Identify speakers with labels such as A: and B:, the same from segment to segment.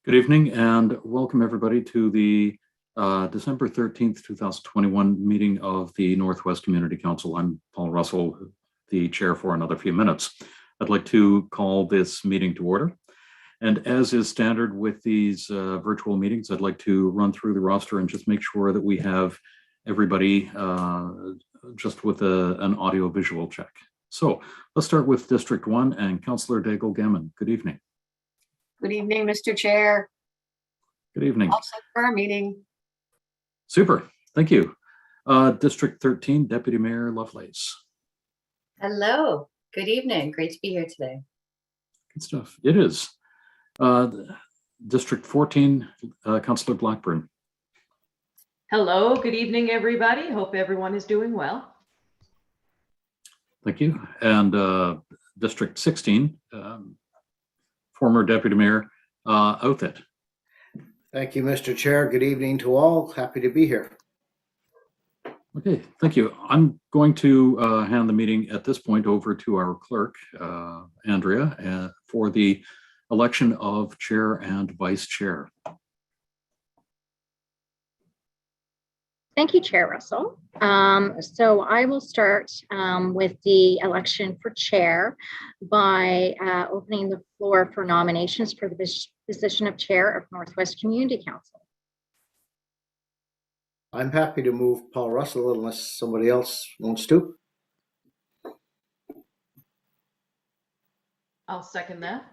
A: Good evening and welcome everybody to the December 13th, 2021 meeting of the Northwest Community Council. I'm Paul Russell, the chair for another few minutes. I'd like to call this meeting to order. And as is standard with these virtual meetings, I'd like to run through the roster and just make sure that we have everybody just with an audio visual check. So let's start with District 1 and Councillor Daigle-Gammon. Good evening.
B: Good evening, Mr. Chair.
A: Good evening.
B: All set for our meeting.
A: Super, thank you. District 13, Deputy Mayor Lovelace.
C: Hello, good evening. Great to be here today.
A: Good stuff. It is. District 14, Councillor Blackburn.
D: Hello, good evening, everybody. Hope everyone is doing well.
A: Thank you. And District 16, former Deputy Mayor Outfit.
E: Thank you, Mr. Chair. Good evening to all. Happy to be here.
A: Okay, thank you. I'm going to hand the meeting at this point over to our clerk, Andrea, for the election of chair and vice chair.
F: Thank you, Chair Russell. So I will start with the election for chair by opening the floor for nominations for the position of chair of Northwest Community Council.
E: I'm happy to move Paul Russell unless somebody else wants to.
D: I'll second that.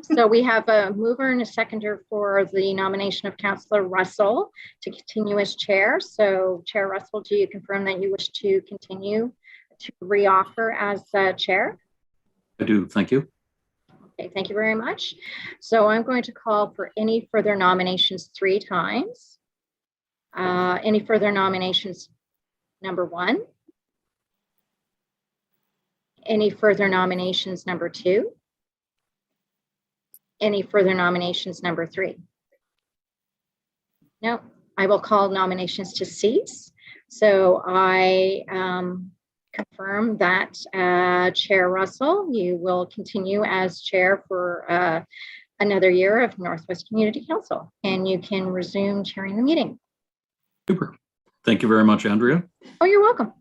F: So we have a mover and a seconder for the nomination of Councillor Russell to continue as chair. So Chair Russell, do you confirm that you wish to continue to reoffer as chair?
A: I do, thank you.
F: Okay, thank you very much. So I'm going to call for any further nominations 3 times. Any further nominations, number 1. Any further nominations, number 2. Any further nominations, number 3? No, I will call nominations to cease. So I confirm that Chair Russell, you will continue as chair for another year of Northwest Community Council, and you can resume chairing the meeting.
A: Super. Thank you very much, Andrea.
F: Oh, you're welcome.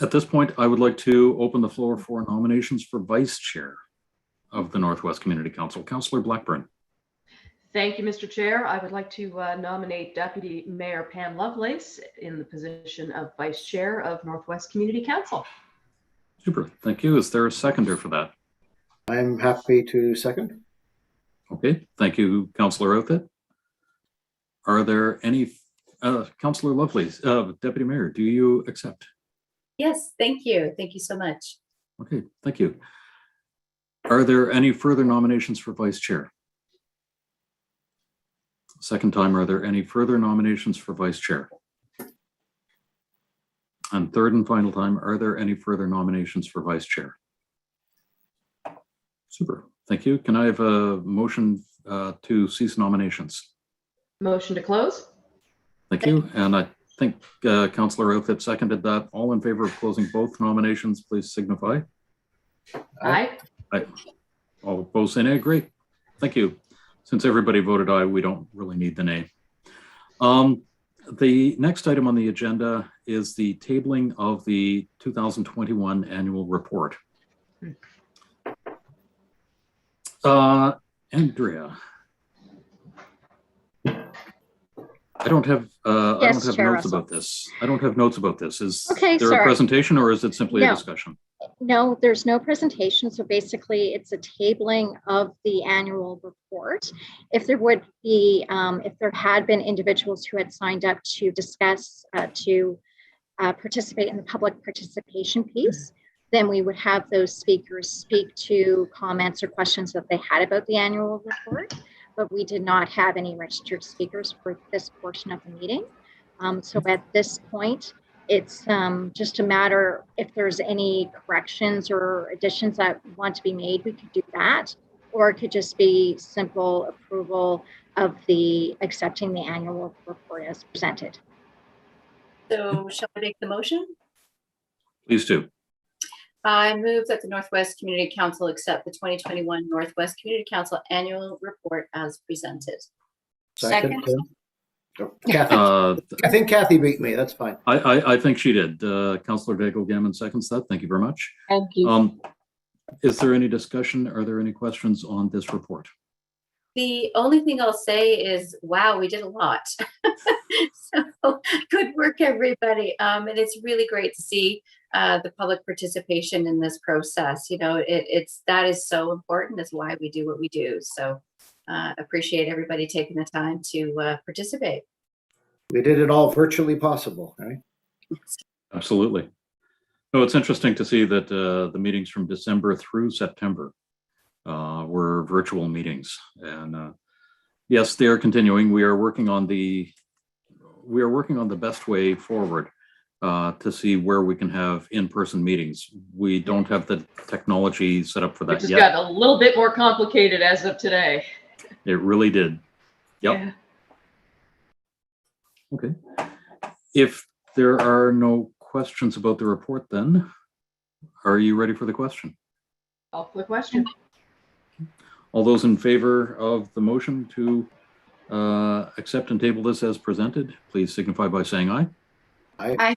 A: At this point, I would like to open the floor for nominations for vice chair of the Northwest Community Council. Councillor Blackburn.
D: Thank you, Mr. Chair. I would like to nominate Deputy Mayor Pam Lovelace in the position of Vice Chair of Northwest Community Council.
A: Super, thank you. Is there a seconder for that?
E: I'm happy to second.
A: Okay, thank you, Councillor Outfit. Are there any, Councillor Lovelace, Deputy Mayor, do you accept?
C: Yes, thank you. Thank you so much.
A: Okay, thank you. Are there any further nominations for vice chair? Second time, are there any further nominations for vice chair? And third and final time, are there any further nominations for vice chair? Super, thank you. Can I have a motion to cease nominations?
D: Motion to close.
A: Thank you. And I think Councillor Outfit seconded that. All in favor of closing both nominations, please signify.
D: Aye.
A: Aye. All opposed say nay. Great. Thank you. Since everybody voted aye, we don't really need the nay. The next item on the agenda is the tabling of the 2021 annual report. Andrea. I don't have notes about this. I don't have notes about this. Is there a presentation or is it simply a discussion?
F: No, there's no presentation. So basically it's a tabling of the annual report. If there would be, if there had been individuals who had signed up to discuss, to participate in the public participation piece, then we would have those speakers speak to comments or questions that they had about the annual report. But we did not have any registered speakers for this portion of the meeting. So at this point, it's just a matter, if there's any corrections or additions that want to be made, we could do that. Or it could just be simple approval of the accepting the annual report as presented.
C: So shall I make the motion?
A: Please do.
C: I move that the Northwest Community Council accept the 2021 Northwest Community Council Annual Report as presented.
E: Second.
B: Second.
E: Oh, Kathy. I think Kathy beat me. That's fine.
A: I think she did. Councillor Daigle Gammon seconds that. Thank you very much.
B: Thank you.
A: Is there any discussion? Are there any questions on this report?
C: The only thing I'll say is, wow, we did a lot. So good work, everybody. And it's really great to see the public participation in this process. You know, that is so important. That's why we do what we do. So appreciate everybody taking the time to participate.
E: We did it all virtually possible, right?
A: Absolutely. No, it's interesting to see that the meetings from December through September were virtual meetings, and yes, they are continuing. We are working on the best way forward to see where we can have in-person meetings. We don't have the technology set up for that
D: Which has
A: yet.
D: gotten a little bit more complicated as of today.
A: It really did. Yep.
D: Yeah.
A: Okay. If there are no questions about the report, then are you ready for the question?
D: Call for the question.
A: All those in favor of the motion to accept and table this as presented, please signify by saying aye.
E: Aye.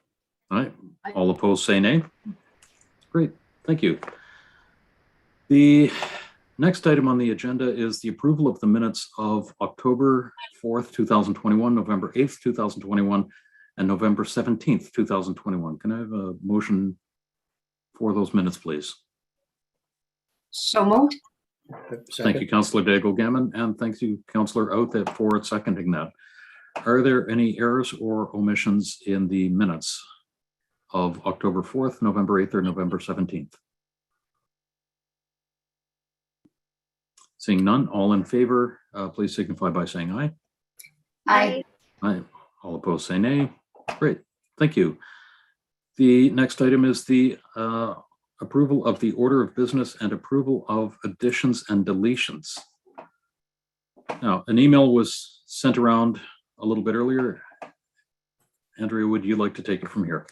A: Aye. All opposed, say nay. Great, thank you. The next item on the agenda is the approval of the minutes of October 4th, 2021, November 8th, 2021, and November 17th, 2021. Can I have a motion for those minutes, please?
B: So moved.
A: Thank you, Councillor Daigle Gammon, and thank you, Councillor Out for seconding that. Are there any errors or omissions in the minutes of October 4th, November 8th, or November 17th? Seeing none, all in favor, please signify by saying aye.
B: Aye.
A: Aye. All opposed, say nay. Great, thank you. The next item is the approval of the order of business and approval of additions and deletions. Now, an email was sent around a little bit earlier. Andrea, would you like to take it from here?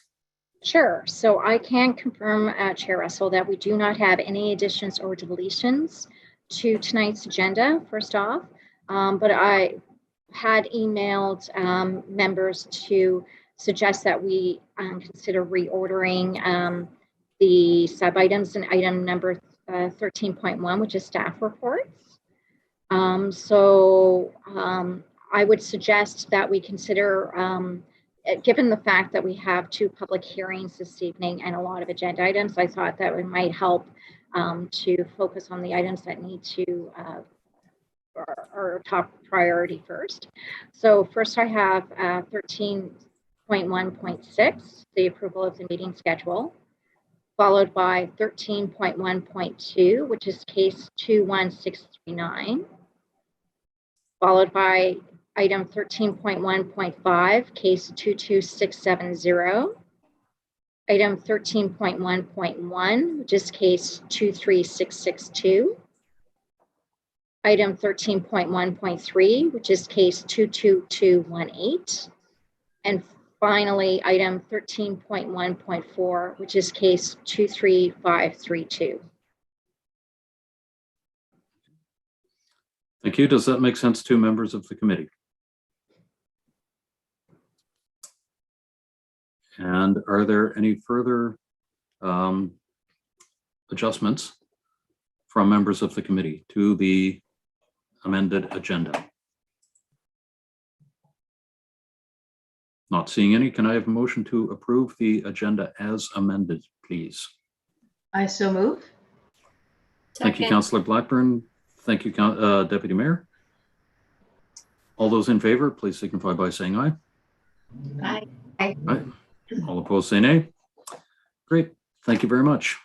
F: Sure. So I can confirm, Chair Russell, that we do not have any additions or deletions to tonight's agenda, first off. But I had emailed members to suggest that we consider reordering the sub-items in item number 13.1, which is staff reports. I would suggest that we consider, given the fact that we have 2 public hearings this evening and a lot of agenda items, I thought that it might help to focus on the items that need to are top priority first. So first I have 13.1.6, the approval of the meeting schedule, followed by 13.1.2, which is case 21639, followed by item 13.1.5, case 22670, item 13.1.1, which is case 23662, item 13.1.3, which is case 22218, and finally, item 13.1.4, which is case 23532.
A: Thank you. Does that make sense to members of the committee? And are there any further adjustments from members of the committee to the amended agenda? Not seeing any. Can I have a motion to approve the agenda as amended, please?
D: I so move.
A: Thank you,
C: Second.
A: Councillor Blackburn. Thank you, Deputy Mayor. All those in favor, please signify by saying aye.
C: Aye.
A: Aye. All opposed, say nay. Great. Thank you very much.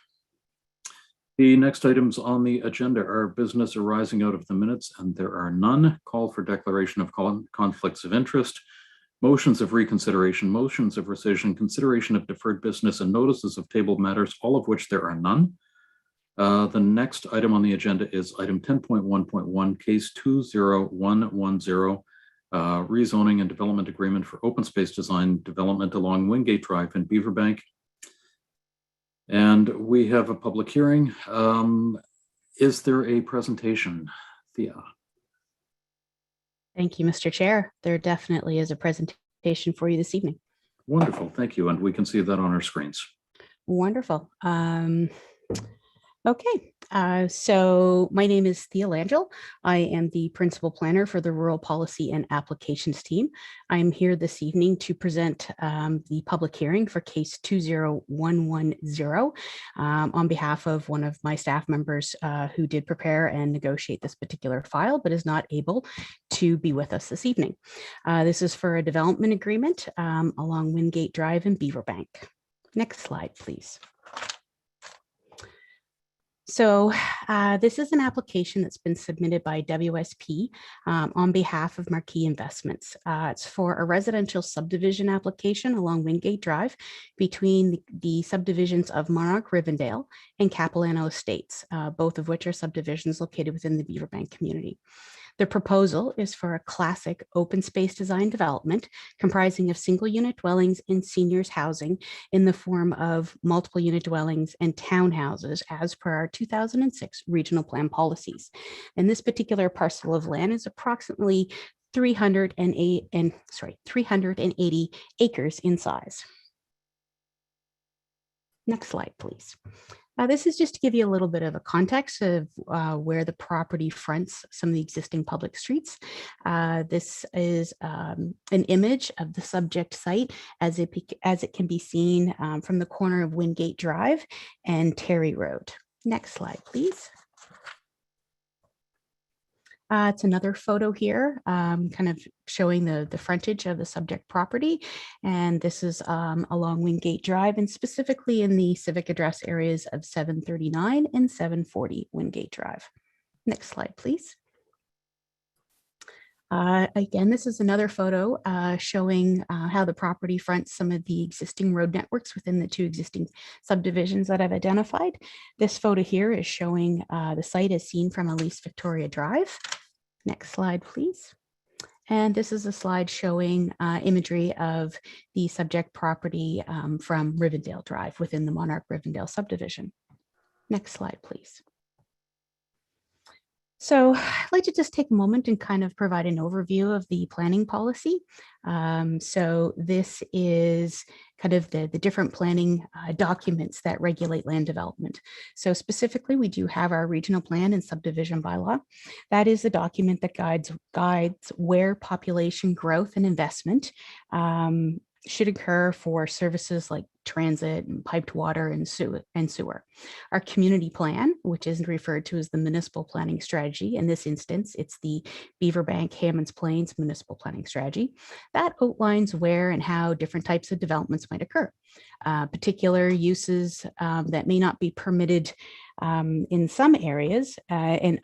A: The next items on the agenda are business arising out of the minutes, and there are none. Call for declaration of conflicts of interest, motions of reconsideration, motions of rescission, consideration of deferred business, and notices of tabled matters, all of which there are none. The next item on the agenda is item 10.1.1, case 20110, rezoning and development agreement for open space design development along Wingate Drive in Beaverbank. And we have a public hearing. Is there a presentation? Thea?
G: Thank you, Mr. Chair. There definitely is a presentation for you this evening.
A: Wonderful, thank you. And we can see that on our screens.
G: Wonderful. Okay, so my name is Thea Langell. I am the principal planner for the Rural Policy and Applications team. I'm here this evening to present the public hearing for case 20110 on behalf of one of my staff members who did prepare and negotiate this particular file, but is not able to be with us this evening. This is for a development agreement along Wingate Drive in Beaverbank. Next slide, please. So this is an application that's been submitted by WSP on behalf of Marquee Investments. It's for a residential subdivision application along Wingate Drive between the subdivisions of Monarch Rivendell and Capilano Estates, both of which are subdivisions located within the Beaverbank community. The proposal is for a classic open space design development comprising of single unit dwellings and seniors housing in the form of multiple unit dwellings and townhouses as per our 2006 regional plan policies. And this particular parcel of land is approximately 380 acres in size. Next slide, please. This is just to give you a little bit of a context of where the property fronts some of the existing public streets. This is an image of the subject site as it can be seen from the corner of Wingate Drive and Terry Road. Next slide, please. It's another photo here, kind of showing the frontage of the subject property. And this is along Wingate Drive and specifically in the civic address areas of 739 and 740 Wingate Drive. Next slide, please. Again, this is another photo showing how the property fronts some of the existing road networks within the two existing subdivisions that I've identified. This photo here is showing the site as seen from Elise Victoria Drive. Next slide, please. And this is a slide showing imagery of the subject property from Rivendell Drive within the Monarch Rivendell subdivision. Next slide, please. So I'd like to just take a moment and kind of provide an overview of the planning policy. So this is kind of the different planning documents that regulate land development. So specifically, we do have our regional plan and subdivision bylaw. That is the document that guides where population growth and investment should occur for services like transit and piped water and sewer. Our community plan, which is referred to as the municipal planning strategy. In this instance, it's the Beaverbank Hammonds Plains municipal planning strategy. That outlines where and how different types of developments might occur. Particular uses that may not be permitted in some areas and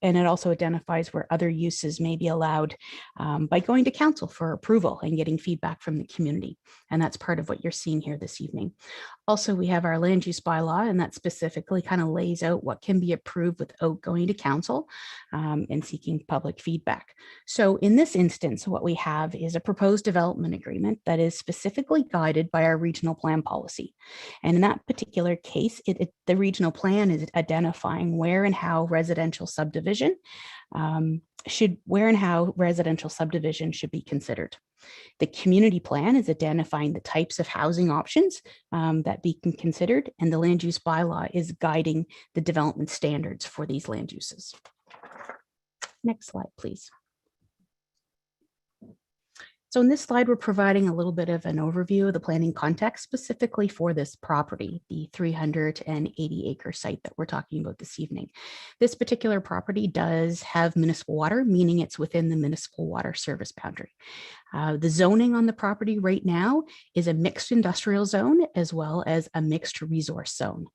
G: it also identifies where other uses may be allowed by going to council for approval and getting feedback from the community. And that's part of what you're seeing here this evening. Also, we have our land use bylaw, and that specifically kind of lays out what can be approved without going to council and seeking public feedback. So in this instance, what we have is a proposed development agreement that is specifically guided by our regional plan policy. And in that particular case, the regional plan is identifying where and how residential subdivision should be considered. The community plan is identifying the types of housing options that be considered, and the land use bylaw is guiding the development standards for these land uses. Next slide, please. So in this slide, we're providing a little bit of an overview of the planning context specifically for this property, the 380-acre site that we're talking about this evening. This particular property does have municipal water, meaning it's within the municipal water service boundary. The zoning on the property right now is a mixed industrial zone as well as a mixed resource zone.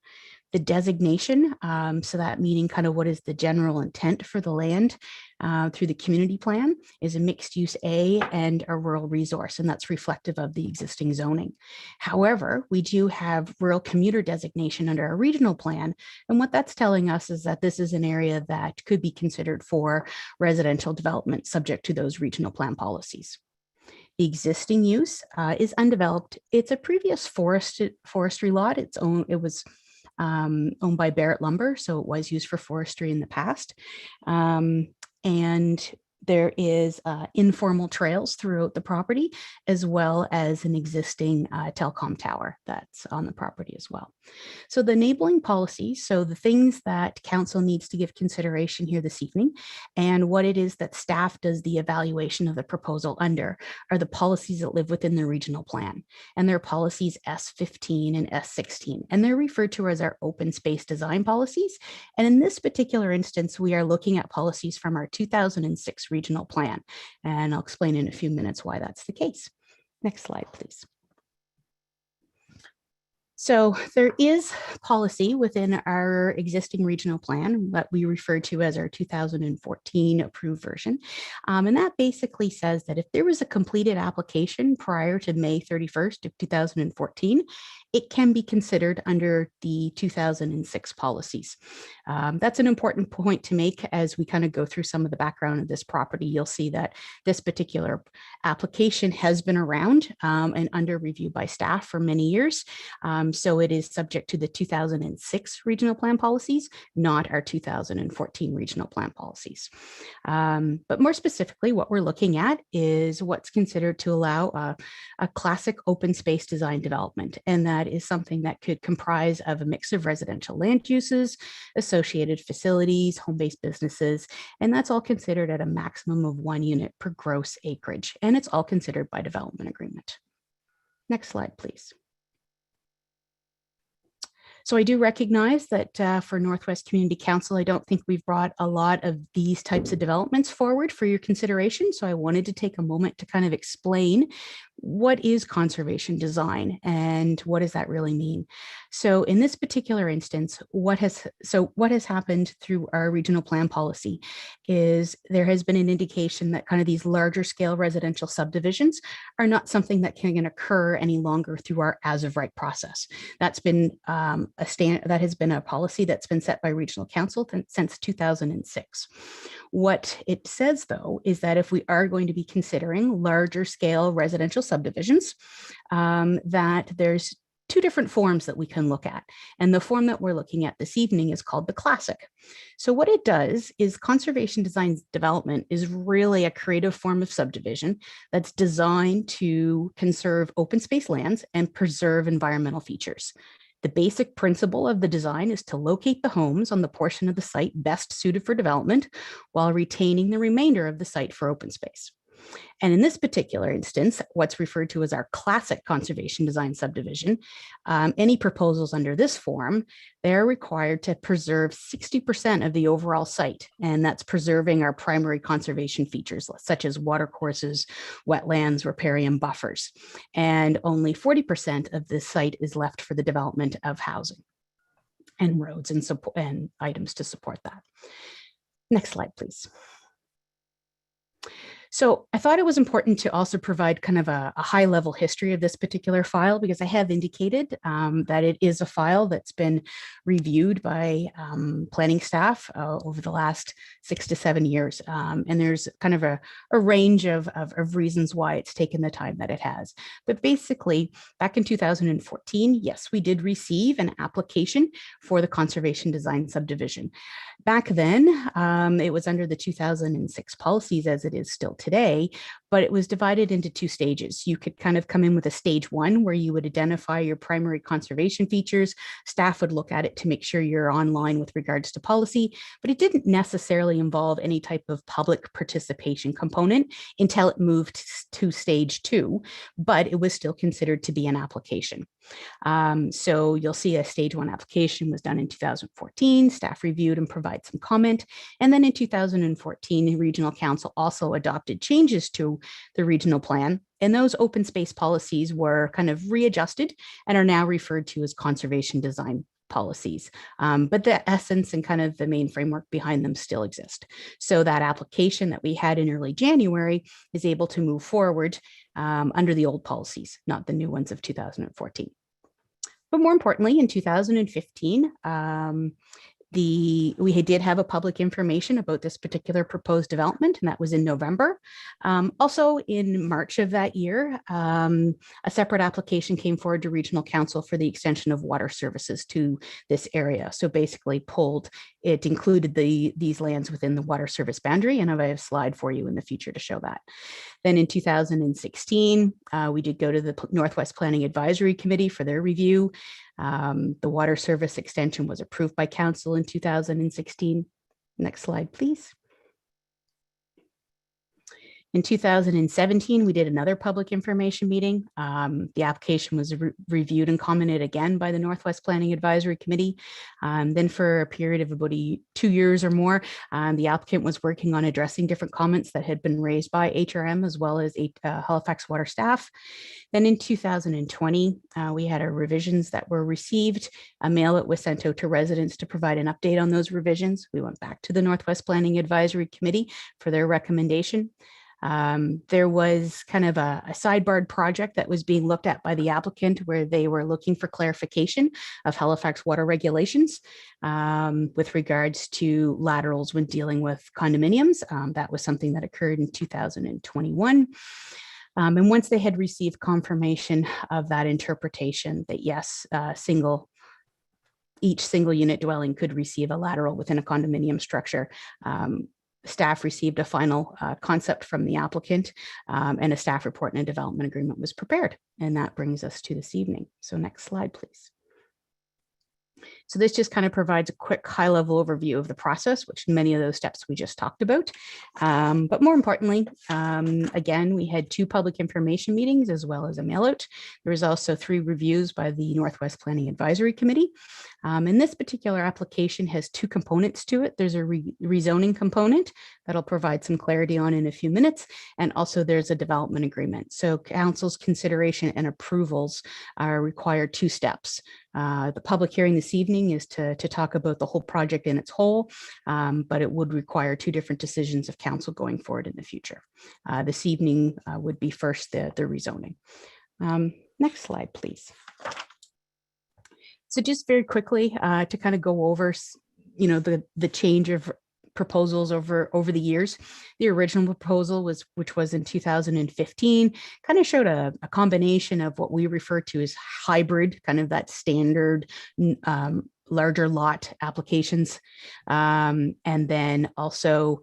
G: The designation, so that meaning kind of what is the general intent for the land through the community plan, is a mixed use A and a rural resource, and that's reflective of the existing zoning. However, we do have rural commuter designation under our regional plan, and what that's telling us is that this is an area that could be considered for residential development subject to those regional plan policies. The existing use is undeveloped. It's a previous forestry lot. It was owned by Barrett Lumber, so it was used for forestry in the past. And there is informal trails throughout the property, as well as an existing telecom tower that's on the property as well. So the enabling policies, so the things that council needs to give consideration here this evening, and what it is that staff does the evaluation of the proposal under, are the policies that live within the regional plan. And they're policies S15 and S16, and they're referred to as our open space design policies. And in this particular instance, we are looking at policies from our 2006 regional plan. And I'll explain in a few minutes why that's the case. Next slide, please. So there is policy within our existing regional plan that we refer to as our 2014 approved version. And that basically says that if there was a completed application prior to May 31st of 2014, it can be considered under the 2006 policies. That's an important point to make as we kind of go through some of the background of this property. You'll see that this particular application has been around and under review by staff for many years. So it is subject to the 2006 regional plan policies, not our 2014 regional plan policies. But more specifically, what we're looking at is what's considered to allow a classic open space design development. And that is something that could comprise of a mix of residential land uses, associated facilities, home-based businesses, and that's all considered at a maximum of 1 unit per gross acreage. And it's all considered by development agreement. Next slide, please. So I do recognize that for Northwest Community Council, I don't think we've brought a lot of these types of developments forward for your consideration. So I wanted to take a moment to kind of explain what is conservation design and what does that really mean? So in this particular instance, what has happened through our regional plan policy is there has been an indication that kind of these larger scale residential subdivisions are not something that can occur any longer through our as of right process. That's been that has been a policy that's been set by regional council since 2006. What it says, though, is that if we are going to be considering larger scale residential subdivisions, that there's two different forms that we can look at. And the form that we're looking at this evening is called the classic. So what it does is conservation design development is really a creative form of subdivision that's designed to conserve open space lands and preserve environmental features. The basic principle of the design is to locate the homes on the portion of the site best suited for development while retaining the remainder of the site for open space. And in this particular instance, what's referred to as our classic conservation design subdivision, any proposals under this form, they're required to preserve 60% of the overall site. And that's preserving our primary conservation features, such as watercourses, wetlands, riparian buffers. And only 40% of this site is left for the development of housing and roads and items to support that. Next slide, please. So I thought it was important to also provide kind of a high level history of this particular file, because I have indicated that it is a file that's been reviewed by planning staff over the last 6 to 7 years. And there's kind of a range of reasons why it's taken the time that it has. But basically, back in 2014, yes, we did receive an application for the conservation design subdivision. Back then, it was under the 2006 policies as it is still today, but it was divided into 2 stages. You could kind of come in with a stage 1 where you would identify your primary conservation features. Staff would look at it to make sure you're online with regards to policy, but it didn't necessarily involve any type of public participation component until it moved to stage 2, but it was still considered to be an application. So you'll see a stage 1 application was done in 2014, staff reviewed and provided some comment. And then in 2014, the Regional Council also adopted changes to the regional plan. And those open space policies were kind of readjusted and are now referred to as conservation design policies. But the essence and kind of the main framework behind them still exist. So that application that we had in early January is able to move forward under the old policies, not the new ones of 2014. But more importantly, in 2015, We did have a public information about this particular proposed development, and that was in November. Also in March of that year, a separate application came forward to Regional Council for the extension of water services to this area. So basically it included these lands within the water service boundary, and I have a slide for you in the future to show that. Then in 2016, we did go to the Northwest Planning Advisory Committee for their review. The water service extension was approved by council in 2016. Next slide, please. In 2017, we did another public information meeting. The application was reviewed and commented again by the Northwest Planning Advisory Committee. Then for a period of about 2 years or more, the applicant was working on addressing different comments that had been raised by HRM as well as Halifax Water staff. Then in 2020, we had our revisions that were received. A mailet was sent out to residents to provide an update on those revisions. We went back to the Northwest Planning Advisory Committee for their recommendation. There was kind of a sidebarred project that was being looked at by the applicant where they were looking for clarification of Halifax water regulations with regards to laterals when dealing with condominiums. That was something that occurred in 2021. And once they had received confirmation of that interpretation that yes, each single unit dwelling could receive a lateral within a condominium structure, staff received a final concept from the applicant, and a staff report and a development agreement was prepared. And that brings us to this evening. So next slide, please. So this just kind of provides a quick high-level overview of the process, which many of those steps we just talked about. But more importantly, again, we had 2 public information meetings as well as a mail-out. There was also 3 reviews by the Northwest Planning Advisory Committee. And this particular application has 2 components to it. There's a rezoning component that'll provide some clarity on in a few minutes. And also there's a development agreement. So council's consideration and approvals are required 2 steps. The public hearing this evening is to talk about the whole project in its whole, but it would require 2 different decisions of council going forward in the future. This evening would be first the rezoning. Next slide, please. So just very quickly to kind of go over, the change of proposals over the years. The original proposal which was in 2015, kind of showed a combination of what we refer to as hybrid, kind of that standard larger lot applications. And then also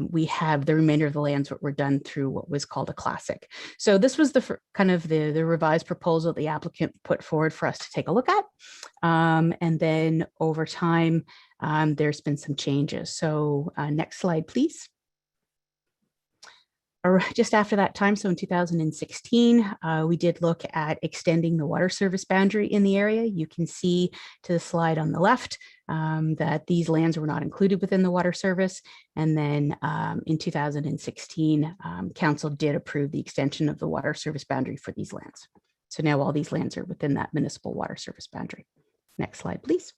G: we have the remainder of the lands that were done through what was called a classic. So this was the kind of the revised proposal the applicant put forward for us to take a look at. And then over time, there's been some changes. So next slide, please. Just after that time, so in 2016, we did look at extending the water service boundary in the area. You can see to the slide on the left that these lands were not included within the water service. And then in 2016, council did approve the extension of the water service boundary for these lands. So now all these lands are within that municipal water service boundary. Next slide, please.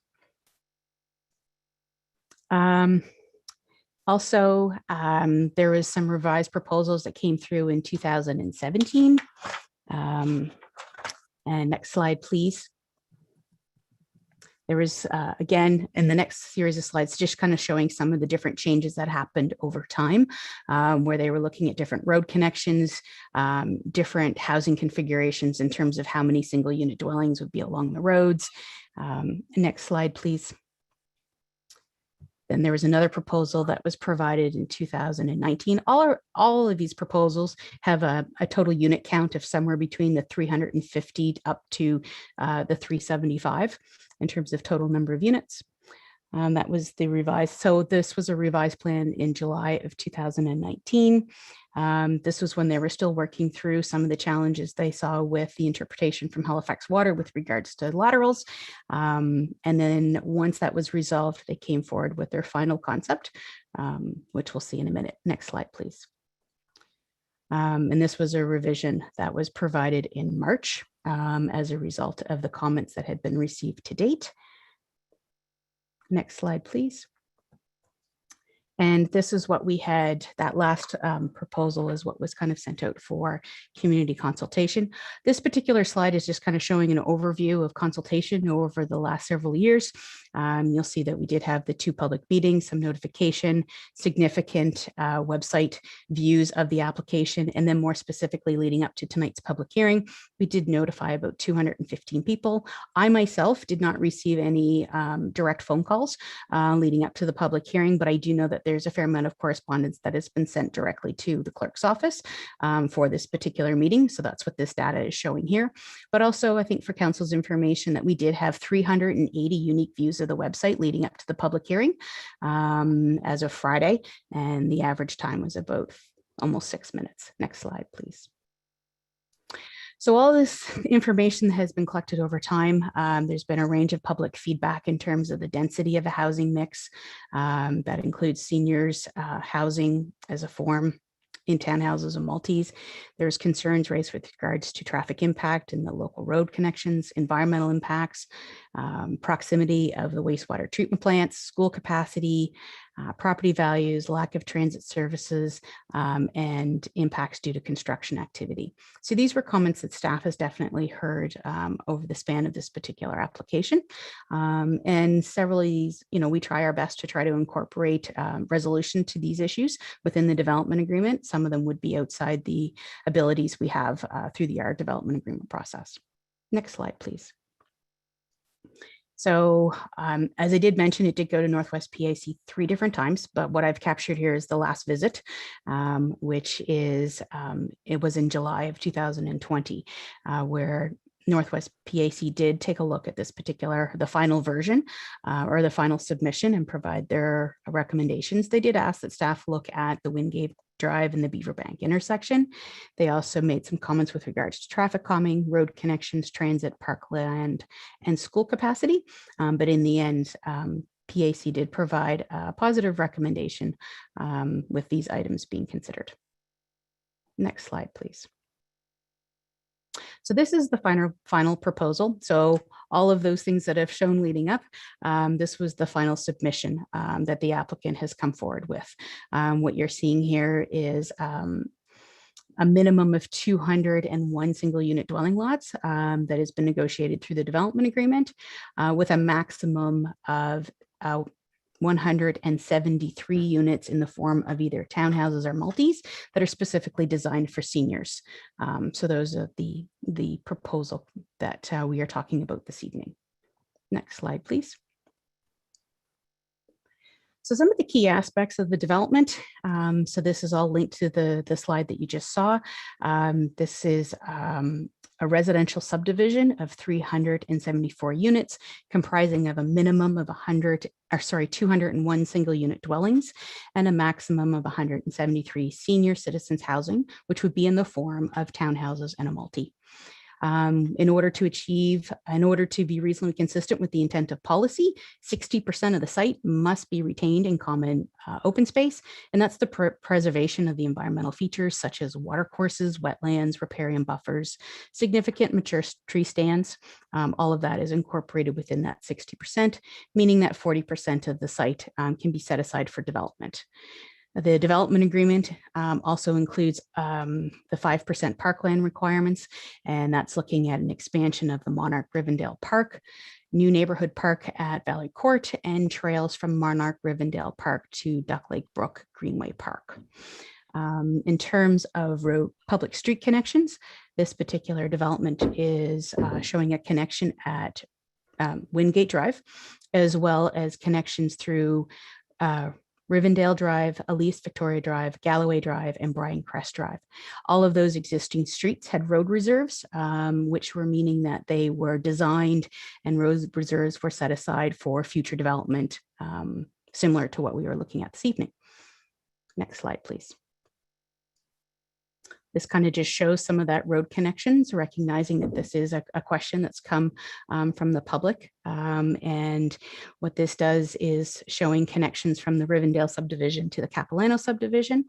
G: Also, there was some revised proposals that came through in 2017. And next slide, please. There was, again, in the next series of slides, just kind of showing some of the different changes that happened over time, where they were looking at different road connections, different housing configurations in terms of how many single unit dwellings would be along the roads. Next slide, please. Then there was another proposal that was provided in 2019. All of these proposals have a total unit count of somewhere between the 350 up to the 375 in terms of total number of units. That was the revised. So this was a revised plan in July of 2019. This was when they were still working through some of the challenges they saw with the interpretation from Halifax Water with regards to laterals. And then once that was resolved, they came forward with their final concept, which we'll see in a minute. Next slide, please. And this was a revision that was provided in March as a result of the comments that had been received to date. Next slide, please. And this is what we had, that last proposal is what was kind of sent out for community consultation. This particular slide is just kind of showing an overview of consultation over the last several years. You'll see that we did have the 2 public meetings, some notification, significant website views of the application, and then more specifically leading up to tonight's public hearing, we did notify about 215 people. I myself did not receive any direct phone calls leading up to the public hearing, but I do know that there's a fair amount of correspondence that has been sent directly to the clerk's office for this particular meeting. So that's what this data is showing here. But also, I think for council's information that we did have 380 unique views of the website leading up to the public hearing as of Friday, and the average time was about almost 6 minutes. Next slide, please. So all this information has been collected over time. There's been a range of public feedback in terms of the density of the housing mix. That includes seniors housing as a form in townhouses and multis. There's concerns raised with regards to traffic impact and the local road connections, environmental impacts, proximity of the wastewater treatment plants, school capacity, property values, lack of transit services, and impacts due to construction activity. So these were comments that staff has definitely heard over the span of this particular application. And several of these, we try our best to try to incorporate resolution to these issues within the development agreement. Some of them would be outside the abilities we have through the yard development agreement process. Next slide, please. So as I did mention, it did go to Northwest PAC 3 different times, but what I've captured here is the last visit, which is, it was in July of 2020, where Northwest PAC did take a look at this particular, the final version or the final submission and provide their recommendations. They did ask that staff look at the Wingate Drive and the Beaverbank intersection. They also made some comments with regards to traffic calming, road connections, transit, parkland, and school capacity. But in the end, PAC did provide a positive recommendation with these items being considered. Next slide, please. So this is the final proposal. So all of those things that I've shown leading up, this was the final submission that the applicant has come forward with. What you're seeing here is a minimum of 201 single unit dwelling lots that has been negotiated through the development agreement with a maximum of 173 units in the form of either townhouses or multis that are specifically designed for seniors. So those are the proposal that we are talking about this evening. Next slide, please. So some of the key aspects of the development. So this is all linked to the slide that you just saw. This is a residential subdivision of 374 units, comprising of a minimum of 201 single unit dwellings and a maximum of 173 senior citizens housing, which would be in the form of townhouses and a multi. In order to be reasonably consistent with the intent of policy, 60% of the site must be retained in common open space, and that's the preservation of the environmental features such as watercourses, wetlands, riparian buffers, significant mature tree stands. All of that is incorporated within that 60%, meaning that 40% of the site can be set aside for development. The development agreement also includes the 5% parkland requirements, and that's looking at an expansion of the Monarch Rivendell Park, new neighborhood park at Valley Court, and trails from Monarch Rivendell Park to Duck Lake Brook Greenway Park. In terms of public street connections, this particular development is showing a connection at Wingate Drive, as well as connections through Rivendell Drive, Elise Victoria Drive, Galloway Drive, and Bryan Crest Drive. All of those existing streets had road reserves, which were meaning that they were designed and road reserves were set aside for future development, similar to what we were looking at this evening. Next slide, please. This kind of just shows some of that road connections, recognizing that this is a question that's come from the public. And what this does is showing connections from the Rivendell subdivision to the Capilano subdivision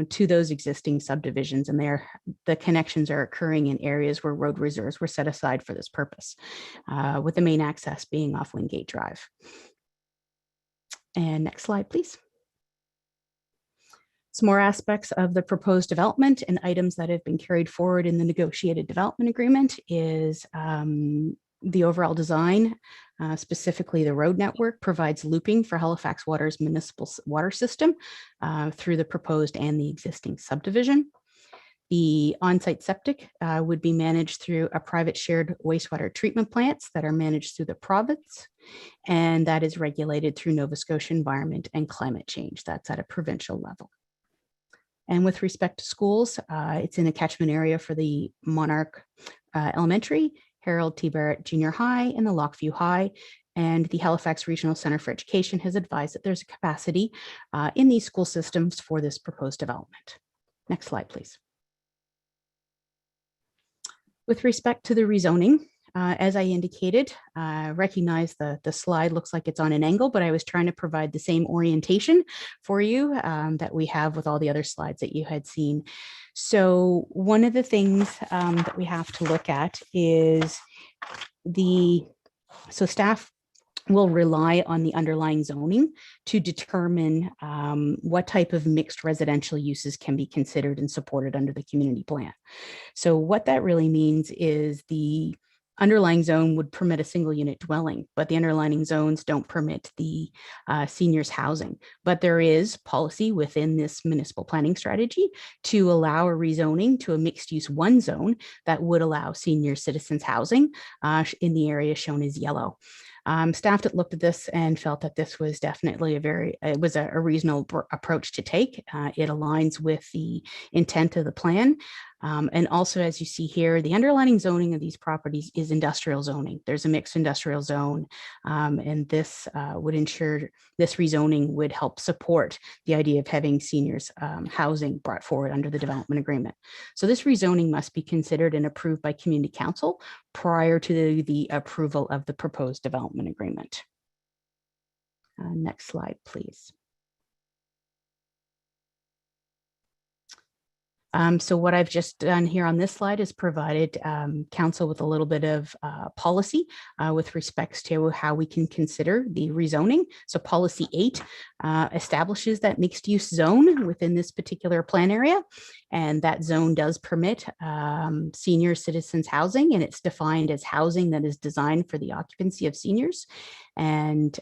G: to those existing subdivisions. And the connections are occurring in areas where road reserves were set aside for this purpose, with the main access being off Wingate Drive. And next slide, please. Some more aspects of the proposed development and items that have been carried forward in the negotiated development agreement is the overall design, specifically the road network, provides looping for Halifax Water's municipal water system through the proposed and the existing subdivision. The on-site septic would be managed through a private shared wastewater treatment plants that are managed through the province, and that is regulated through Nova Scotia Environment and Climate Change. That's at a provincial level. And with respect to schools, it's in a catchment area for the Monarch Elementary, Harold T. Barrett Junior High, and the Lockview High. And the Halifax Regional Center for Education has advised that there's a capacity in these school systems for this proposed development. Next slide, please. With respect to the rezoning, as I indicated, recognize the slide looks like it's on an angle, but I was trying to provide the same orientation for you that we have with all the other slides that you had seen. So one of the things that we have to look at is staff will rely on the underlying zoning to determine what type of mixed residential uses can be considered and supported under the community plan. So what that really means is the underlying zone would permit a single unit dwelling, but the underlying zones don't permit the seniors housing. But there is policy within this municipal planning strategy to allow a rezoning to a mixed use 1 zone that would allow senior citizens housing in the area shown as yellow. Staff that looked at this and felt that this was definitely a reasonable approach to take. It aligns with the intent of the plan. And also, as you see here, the underlying zoning of these properties is industrial zoning. There's a mixed industrial zone, and this would ensure this rezoning would help support the idea of having seniors housing brought forward under the development agreement. So this rezoning must be considered and approved by Community Council prior to the approval of the proposed development agreement. Next slide, please. So what I've just done here on this slide is provided council with a little bit of policy with respects to how we can consider the rezoning. So policy 8 establishes that mixed use zone within this particular plan area. And that zone does permit senior citizens housing, and it's defined as housing that is designed for the occupancy of seniors. And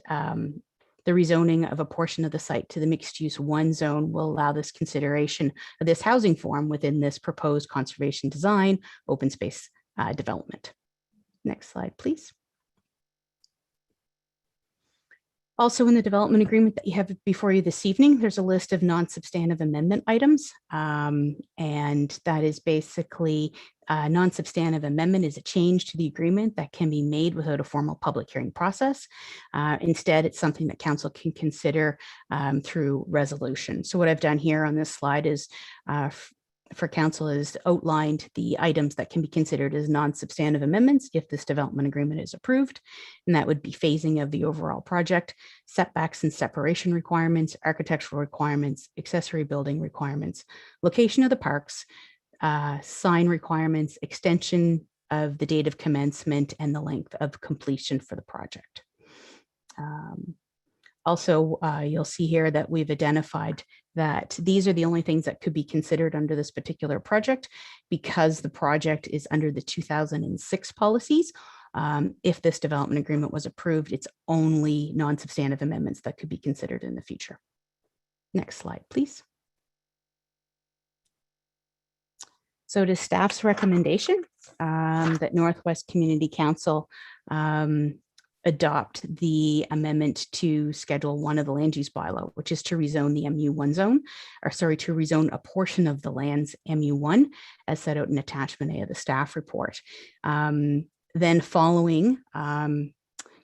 G: the rezoning of a portion of the site to the mixed use 1 zone will allow this consideration of this housing form within this proposed conservation design open space development. Next slide, please. Also in the development agreement that you have before you this evening, there's a list of non-substantive amendment items. And that is basically non-substantive amendment is a change to the agreement that can be made without a formal public hearing process. Instead, it's something that council can consider through resolution. So what I've done here on this slide is for council is outlined the items that can be considered as non-substantive amendments if this development agreement is approved. And that would be phasing of the overall project, setbacks and separation requirements, architectural requirements, accessory building requirements, location of the parks, sign requirements, extension of the date of commencement, and the length of completion for the project. Also, you'll see here that we've identified that these are the only things that could be considered under this particular project because the project is under the 2006 policies. If this development agreement was approved, it's only non-substantive amendments that could be considered in the future. Next slide, please. So it is staff's recommendation that Northwest Community Council adopt the amendment to Schedule 1 of the land use bylaw, which is to rezone the MU1 zone, or sorry, to rezone a portion of the land's MU1 as set out in attachment A of the staff report. Then following,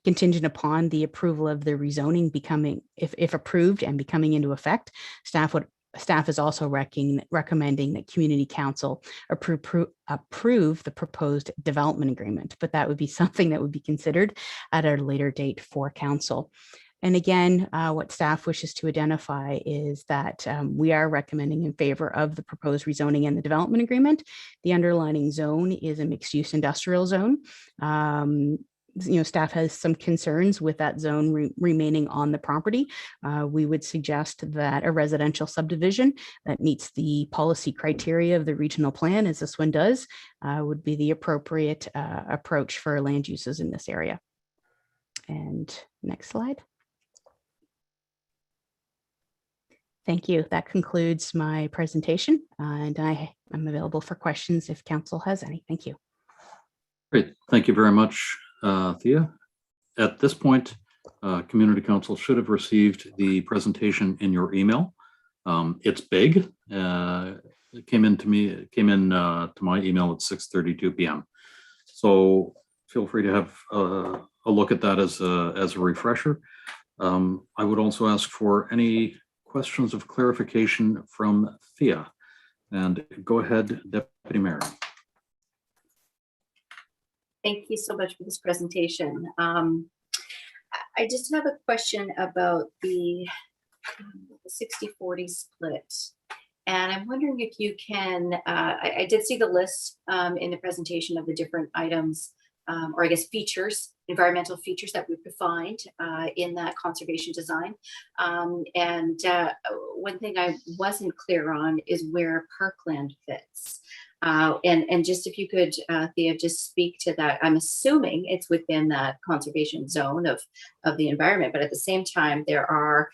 G: contingent upon the approval of the rezoning becoming, if approved and becoming into effect, staff is also recommending that Community Council approve the proposed development agreement, but that would be something that would be considered at a later date for council. And again, what staff wishes to identify is that we are recommending in favor of the proposed rezoning and the development agreement. The underlying zone is a mixed-use industrial zone. staff has some concerns with that zone remaining on the property, we would suggest that a residential subdivision that meets the policy criteria of the regional plan, as this one does, would be the appropriate approach for land uses in this area. And next slide. Thank you. That concludes my presentation, and I am available for questions if council has any. Thank you.
A: Great. Thank you very much, Thea. At this point, Community Council should have received the presentation in your email. It's big. It came in to my email at 6:32 p.m. So feel free to have a look at that as a refresher. I would also ask for any questions of clarification from Thea. And go ahead, Deputy Mayor.
C: Thank you so much for this presentation. I just have a question about the 60-40 split. And I'm wondering if you can, I did see the list in the presentation of the different items, or I guess features, environmental features that we've defined in that conservation design. And one thing I wasn't clear on is where parkland fits. And just if you could, Thea, just speak to that. I'm assuming it's within that conservation zone of the environment, but at the same time, there are,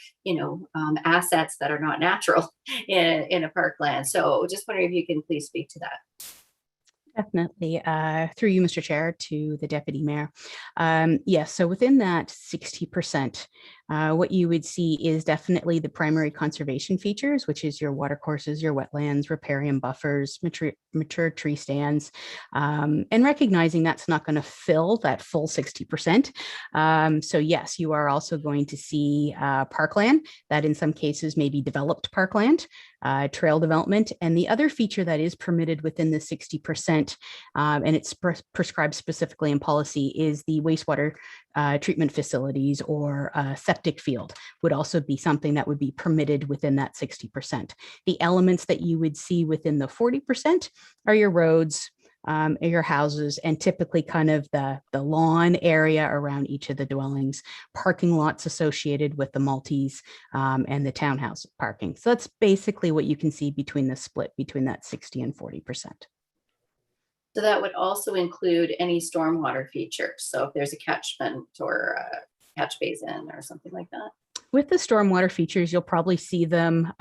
C: assets that are not natural in a parkland. So just wondering if you can please speak to that.
G: Definitely. Through you, Mr. Chair, to the Deputy Mayor. Yes, so within that 60%, what you would see is definitely the primary conservation features, which is your watercourses, your wetlands, riparian buffers, mature tree stands, and recognizing that's not going to fill that full 60%. So yes, you are also going to see parkland that in some cases may be developed parkland, trail development, and the other feature that is permitted within the 60%, and it's prescribed specifically in policy, is the wastewater treatment facilities or septic field would also be something that would be permitted within that 60%. The elements that you would see within the 40% are your roads, your houses, and typically kind of the lawn area around each of the dwellings, parking lots associated with the multis, and the townhouse parking. So that's basically what you can see between the split between that 60 and 40%.
C: So that would also include any stormwater features. So if there's a catchment or a catch basin or something like that.
G: With the stormwater features, you'll probably see them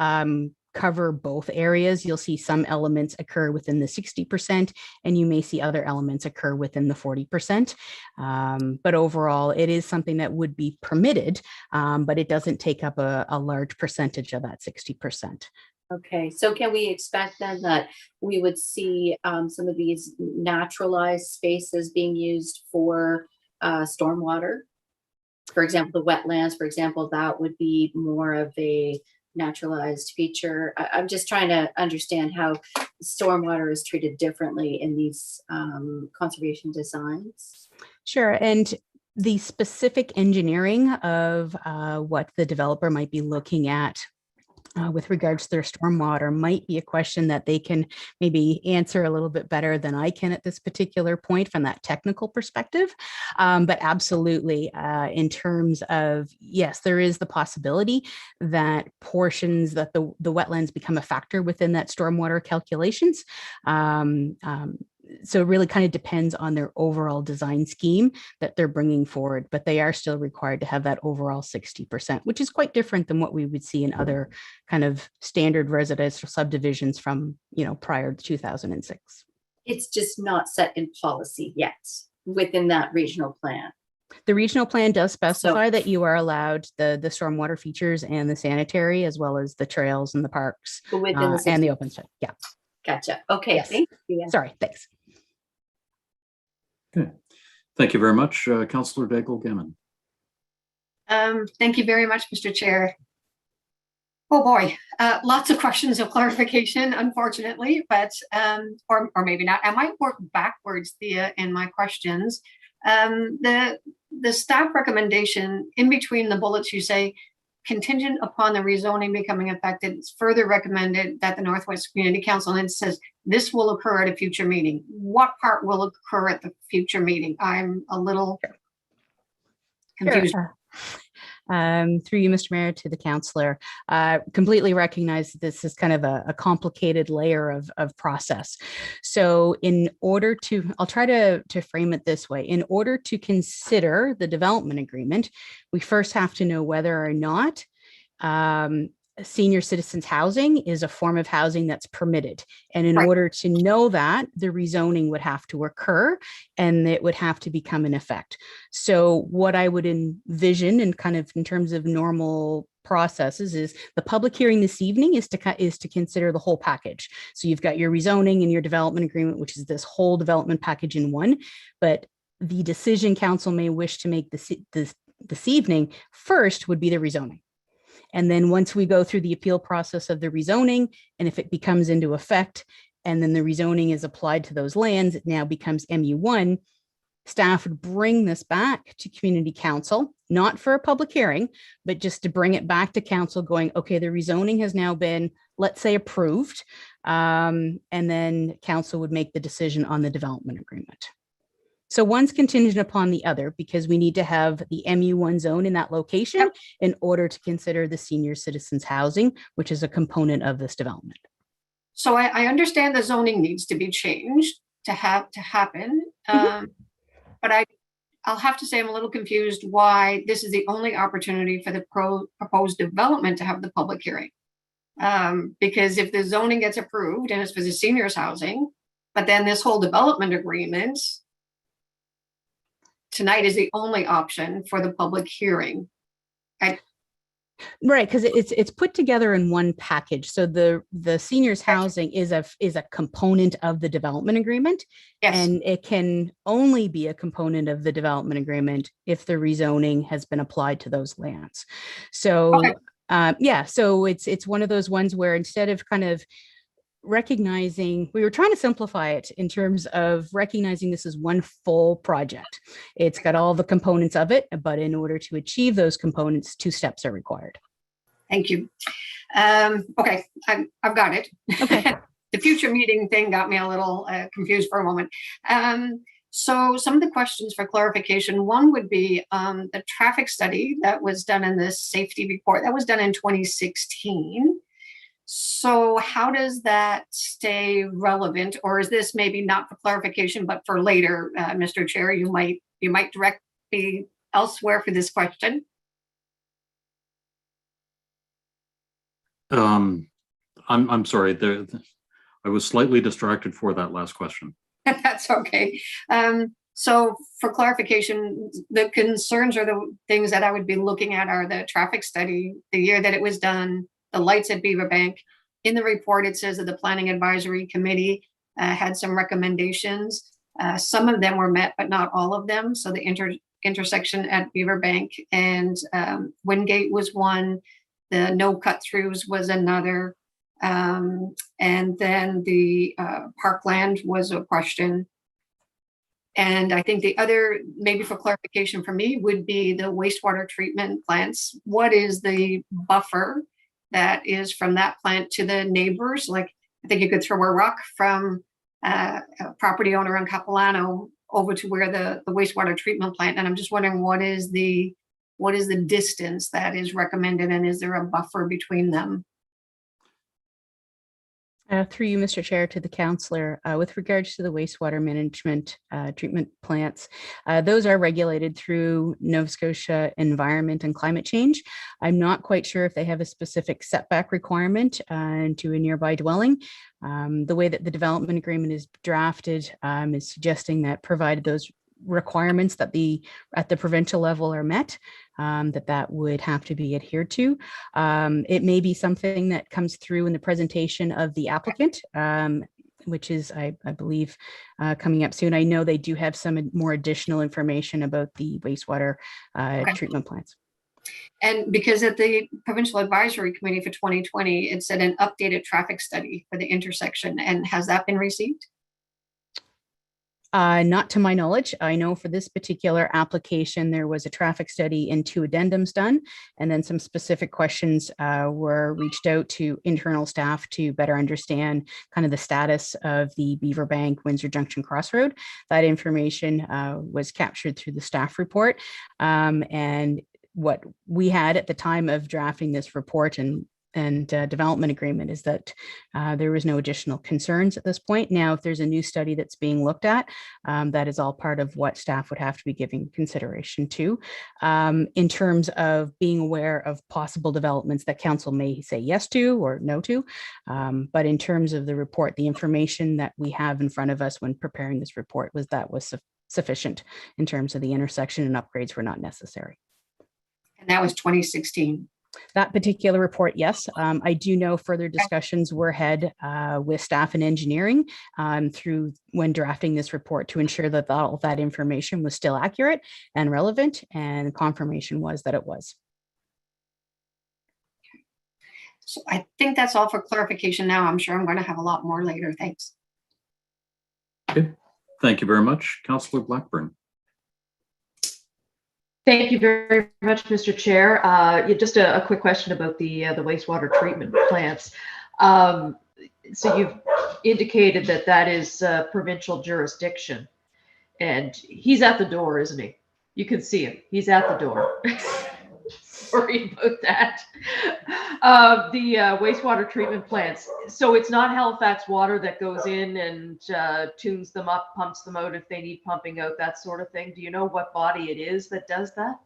G: cover both areas. You'll see some elements occur within the 60%, and you may see other elements occur within the 40%. But overall, it is something that would be permitted, but it doesn't take up a large percentage of that 60%.
C: Okay, so can we expect then that we would see some of these naturalized spaces being used for stormwater? For example, the wetlands, for example, that would be more of a naturalized feature. I'm just trying to understand how stormwater is treated differently in these conservation designs.
G: Sure, and the specific engineering of what the developer might be looking at with regards to their stormwater might be a question that they can maybe answer a little bit better than I can at this particular point from that technical perspective. But absolutely, in terms of, yes, there is the possibility that portions that the wetlands become a factor within that stormwater calculations. So it really kind of depends on their overall design scheme that they're bringing forward, but they are still required to have that overall 60%, which is quite different than what we would see in other kind of standard residential subdivisions from, prior to 2006.
C: It's just not set in policy yet within that regional plan.
G: The regional plan does specify that you are allowed the stormwater features and the sanitary, as well as the trails and the parks
C: Within the
G: and the open space. Yeah.
C: Gotcha. Okay.
G: Yes.
C: Thank you.
G: Sorry. Thanks.
A: Okay. Thank you very much, Councillor Daigle-Gammon.
B: Thank you very much, Mr. Chair. Oh boy, lots of questions of clarification, unfortunately, but or maybe not. I might work backwards, Thea, in my questions. The staff recommendation in between the bullets, you say, contingent upon the rezoning becoming effective, it's further recommended that the Northwest Community Council, and it says this will occur at a future meeting. What part will occur at the future meeting? I'm a little confused.
G: Through you, Mr. Mayor, to the councillor, completely recognize that this is kind of a complicated layer of process. So in order to, I'll try to frame it this way. In order to consider the development agreement, we first have to know whether or not senior citizens housing is a form of housing that's permitted. And in
B: Right.
G: order to know that, the rezoning would have to occur and it would have to become in effect. So what I would envision and kind of in terms of normal processes is the public hearing this evening is to consider the whole package. So you've got your rezoning and your development agreement, which is this whole development package in one, but the decision council may wish to make this evening first would be the rezoning. And then once we go through the appeal process of the rezoning, and if it becomes into effect, and then the rezoning is applied to those lands, it now becomes MU1, staff would bring this back to community council, not for a public hearing, but just to bring it back to council going, okay, the rezoning has now been, let's say, approved. And then council would make the decision on the development agreement. So one's contingent upon the other because we need to have the MU1 zone in that location in order to consider the senior citizens housing, which is a component of this development.
B: So I understand the zoning needs to be changed to happen. But I'll have to say I'm a little confused why this is the only opportunity for the proposed development to have the public hearing. Because if the zoning gets approved and it's for the seniors housing, but then this whole development agreement tonight is the only option for the public hearing.
G: Right, because it's put together in one package. So the seniors housing is a component of the development agreement,
B: Yes.
G: and it can only be a component of the development agreement if the rezoning has been applied to those lands. So
B: Okay.
G: So it's one of those ones where instead of kind of recognizing, we were trying to simplify it in terms of recognizing this is one full project. It's got all the components of it, but in order to achieve those components, 2 steps are required.
B: Thank you. Okay, I've got it.
G: Okay.
B: The future meeting thing got me a little confused for a moment. So some of the questions for clarification, one would be the traffic study that was done in this safety report, that was done in 2016. So how does that stay relevant, or is this maybe not for clarification, but for later, Mr. Chair, you might direct me elsewhere for this question?
A: I'm sorry, I was slightly distracted for that last question.
B: That's okay. So for clarification, the concerns or the things that I would be looking at are the traffic study, the year that it was done, the lights at Beaver Bank. In the report, it says that the Planning Advisory Committee had some recommendations. Some of them were met, but not all of them. So the intersection at Beaver Bank and Wingate was one. The no cut-throughs was another. And then the parkland was a question. And I think the other, maybe for clarification for me, would be the wastewater treatment plants. What is the buffer that is from that plant to the neighbors? Like, I think you could throw a rock from a property owner in Capilano over to where the wastewater treatment plant. And I'm just wondering, what is the distance that is recommended, and is there a buffer between them?
G: Through you, Mr. Chair, to the councillor, with regards to the wastewater management treatment plants, those are regulated through Nova Scotia Environment and Climate Change. I'm not quite sure if they have a specific setback requirement to a nearby dwelling. The way that the development agreement is drafted is suggesting that provided those requirements that at the provincial level are met, that would have to be adhered to. It may be something that comes through in the presentation of the applicant, which is, I believe, coming up soon. I know they do have some more additional information about the wastewater treatment plants.
B: And because at the Provincial Advisory Committee for 2020, it said an updated traffic study for the intersection. And has that been received?
G: Not to my knowledge. I know for this particular application, there was a traffic study and 2 addendums done, and then some specific questions were reached out to internal staff to better understand kind of the status of the Beaverbank Windsor Junction Crossroad. That information was captured through the staff report. And what we had at the time of drafting this report and development agreement is that there was no additional concerns at this point. Now, if there's a new study that's being looked at, that is all part of what staff would have to be giving consideration to. In terms of being aware of possible developments that council may say yes to or no to. But in terms of the report, the information that we have in front of us when preparing this report was sufficient in terms of the intersection, and upgrades were not necessary.
B: And that was 2016.
G: That particular report, yes. I do know further discussions were had with staff and engineering through when drafting this report to ensure that all that information was still accurate and relevant, and confirmation was that it was.
B: So I think that's all for clarification now. I'm sure I'm going to have a lot more later. Thanks.
A: Okay, thank you very much. Councillor Blackburn.
D: Thank you very much, Mr. Chair. Just a quick question about the wastewater treatment plants. So you've indicated that that is provincial jurisdiction, and he's at the door, isn't he? You can see him. He's at the door. Sorry about that. The wastewater treatment plants. So it's not Halifax Water that goes in and tunes them up, pumps them out if they need pumping out, that sort of thing. Do you know what body it is that does that?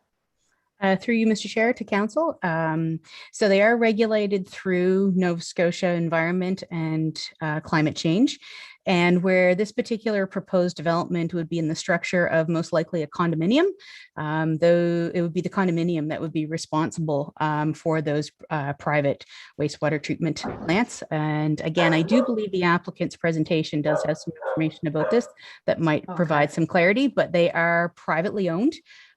G: Through you, Mr. Chair, to council. So they are regulated through Nova Scotia Environment and Climate Change. And where this particular proposed development would be in the structure of most likely a condominium, though it would be the condominium that would be responsible for those private wastewater treatment plants. And again, I do believe the applicant's presentation does have some information about this that might provide some clarity, but they are privately owned.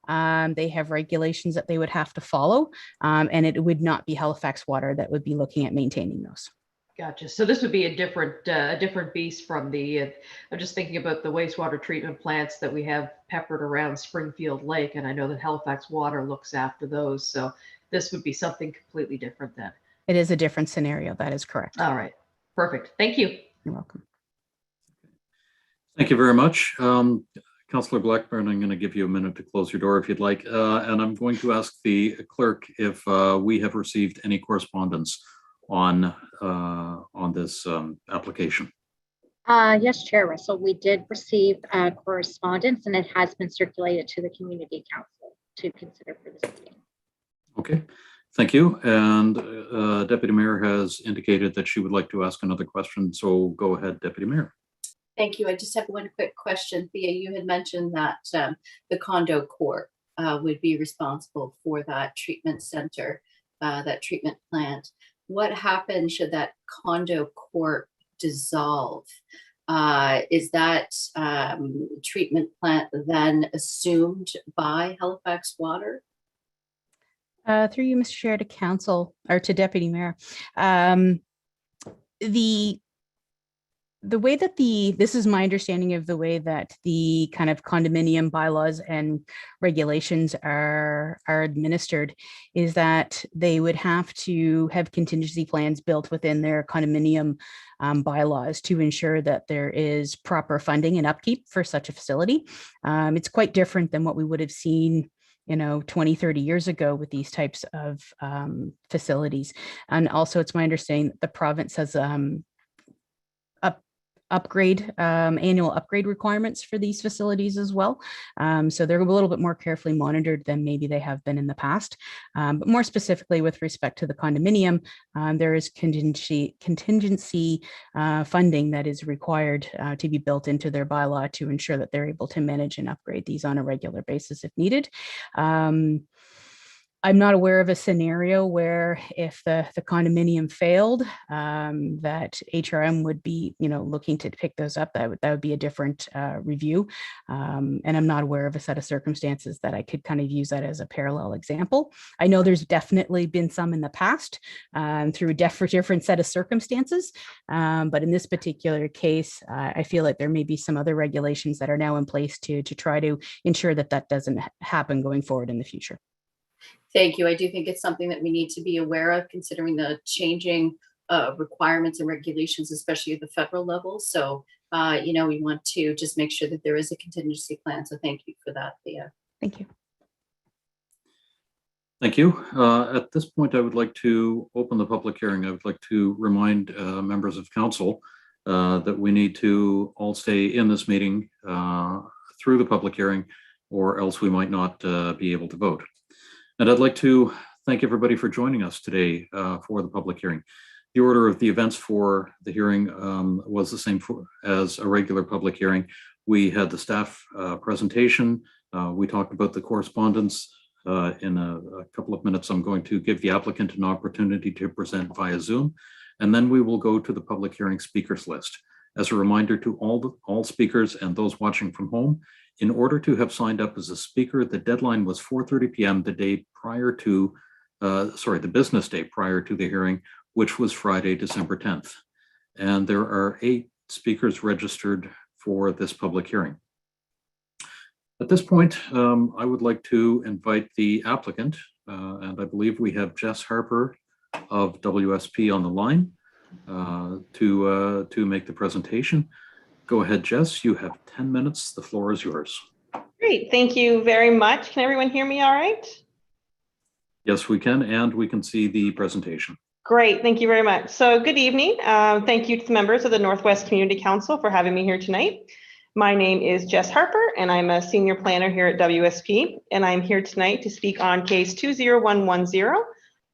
G: They have regulations that they would have to follow, and it would not be Halifax Water that would be looking at maintaining those.
D: Gotcha. So this would be a different beast from the, I'm just thinking about the wastewater treatment plants that we have peppered around Springfield Lake. And I know that Halifax Water looks after those. So this would be something completely different then.
G: It is a different scenario. That is correct.
D: All right. Perfect. Thank you.
G: You're welcome.
A: Thank you very much. Councillor Blackburn, I'm going to give you a minute to close your door if you'd like. And I'm going to ask the clerk if we have received any correspondence on this application.
F: Yes, Chair Russell, we did receive correspondence, and it has been circulated to the Community Council to consider for this meeting.
A: Okay, thank you. And Deputy Mayor has indicated that she would like to ask another question. So go ahead, Deputy Mayor.
C: Thank you. I just have one quick question. Thea, you had mentioned that the condo corp would be responsible for that treatment center, that treatment plant. What happens should that condo corp dissolve? Is that treatment plant then assumed by Halifax Water?
G: Through you, Mr. Chair, to council or to Deputy Mayor. The way that this is my understanding of the way that the kind of condominium bylaws and regulations are administered is that they would have to have contingency plans built within their condominium bylaws to ensure that there is proper funding and upkeep for such a facility. It's quite different than what we would have seen 20, 30 years ago with these types of facilities. And also it's my understanding that the province has annual upgrade requirements for these facilities as well. So they're a little bit more carefully monitored than maybe they have been in the past. But more specifically with respect to the condominium, there is contingency funding that is required to be built into their bylaw to ensure that they're able to manage and upgrade these on a regular basis if needed. I'm not aware of a scenario where if the condominium failed, that HRM would be, looking to pick those up. That would be a different review. And I'm not aware of a set of circumstances that I could kind of use that as a parallel example. I know there's definitely been some in the past through a different set of circumstances. But in this particular case, I feel like there may be some other regulations that are now in place to try to ensure that that doesn't happen going forward in the future.
C: Thank you. I do think it's something that we need to be aware of, considering the changing requirements and regulations, especially at the federal level. So, we want to just make sure that there is a contingency plan. So thank you for that, Thea.
G: Thank you.
A: Thank you. At this point, I would like to open the public hearing. I would like to remind members of council that we need to all stay in this meeting through the public hearing, or else we might not be able to vote. And I'd like to thank everybody for joining us today for the public hearing. The order of the events for the hearing was the same as a regular public hearing. We had the staff presentation. We talked about the correspondence. In a couple of minutes, I'm going to give the applicant an opportunity to present via Zoom, and then we will go to the public hearing speakers list. As a reminder to all speakers and those watching from home, in order to have signed up as a speaker, the deadline was 4:30 p.m. the day prior to, the business day prior to the hearing, which was Friday, December 10th. And there are 8 speakers registered for this public hearing. At this point, I would like to invite the applicant, and I believe we have Jess Harper of WSP on the line to make the presentation. Go ahead, Jess. You have 10 minutes. The floor is yours.
H: Great. Thank you very much. Can everyone hear me all right?
A: Yes, we can, and we can see the presentation.
H: Great. Thank you very much. So good evening. Thank you to the members of the Northwest Community Council for having me here tonight. My name is Jess Harper, and I'm a senior planner here at WSP, and I'm here tonight to speak on case 20110,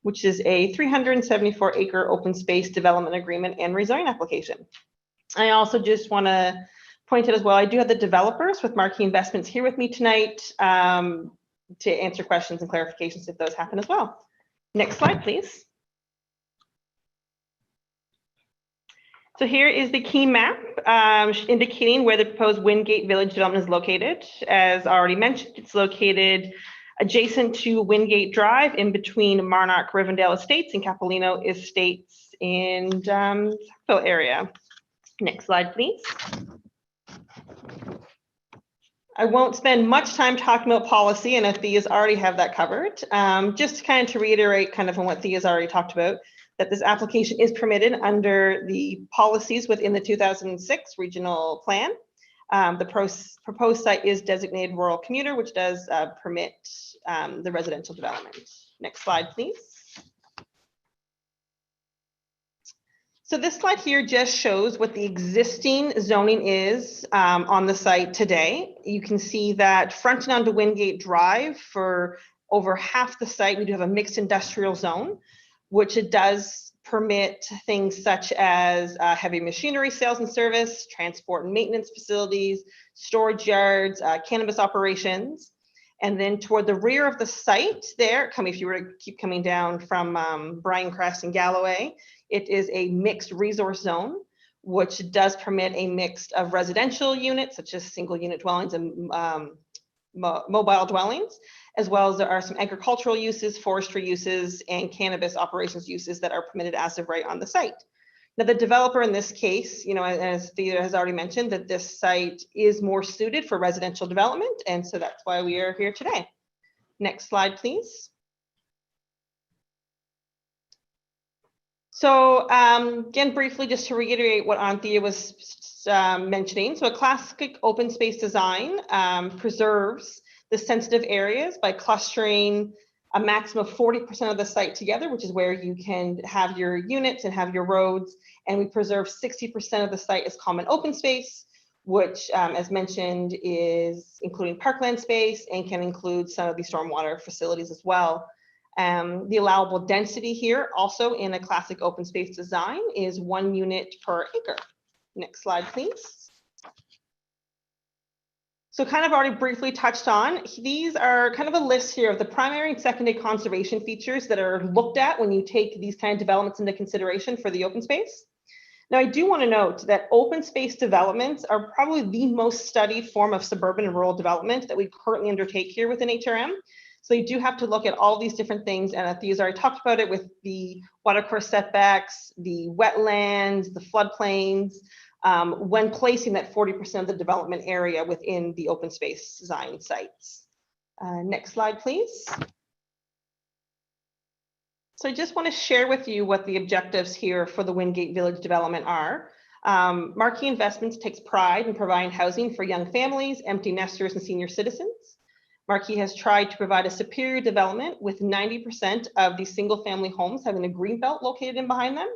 H: which is a 374-acre open space development agreement and rezoning application. I also just want to point out as well, I do have the developers with Marquee Investments here with me tonight to answer questions and clarifications if those happen as well. Next slide, please. So here is the key map indicating where the proposed Wingate Village development is located. As already mentioned, it's located adjacent to Wingate Drive in between Marnock Rivendell Estates and Capilino Estates in Sackville area. Next slide, please. I won't spend much time talking about policy, and Thea's already have that covered. Just kind of to reiterate kind of on what Thea's already talked about, that this application is permitted under the policies within the 2006 regional plan. The proposed site is designated rural commuter, which does permit the residential development. Next slide, please. So this slide here just shows what the existing zoning is on the site today. You can see that fronting onto Wingate Drive for over half the site, we do have a mixed industrial zone, which it does permit things such as heavy machinery sales and service, transport and maintenance facilities, storage yards, cannabis operations. And then toward the rear of the site there, if you were to keep coming down from Bryancrest and Galloway, it is a mixed resource zone, which does permit a mix of residential units, such as single unit dwellings and mobile dwellings, as well as there are some agricultural uses, forestry uses, and cannabis operations uses that are permitted as of right on the site. Now, the developer in this case, as Thea has already mentioned, that this site is more suited for residential development, and so that's why we are here today. Next slide, please. So again, briefly, just to reiterate what Anthea was mentioning. So a classic open space design preserves the sensitive areas by clustering a maximum of 40% of the site together, which is where you can have your units and have your roads. And we preserve 60% of the site as common open space, which, as mentioned, is including parkland space and can include some of the stormwater facilities as well. The allowable density here, also in a classic open space design, is 1 unit per acre. Next slide, please. So kind of already briefly touched on, these are kind of a list here of the primary and secondary conservation features that are looked at when you take these kind of developments into consideration for the open space. Now, I do want to note that open space developments are probably the most studied form of suburban and rural development that we currently undertake here within HRM. So you do have to look at all these different things, and these already talked about it with the watercourse setbacks, the wetlands, the floodplains, when placing that 40% of the development area within the open space design sites. Next slide, please. So I just want to share with you what the objectives here for the Wingate Village development are. Marquee Investments takes pride in providing housing for young families, empty nesters, and senior citizens. Marquee has tried to provide a superior development with 90% of these single family homes having a green belt located in behind them.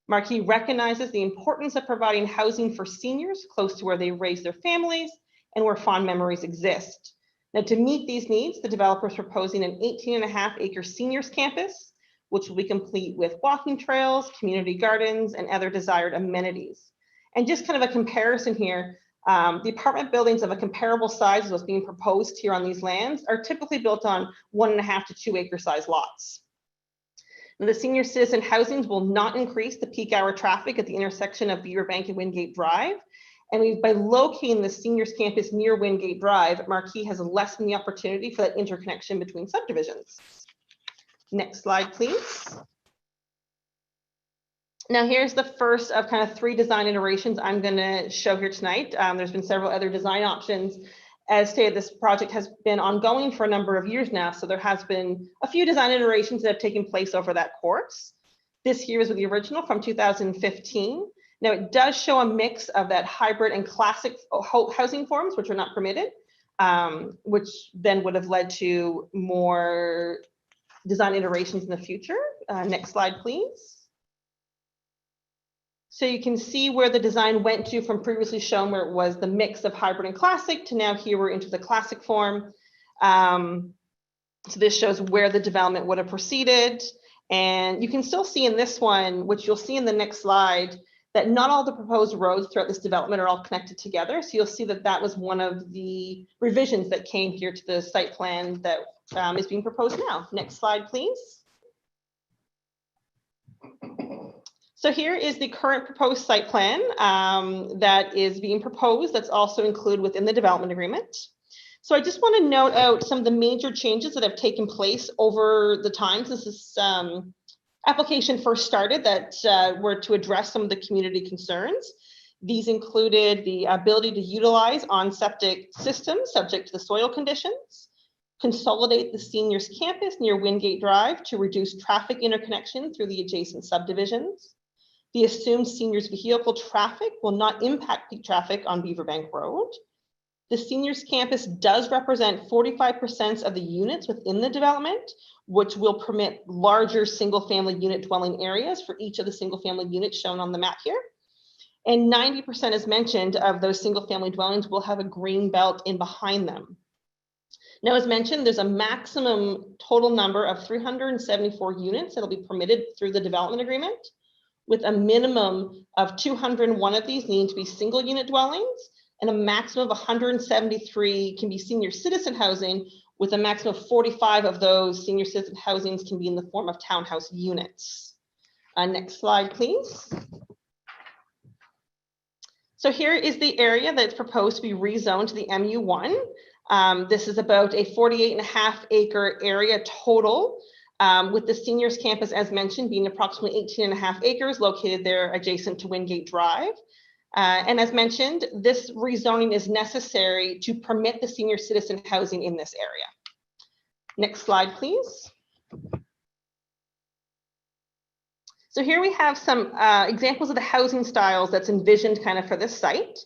H: Marquee recognizes the importance of providing housing for seniors close to where they raise their families and where fond memories exist. Now, to meet these needs, the developer is proposing an 18.5-acre seniors campus, which will be complete with walking trails, community gardens, and other desired amenities. And just kind of a comparison here, the apartment buildings of a comparable size as what's being proposed here on these lands are typically built on 1.5 to 2 acre size lots. Now, the senior citizen housings will not increase the peak hour traffic at the intersection of Beaver Bank and Wingate Drive. And by locating the seniors campus near Wingate Drive, Marquee has lessened the opportunity for that interconnection between subdivisions. Next slide, please. Now here's the first of kind of 3 design iterations I'm going to show here tonight. There's been several other design options. As stated, this project has been ongoing for a number of years now, so there has been a few design iterations that have taken place over that course. This here is with the original from 2015. Now it does show a mix of that hybrid and classic housing forms, which are not permitted, which then would have led to more design iterations in the future. Next slide, please. So you can see where the design went to from previously shown where it was the mix of hybrid and classic to now here we're into the classic form. So this shows where the development would have proceeded. And you can still see in this one, which you'll see in the next slide, that not all the proposed roads throughout this development are all connected together. So you'll see that that was one of the revisions that came here to the site plan that is being proposed now. Next slide, please. So here is the current proposed site plan that is being proposed, that's also included within the development agreement. So I just want to note out some of the major changes that have taken place over the time since this application first started that were to address some of the community concerns. These included the ability to utilize on-septic systems subject to the soil conditions, consolidate the seniors campus near Wingate Drive to reduce traffic interconnection through the adjacent subdivisions. The assumed seniors vehicle traffic will not impact peak traffic on Beaver Bank Road. The seniors campus does represent 45% of the units within the development, which will permit larger single family unit dwelling areas for each of the single family units shown on the map here. And 90%, as mentioned, of those single family dwellings will have a green belt in behind them. Now, as mentioned, there's a maximum total number of 374 units that'll be permitted through the development agreement, with a minimum of 201 of these needing to be single unit dwellings, and a maximum of 173 can be senior citizen housing, with a maximum of 45 of those senior citizen housings can be in the form of townhouse units. Next slide, please. So here is the area that's proposed to be rezoned to the MU1. This is about a 48.5-acre area total, with the seniors campus, as mentioned, being approximately 18.5 acres located there adjacent to Wingate Drive. And as mentioned, this rezoning is necessary to permit the senior citizen housing in this area. Next slide, please. So here we have some examples of the housing styles that's envisioned kind of for this site.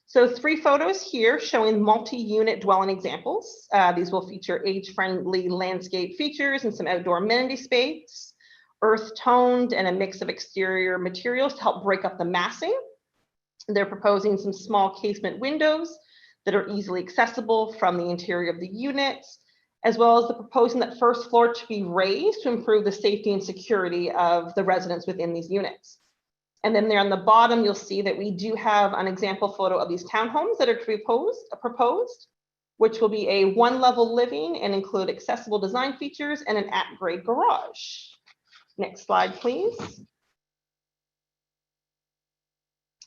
H: So 3 photos here showing multi-unit dwelling examples. These will feature age-friendly landscape features and some outdoor amenity space, earth-toned and a mix of exterior materials to help break up the massing. They're proposing some small casement windows that are easily accessible from the interior of the units, as well as the proposing that first floor to be raised to improve the safety and security of the residents within these units. And then there on the bottom, you'll see that we do have an example photo of these townhomes that are proposed, which will be a one-level living and include accessible design features and an at-grade garage. Next slide, please.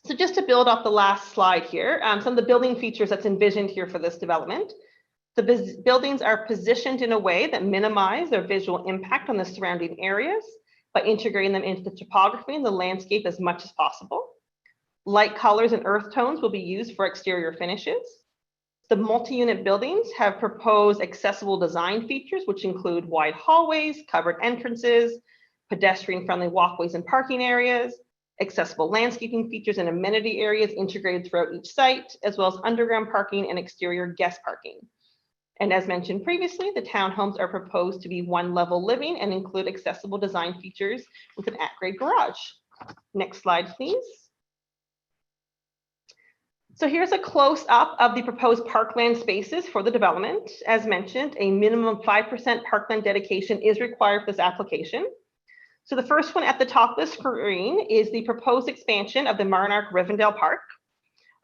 H: So just to build off the last slide here, some of the building features that's envisioned here for this development. The buildings are positioned in a way that minimize their visual impact on the surrounding areas by integrating them into the topography and the landscape as much as possible. Light colors and earth tones will be used for exterior finishes. The multi-unit buildings have proposed accessible design features, which include wide hallways, covered entrances, pedestrian-friendly walkways and parking areas, accessible landscaping features and amenity areas integrated throughout each site, as well as underground parking and exterior guest parking. And as mentioned previously, the townhomes are proposed to be one-level living and include accessible design features with an at-grade garage. Next slide, please. So here's a close-up of the proposed parkland spaces for the development. As mentioned, a minimum 5% parkland dedication is required for this application. So the first one at the top of the screen is the proposed expansion of the Marnark Rivendell Park.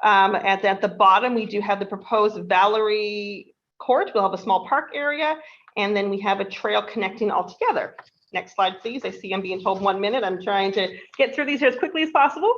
H: At the bottom, we do have the proposed Valerie Court. We'll have a small park area, and then we have a trail connecting all together. Next slide, please. I see I'm being told 1 minute. I'm trying to get through these here as quickly as possible.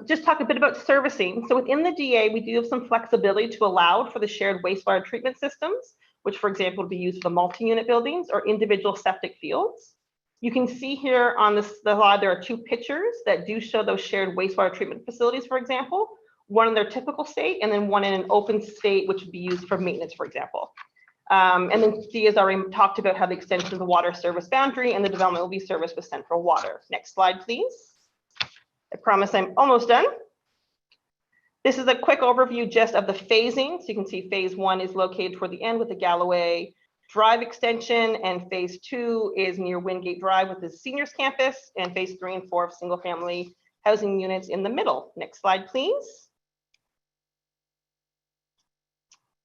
H: Just talk a bit about servicing. So within the DA, we do have some flexibility to allow for the shared wastewater treatment systems, which, for example, would be used for the multi-unit buildings or individual septic fields. You can see here on the slide, there are 2 pictures that do show those shared wastewater treatment facilities, for example, one in their typical state and then one in an open state, which would be used for maintenance, for example. And then Dee has already talked about how the extension of the water service boundary and the development will be serviced with central water. Next slide, please. I promise I'm almost done. This is a quick overview just of the phasing. So you can see phase 1 is located toward the end with the Galloway Drive extension, and phase 2 is near Wingate Drive with the seniors campus, and phase 3 and 4 of single family housing units in the middle. Next slide, please.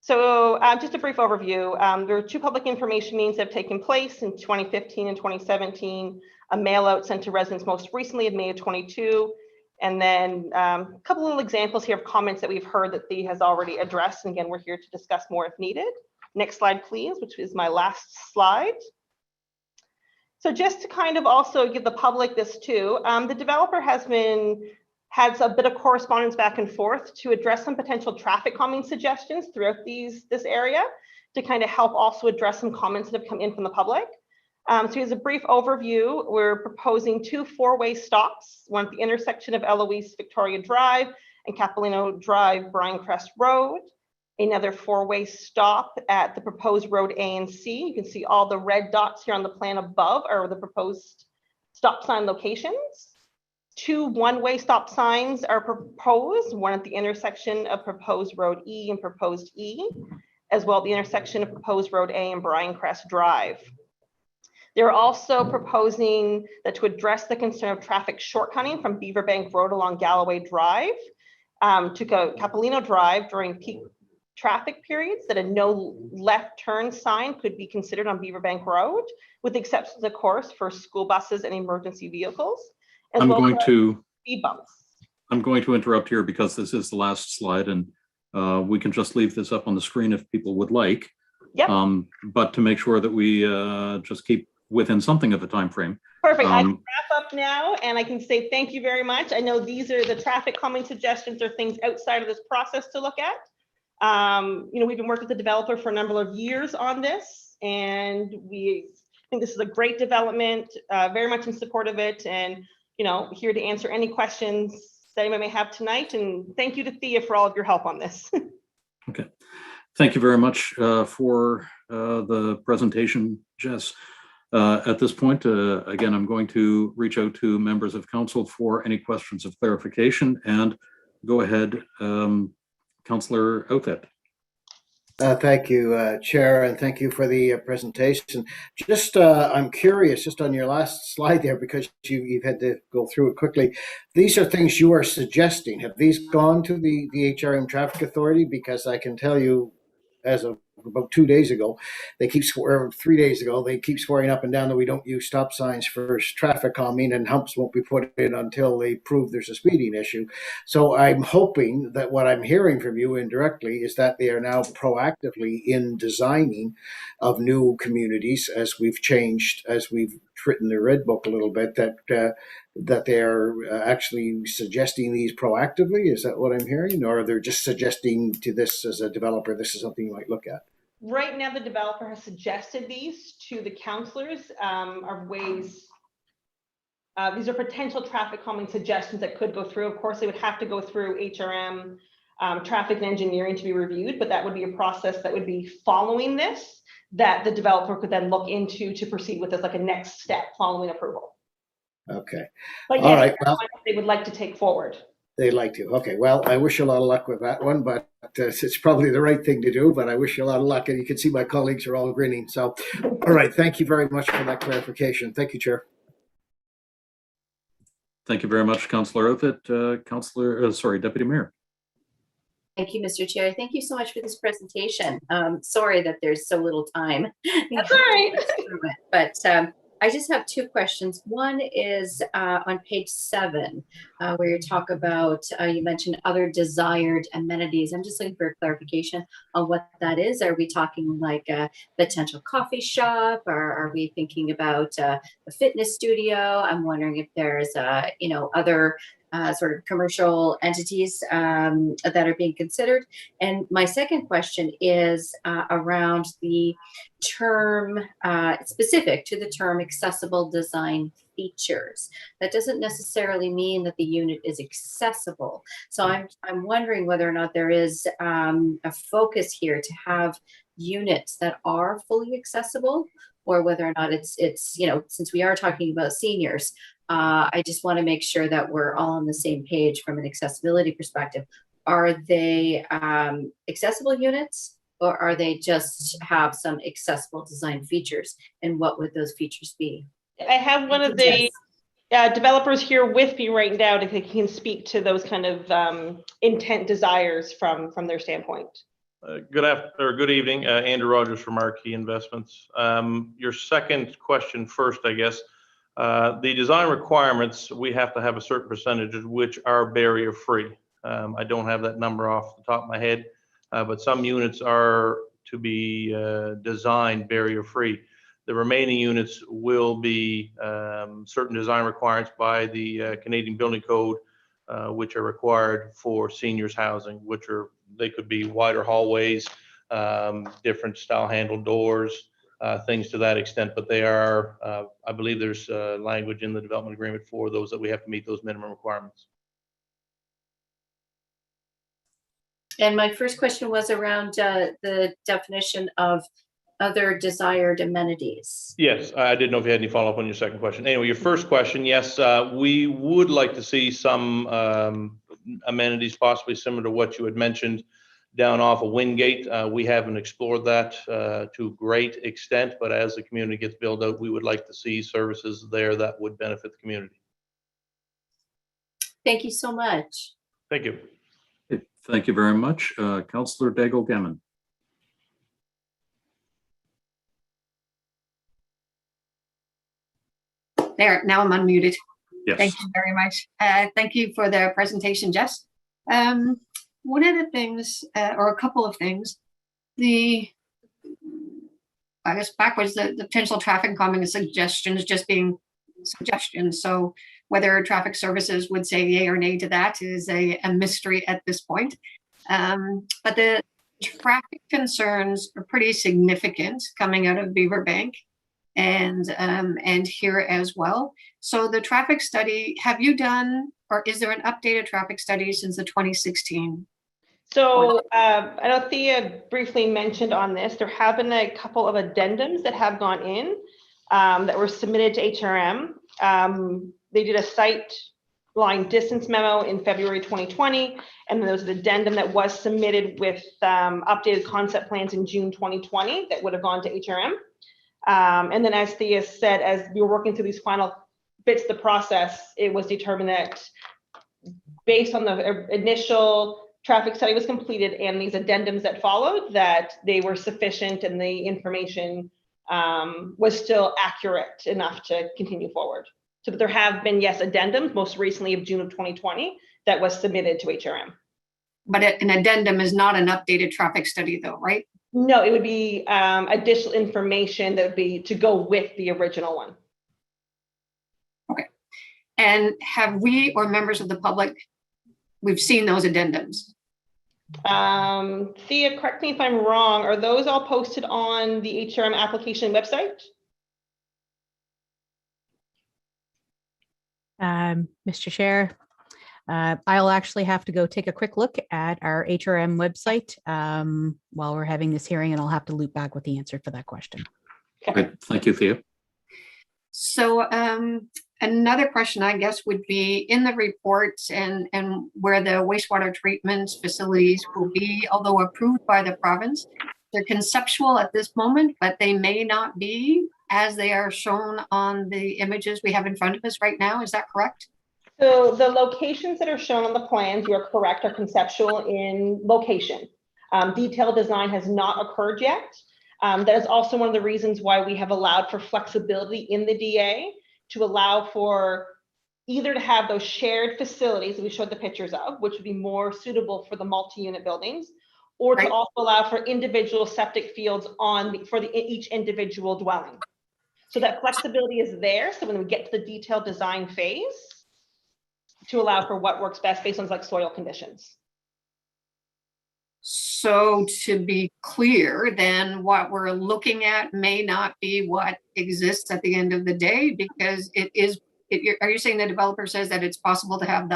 H: So just a brief overview. There are 2 public information meetings that have taken place in 2015 and 2017, a mail out sent to residents most recently in May of 22, and then a couple little examples here of comments that we've heard that Thea has already addressed. And again, we're here to discuss more if needed. Next slide, please, which is my last slide. So just to kind of also give the public this too, the developer has had a bit of correspondence back and forth to address some potential traffic calming suggestions throughout this area to kind of help also address some comments that have come in from the public. So here's a brief overview. We're proposing 2 4-way stops, one at the intersection of Eloise Victoria Drive and Capilano Drive, Bryan Crest Road. Another 4-way stop at the proposed road A and C. You can see all the red dots here on the plan above are the proposed stop sign locations. 2 one-way stop signs are proposed, one at the intersection of proposed road E and proposed E, as well as the intersection of proposed road A and Bryan Crest Drive. They're also proposing that to address the concern of traffic shortcutting from Beaverbank Road along Galloway Drive to Capilano Drive during peak traffic periods, that a no left turn sign could be considered on Beaverbank Road, with exceptions, of course, for school buses and emergency vehicles.
A: I'm going to
H: speed bumps.
A: I'm going to interrupt here because this is the last slide, and we can just leave this up on the screen if people would like.
H: Yep.
A: But to make sure that we just keep within something of a time frame.
H: Perfect. I can wrap up now, and I can say thank you very much. I know these are the traffic calming suggestions or things outside of this process to look at. We've been working with the developer for a number of years on this, and we think this is a great development, very much in support of it, and here to answer any questions that anyone may have tonight. And thank you to Thea for all of your help on this.
A: Okay. Thank you very much for the presentation, Jess. At this point, again, I'm going to reach out to members of council for any questions of clarification, and go ahead, Councillor Outfit.
E: Thank you, Chair, and thank you for the presentation. Just, I'm curious, just on your last slide there, because you've had to go through it quickly. These are things you are suggesting. Have these gone to the HRM Traffic Authority? Because I can tell you, as a about 2 days ago, they keep swearing, 3 days ago, they keep swearing up and down that we don't use stop signs for traffic calming and humps won't be put in until they prove there's a speeding issue. So I'm hoping that what I'm hearing from you indirectly is that they are now proactively in designing of new communities as we've changed, as we've written the red book a little bit, that they're actually suggesting these proactively. Is that what I'm hearing? Or they're just suggesting to this as a developer, this is something you might look at?
H: Right now, the developer has suggested these to the councillors of ways. These are potential traffic calming suggestions that could go through. Of course, they would have to go through HRM, traffic and engineering to be reviewed, but that would be a process that would be following this, that the developer could then look into to proceed with as like a next step following approval.
E: Okay.
H: But
E: All
H: yes,
E: right.
H: that's what they would like to take forward.
E: They like to. Okay. Well, I wish you a lot of luck with that one, but it's probably the right thing to do, but I wish you a lot of luck. And you can see my colleagues are all grinning. So, all right. Thank you very much for that clarification. Thank you, Chair.
A: Thank you very much, Councillor Outfit. Deputy Mayor.
C: Thank you, Mr. Chair. Thank you so much for this presentation. Sorry that there's so little time.
H: That's all right.
C: But I just have two questions. One is on page 7, where you talk about, you mentioned other desired amenities. I'm just looking for clarification on what that is. Are we talking like a potential coffee shop, or are we thinking about a fitness studio? I'm wondering if there's, other sort of commercial entities that are being considered. And my second question is around the term, specific to the term accessible design features. That doesn't necessarily mean that the unit is accessible. So I'm wondering whether or not there is a focus here to have units that are fully accessible, or whether or not it's since we are talking about seniors, I just want to make sure that we're all on the same page from an accessibility perspective. Are they accessible units, or are they just have some accessible design features? And what would those features be?
H: I have one of the developers here with me right now if they can speak to those kind of intent desires from their standpoint.
I: Good evening, Andrew Rogers from Marquee Investments. Your second question first, I guess. The design requirements, we have to have a certain percentage which are barrier free. I don't have that number off the top of my head, but some units are to be designed barrier free. The remaining units will be certain design requirements by the Canadian Building Code, which are required for seniors housing, they could be wider hallways, different style handle doors, things to that extent, but they are, I believe there's language in the development agreement for those that we have to meet those minimum requirements.
C: And my first question was around the definition of other desired amenities.
I: Yes, I didn't know if you had any follow-up on your second question. Anyway, your first question, yes, we would like to see some amenities possibly similar to what you had mentioned down off of Wingate. We haven't explored that to great extent, but as the community gets built out, we would like to see services there that would benefit the community.
C: Thank you so much.
I: Thank you.
A: Okay, thank you very much. Councillor Daigle-Gammon.
B: There, now I'm unmuted.
A: Yes.
B: Thank you very much. Thank you for the presentation, Jess. One of the things, or a couple of things, I guess backwards, the potential traffic calming suggestions just being suggestions. So whether traffic services would say yay or nay to that is a mystery at this point. But the traffic concerns are pretty significant coming out of Beaverbank and here as well. So the traffic study, have you done, or is there an updated traffic study since the 2016?
H: So I know Thea briefly mentioned on this, there have been a couple of addendums that have gone in that were submitted to HRM. They did a sight line distance memo in February 2020, and then there was an addendum that was submitted with updated concept plans in June 2020 that would have gone to HRM. And then as Thea said, as we were working through these final bits of the process, it was determined that based on the initial traffic study was completed and these addendums that followed, that they were sufficient and the information was still accurate enough to continue forward. So that there have been, yes, addendums, most recently of June of 2020, that was submitted to HRM.
B: But an addendum is not an updated traffic study though, right?
H: No, it would be additional information that would be to go with the original one.
B: Okay. And have we or members of the public, we've seen those addendums?
H: Thea, correct me if I'm wrong, are those all posted on the HRM application website?
G: Mr. Chair, I'll actually have to go take a quick look at our HRM website while we're having this hearing, and I'll have to loop back with the answer for that question.
A: Okay, thank you, Thea.
B: So another question, I guess, would be in the reports and where the wastewater treatment facilities will be, although approved by the province, they're conceptual at this moment, but they may not be as they are shown on the images we have in front of us right now. Is that correct?
H: So the locations that are shown on the plans, you are correct, are conceptual in location. Detailed design has not occurred yet. That is also one of the reasons why we have allowed for flexibility in the DA to allow for either to have those shared facilities that we showed the pictures of, which would be more suitable for the multi-unit buildings, or to also allow for individual septic fields for each individual dwelling. So that flexibility is there. So when we get to the detailed design phase, to allow for what works best based on like soil conditions.
B: So to be clear, then what we're looking at may not be what exists at the end of the day, because are you saying the developer says that it's possible to have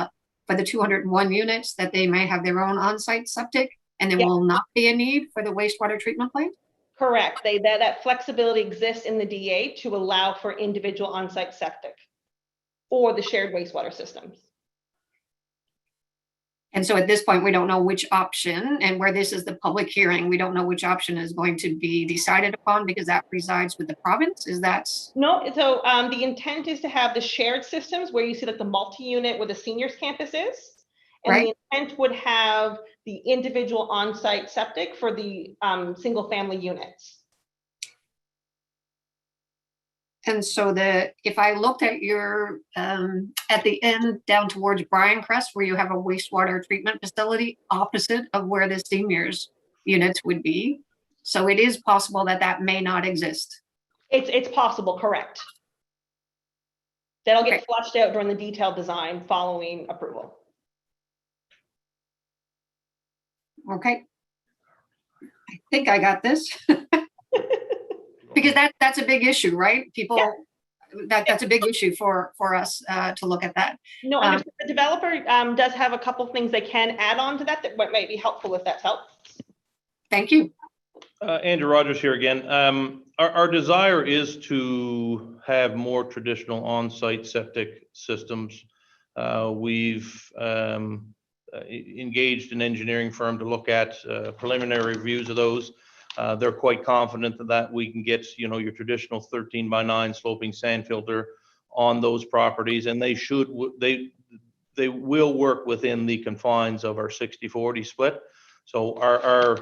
B: for the 201 units that they may have their own on-site septic and there will not be a need for the wastewater treatment plant?
H: Correct. That flexibility exists in the DA to allow for individual on-site septic or the shared wastewater systems.
B: And so at this point, we don't know which option, and where this is the public hearing, we don't know which option is going to be decided upon because that resides with the province. Is that?
H: No, so the intent is to have the shared systems where you see like the multi-unit where the seniors campus is. And the intent would have the individual on-site septic for the single family units.
B: And so if I looked at your, at the end down towards Bryan Crest, where you have a wastewater treatment facility opposite of where the seniors units would be. So it is possible that that may not exist.
H: It's possible, correct. That'll get flushed out during the detailed design following approval.
B: Okay. I think I got this. Because that's a big issue, right? People, that's a big issue for us to look at that.
H: No, the developer does have a couple things they can add on to that might be helpful if that's helpful.
B: Thank you.
I: Andrew Rogers here again. Our desire is to have more traditional on-site septic systems. We've engaged an engineering firm to look at preliminary reviews of those. They're quite confident that we can get, your traditional 13x9 sloping sand filter on those properties, and they will work within the confines of our 60-40 split. So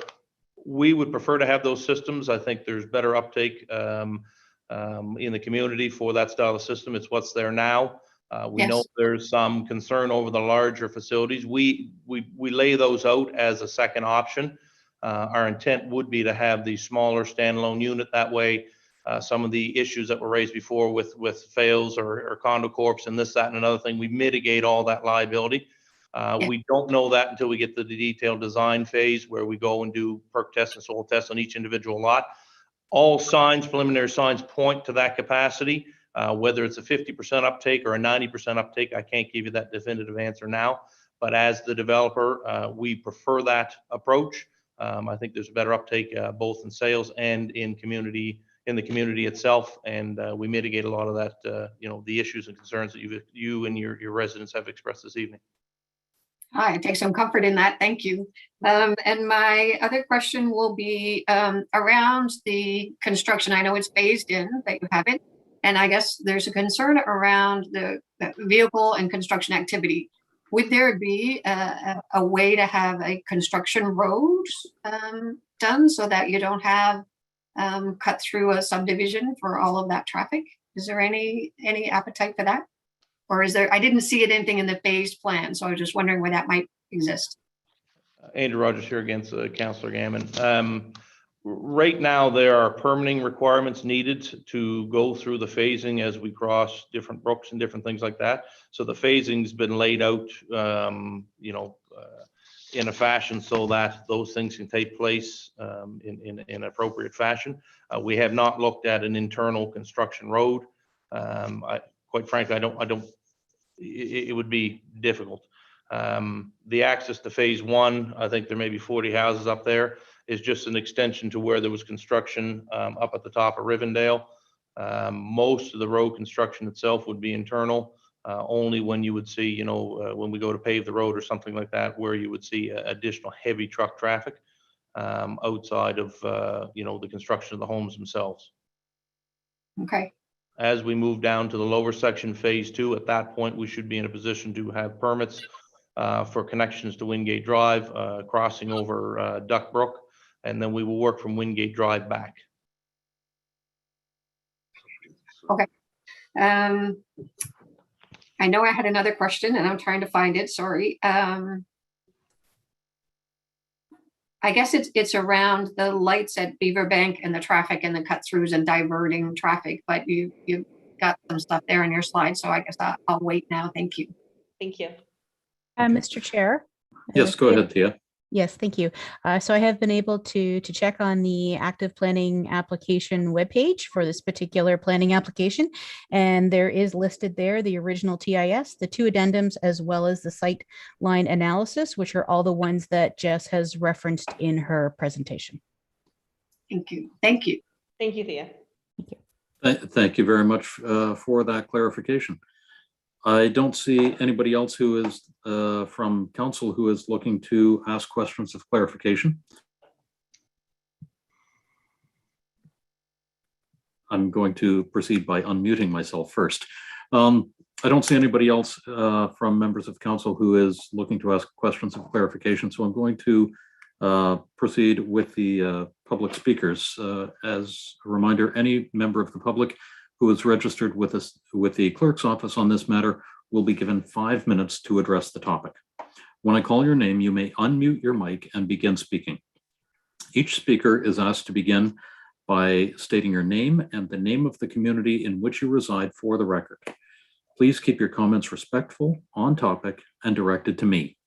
I: we would prefer to have those systems. I think there's better uptake in the community for that style of system. It's what's there now. We know there's some concern over the larger facilities. We lay those out as a second option. Our intent would be to have the smaller standalone unit. That way, some of the issues that were raised before with fails or condo corps and this, that, and another thing, we mitigate all that liability. We don't know that until we get to the detailed design phase where we go and do perk tests and soil tests on each individual lot. All signs, preliminary signs point to that capacity. Whether it's a 50% uptake or a 90% uptake, I can't give you that definitive answer now. But as the developer, we prefer that approach. I think there's a better uptake both in sales and in the community itself, and we mitigate a lot of that, the issues and concerns that you and your residents have expressed this evening.
B: I take some comfort in that. Thank you. And my other question will be around the construction. I know it's phased in, that you have it, and I guess there's a concern around the vehicle and construction activity. would there be a way to have a construction road done so that you don't have cut through a subdivision for all of that traffic? Is there any appetite for that? Or is there, I didn't see anything in the phased plan, so I was just wondering where that might exist.
I: Andrew Rogers here against Councillor Gammon. Right now, there are permitting requirements needed to go through the phasing as we cross different brooks and different things like that. So the phasing's been laid out, in a fashion so that those things can take place in appropriate fashion. We have not looked at an internal construction road. Quite frankly, it would be difficult. The access to phase one, I think there may be 40 houses up there, is just an extension to where there was construction up at the top of Rivendell. Most of the road construction itself would be internal, only when you would see, when we go to pave the road or something like that, where you would see additional heavy truck traffic outside of, the construction of the homes themselves.
B: Okay.
I: As we move down to the lower section, phase two, at that point, we should be in a position to have permits for connections to Wingate Drive, crossing over Duck Brook, and then we will work from Wingate Drive back.
B: Okay. I know I had another question and I'm trying to find it, sorry. I guess it's around the lights at Beaver Bank and the traffic and the cut throughs and diverting traffic, but you've got some stuff there in your slide, so I guess I'll wait now. Thank you.
H: Thank you.
G: Mr. Chair.
A: Yes, go ahead, Thea.
G: Yes, thank you. So I have been able to check on the active planning application webpage for this particular planning application, and there is listed there the original TIS, the 2 addendums, as well as the sight line analysis, which are all the ones that Jess has referenced in her presentation.
B: Thank you. Thank you.
H: Thank you, Thea.
A: Thank you very much for that clarification. I don't see anybody else who is from council who is looking to ask questions of clarification. I'm going to proceed by unmuting myself first. I don't see anybody else from members of council who is looking to ask questions of clarification, so I'm going to proceed with the public speakers. As a reminder, any member of the public who is registered with us with the clerk's office on this matter will be given 5 minutes to address the topic. When I call your name, you may unmute your mic and begin speaking. Each speaker is asked to begin by stating your name and the name of the community in which you reside for the record. Please keep your comments respectful, on topic, and directed to me.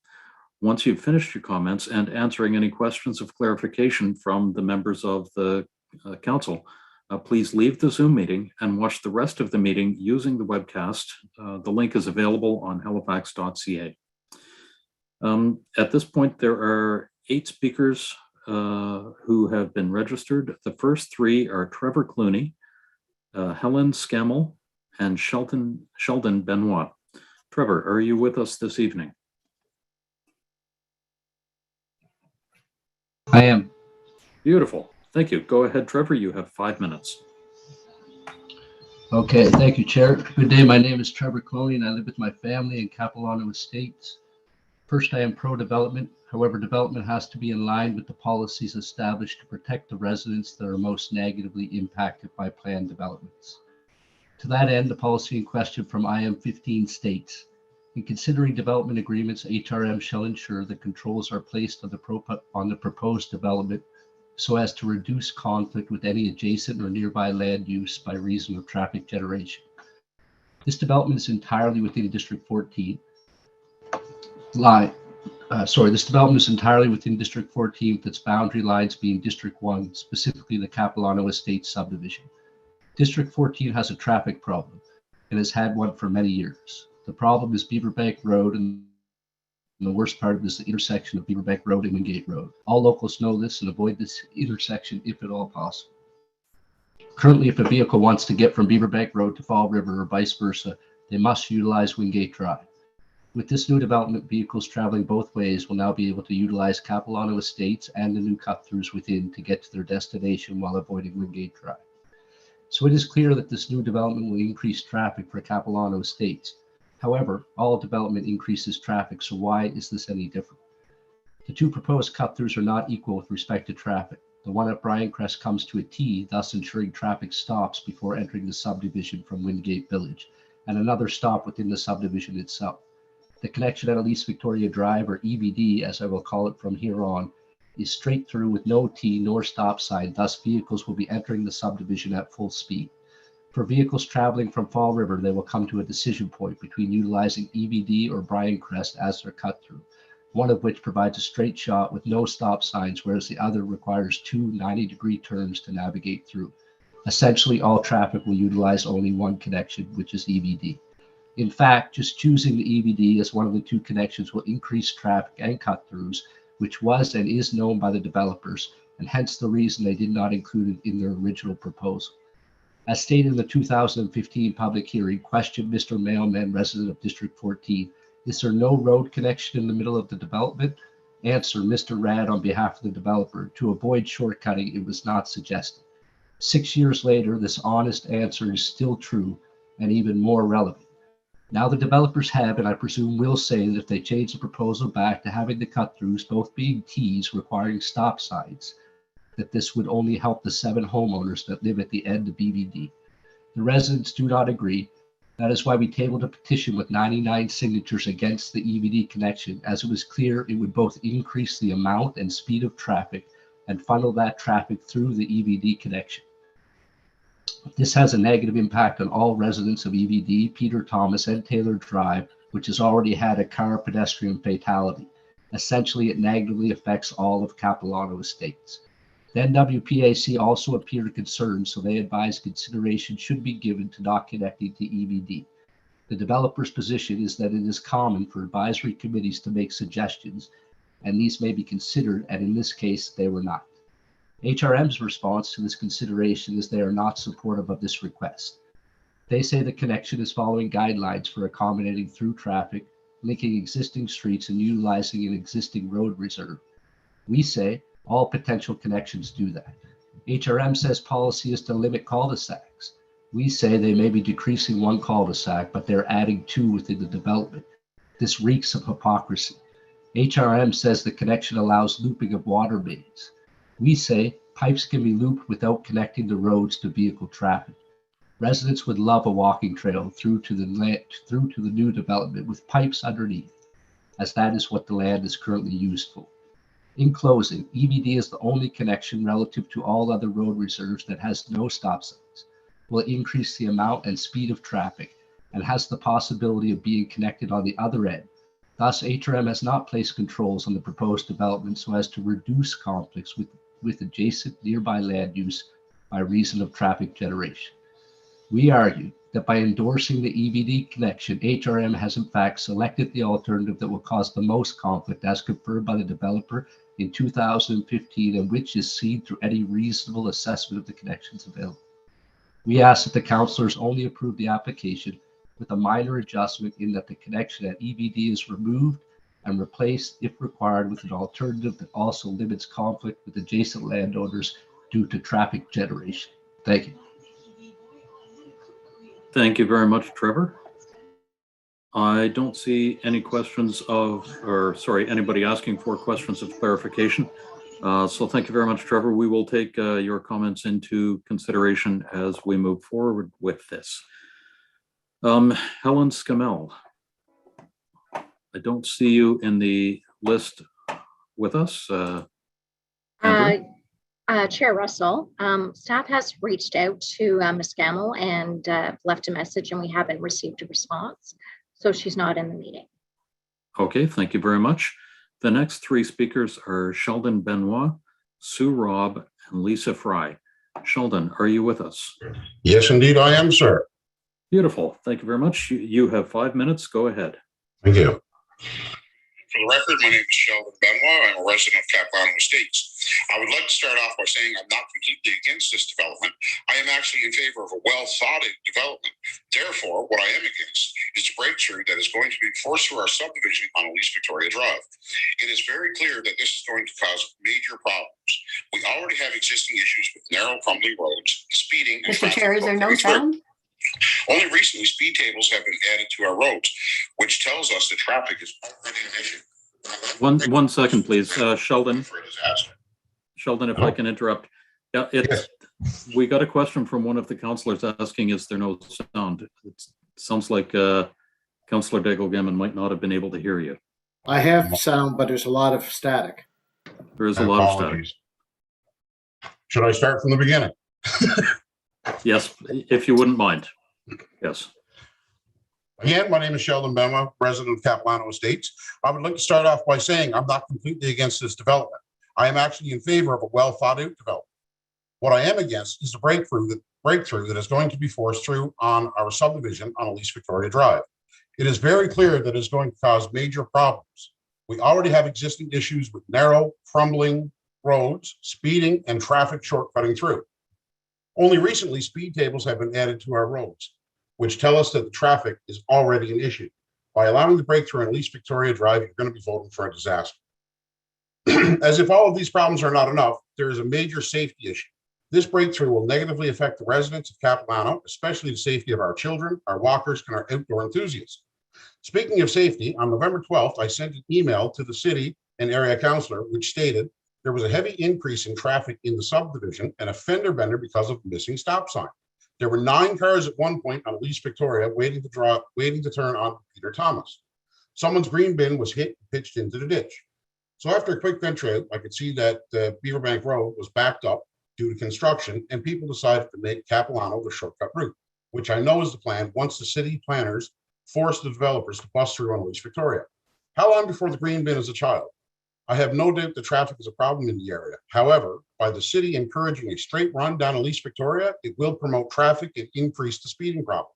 A: Once you've finished your comments and answering any questions of clarification from the members of the council, please leave the Zoom meeting and watch the rest of the meeting using the webcast. The link is available on halifax.ca. At this point, there are 8 speakers who have been registered. The first 3 are Trevor Clooney, Helen Scammell, and Sheldon Benoit. Trevor, are you with us this evening?
J: I am.
A: Beautiful. Thank you. Go ahead, Trevor. You have 5 minutes.
J: Okay, thank you, Chair. Good day. My name is Trevor Clooney, and I live with my family in Capilano Estates. First, I am pro-development. However, development has to be in line with the policies established to protect the residents that are most negatively impacted by planned developments. To that end, the policy in question from IM 15 states, in considering development agreements, HRM shall ensure that controls are placed on the proposed development so as to reduce conflict with any adjacent or nearby land use by reason of traffic generation. This development is entirely within District 14 this development is entirely within District 14 with its boundary lines being District 1, specifically the Capilano Estates subdivision. District 14 has a traffic problem and has had one for many years. The problem is Beaverbank Road, and the worst part of this is the intersection of Beaverbank Road and Wingate Road. All locals know this and avoid this intersection if at all possible. Currently, if a vehicle wants to get from Beaverbank Road to Fall River or vice versa, they must utilize Wingate Drive. With this new development, vehicles traveling both ways will now be able to utilize Capilano Estates and the new cut-throughs within to get to their destination while avoiding Wingate Drive. So it is clear that this new development will increase traffic for Capilano Estates. However, all development increases traffic, so why is this any different? The two proposed cut-throughs are not equal with respect to traffic. The one at Bryancrest comes to a T, thus ensuring traffic stops before entering the subdivision from Wingate Village, and another stop within the subdivision itself. The connection at East Victoria Drive, or EVD, as I will call it from here on, is straight through with no T nor stop sign, thus vehicles will be entering the subdivision at full speed. For vehicles traveling from Fall River, they will come to a decision point between utilizing EVD or Bryancrest as their cut-through, one of which provides a straight shot with no stop signs, whereas the other requires two 90-degree turns to navigate through. Essentially, all traffic will utilize only one connection, which is EVD. In fact, just choosing the EVD as one of the two connections will increase traffic and cut-throughs, which was and is known by the developers, and hence the reason they did not include it in their original proposal. As stated in the 2015 public hearing, question Mr. Mailman, resident of District 14, is there no road connection in the middle of the development? Answer, Mr. Rad, on behalf of the developer, to avoid shortcutting, it was not suggested. 6 years later, this honest answer is still true and even more relevant. Now the developers have, and I presume will say that if they change the proposal back to having the cut-throughs both being Ts requiring stop signs, that this would only help the 7 homeowners that live at the end of BVD. The residents do not agree. That is why we tabled a petition with 99 signatures against the EVD connection, as it was clear it would both increase the amount and speed of traffic and funnel that traffic through the EVD connection. This has a negative impact on all residents of EVD, Peter Thomas, and Taylor Drive, which has already had a car pedestrian fatality. Essentially, it negatively affects all of Capilano Estates. Then WPAC also appeared concerned, so they advised consideration should be given to not connecting to EVD. The developer's position is that it is common for advisory committees to make suggestions, and these may be considered, and in this case, they were not. HRM's response to this consideration is they are not supportive of this request. They say the connection is following guidelines for accommodating through traffic, linking existing streets, and utilizing an existing road reserve. We say all potential connections do that. HRM says policy is to limit cul-de-sacs. We say they may be decreasing one cul-de-sac, but they're adding 2 within the development. This reeks of hypocrisy. HRM says the connection allows looping of water mains. We say pipes can be looped without connecting the roads to vehicle traffic. Residents would love a walking trail through to the new development with pipes underneath, as that is what the land is currently used for. In closing, EVD is the only connection relative to all other road reserves that has no stop signs, will increase the amount and speed of traffic, and has the possibility of being connected on the other end. Thus, HRM has not placed controls on the proposed development so as to reduce conflicts with adjacent nearby land use by reason of traffic generation. We argue that by endorsing the EVD connection, HRM has in fact selected the alternative that will cause the most conflict as confirmed by the developer in 2015, and which is seen through any reasonable assessment of the connections available. We ask that the councillors only approve the application with a minor adjustment in that the connection at EVD is removed and replaced, if required, with an alternative that also limits conflict with adjacent landowners due to traffic generation. Thank you.
A: Thank you very much, Trevor. I don't see any anybody asking for questions of clarification. So thank you very much, Trevor. We will take your comments into consideration as we move forward with this. Helen Scamell, I don't see you in the list with us.
F: Chair Russell, staff has reached out to Ms. Gamble and left a message, and we haven't received a response. So she's not in the meeting.
A: Okay, thank you very much. The next 3 speakers are Sheldon Benoit, Sue Robb, and Lisa Fry. Sheldon, are you with us?
K: Yes, indeed, I am, sir.
A: Beautiful. Thank you very much. You have 5 minutes. Go ahead.
K: Thank you. For the record, my name is Sheldon Benoit. I'm a resident of Capilano Estates. I would like to start off by saying I'm not completely against this development. I am actually in favor of a well-thought-out development. Therefore, what I am against is the breakthrough that is going to be forced through our subdivision on East Victoria Drive. It is very clear that this is going to cause major problems. We already have existing issues with narrow, crumbly roads, speeding, and
B: Mr. Chair, is there no sound?
K: Only recently, speed tables have been added to our roads, which tells us that traffic is already an issue.
A: 1 second, please. Sheldon,
K: For a disaster.
A: Sheldon, if I can interrupt. Yeah, we got a question from one of the councillors asking, is there no sound? It sounds like Councillor Daigle-Gammon might not have been able to hear you.
E: I have sound, but there's a lot of static.
A: There is a lot of static.
K: Apologies. Should I start from the beginning?
A: Yes, if you wouldn't mind. Yes.
K: Again, my name is Sheldon Bema, resident of Capilano Estates. I would like to start off by saying I'm not completely against this development. I am actually in favor of a well thought out development. What I am against is the breakthrough that is going to be forced through on our subdivision on Elise Victoria Drive. It is very clear that it is going to cause major problems. We already have existing issues with narrow, crumbling roads, speeding, and traffic shortcutting through. Only recently, speed tables have been added to our roads, which tell us that the traffic is already an issue. By allowing the breakthrough on Elise Victoria Drive, you're going to be voting for a disaster. As if all of these problems are not enough, there is a major safety issue. This breakthrough will negatively affect the residents of Capilano, especially the safety of our children, our walkers, and our outdoor enthusiasts. Speaking of safety, on November 12th, I sent an email to the city and area councillor, which stated there was a heavy increase in traffic in the subdivision and a fender bender because of the missing stop sign. There were 9 cars at one point on Elise Victoria waiting to turn on Peter Thomas. Someone's green bin was hit and pitched into the ditch. So after a quick venture out, I could see that Beaverbank Road was backed up due to construction, and people decided to make Capilano the shortcut route, which I know is the plan once the city planners forced the developers to bust through on Elise Victoria. How long before the green bin is a child? I have no doubt the traffic is a problem in the area. However, by the city encouraging a straight run down Elise Victoria, it will promote traffic and increase the speeding problem.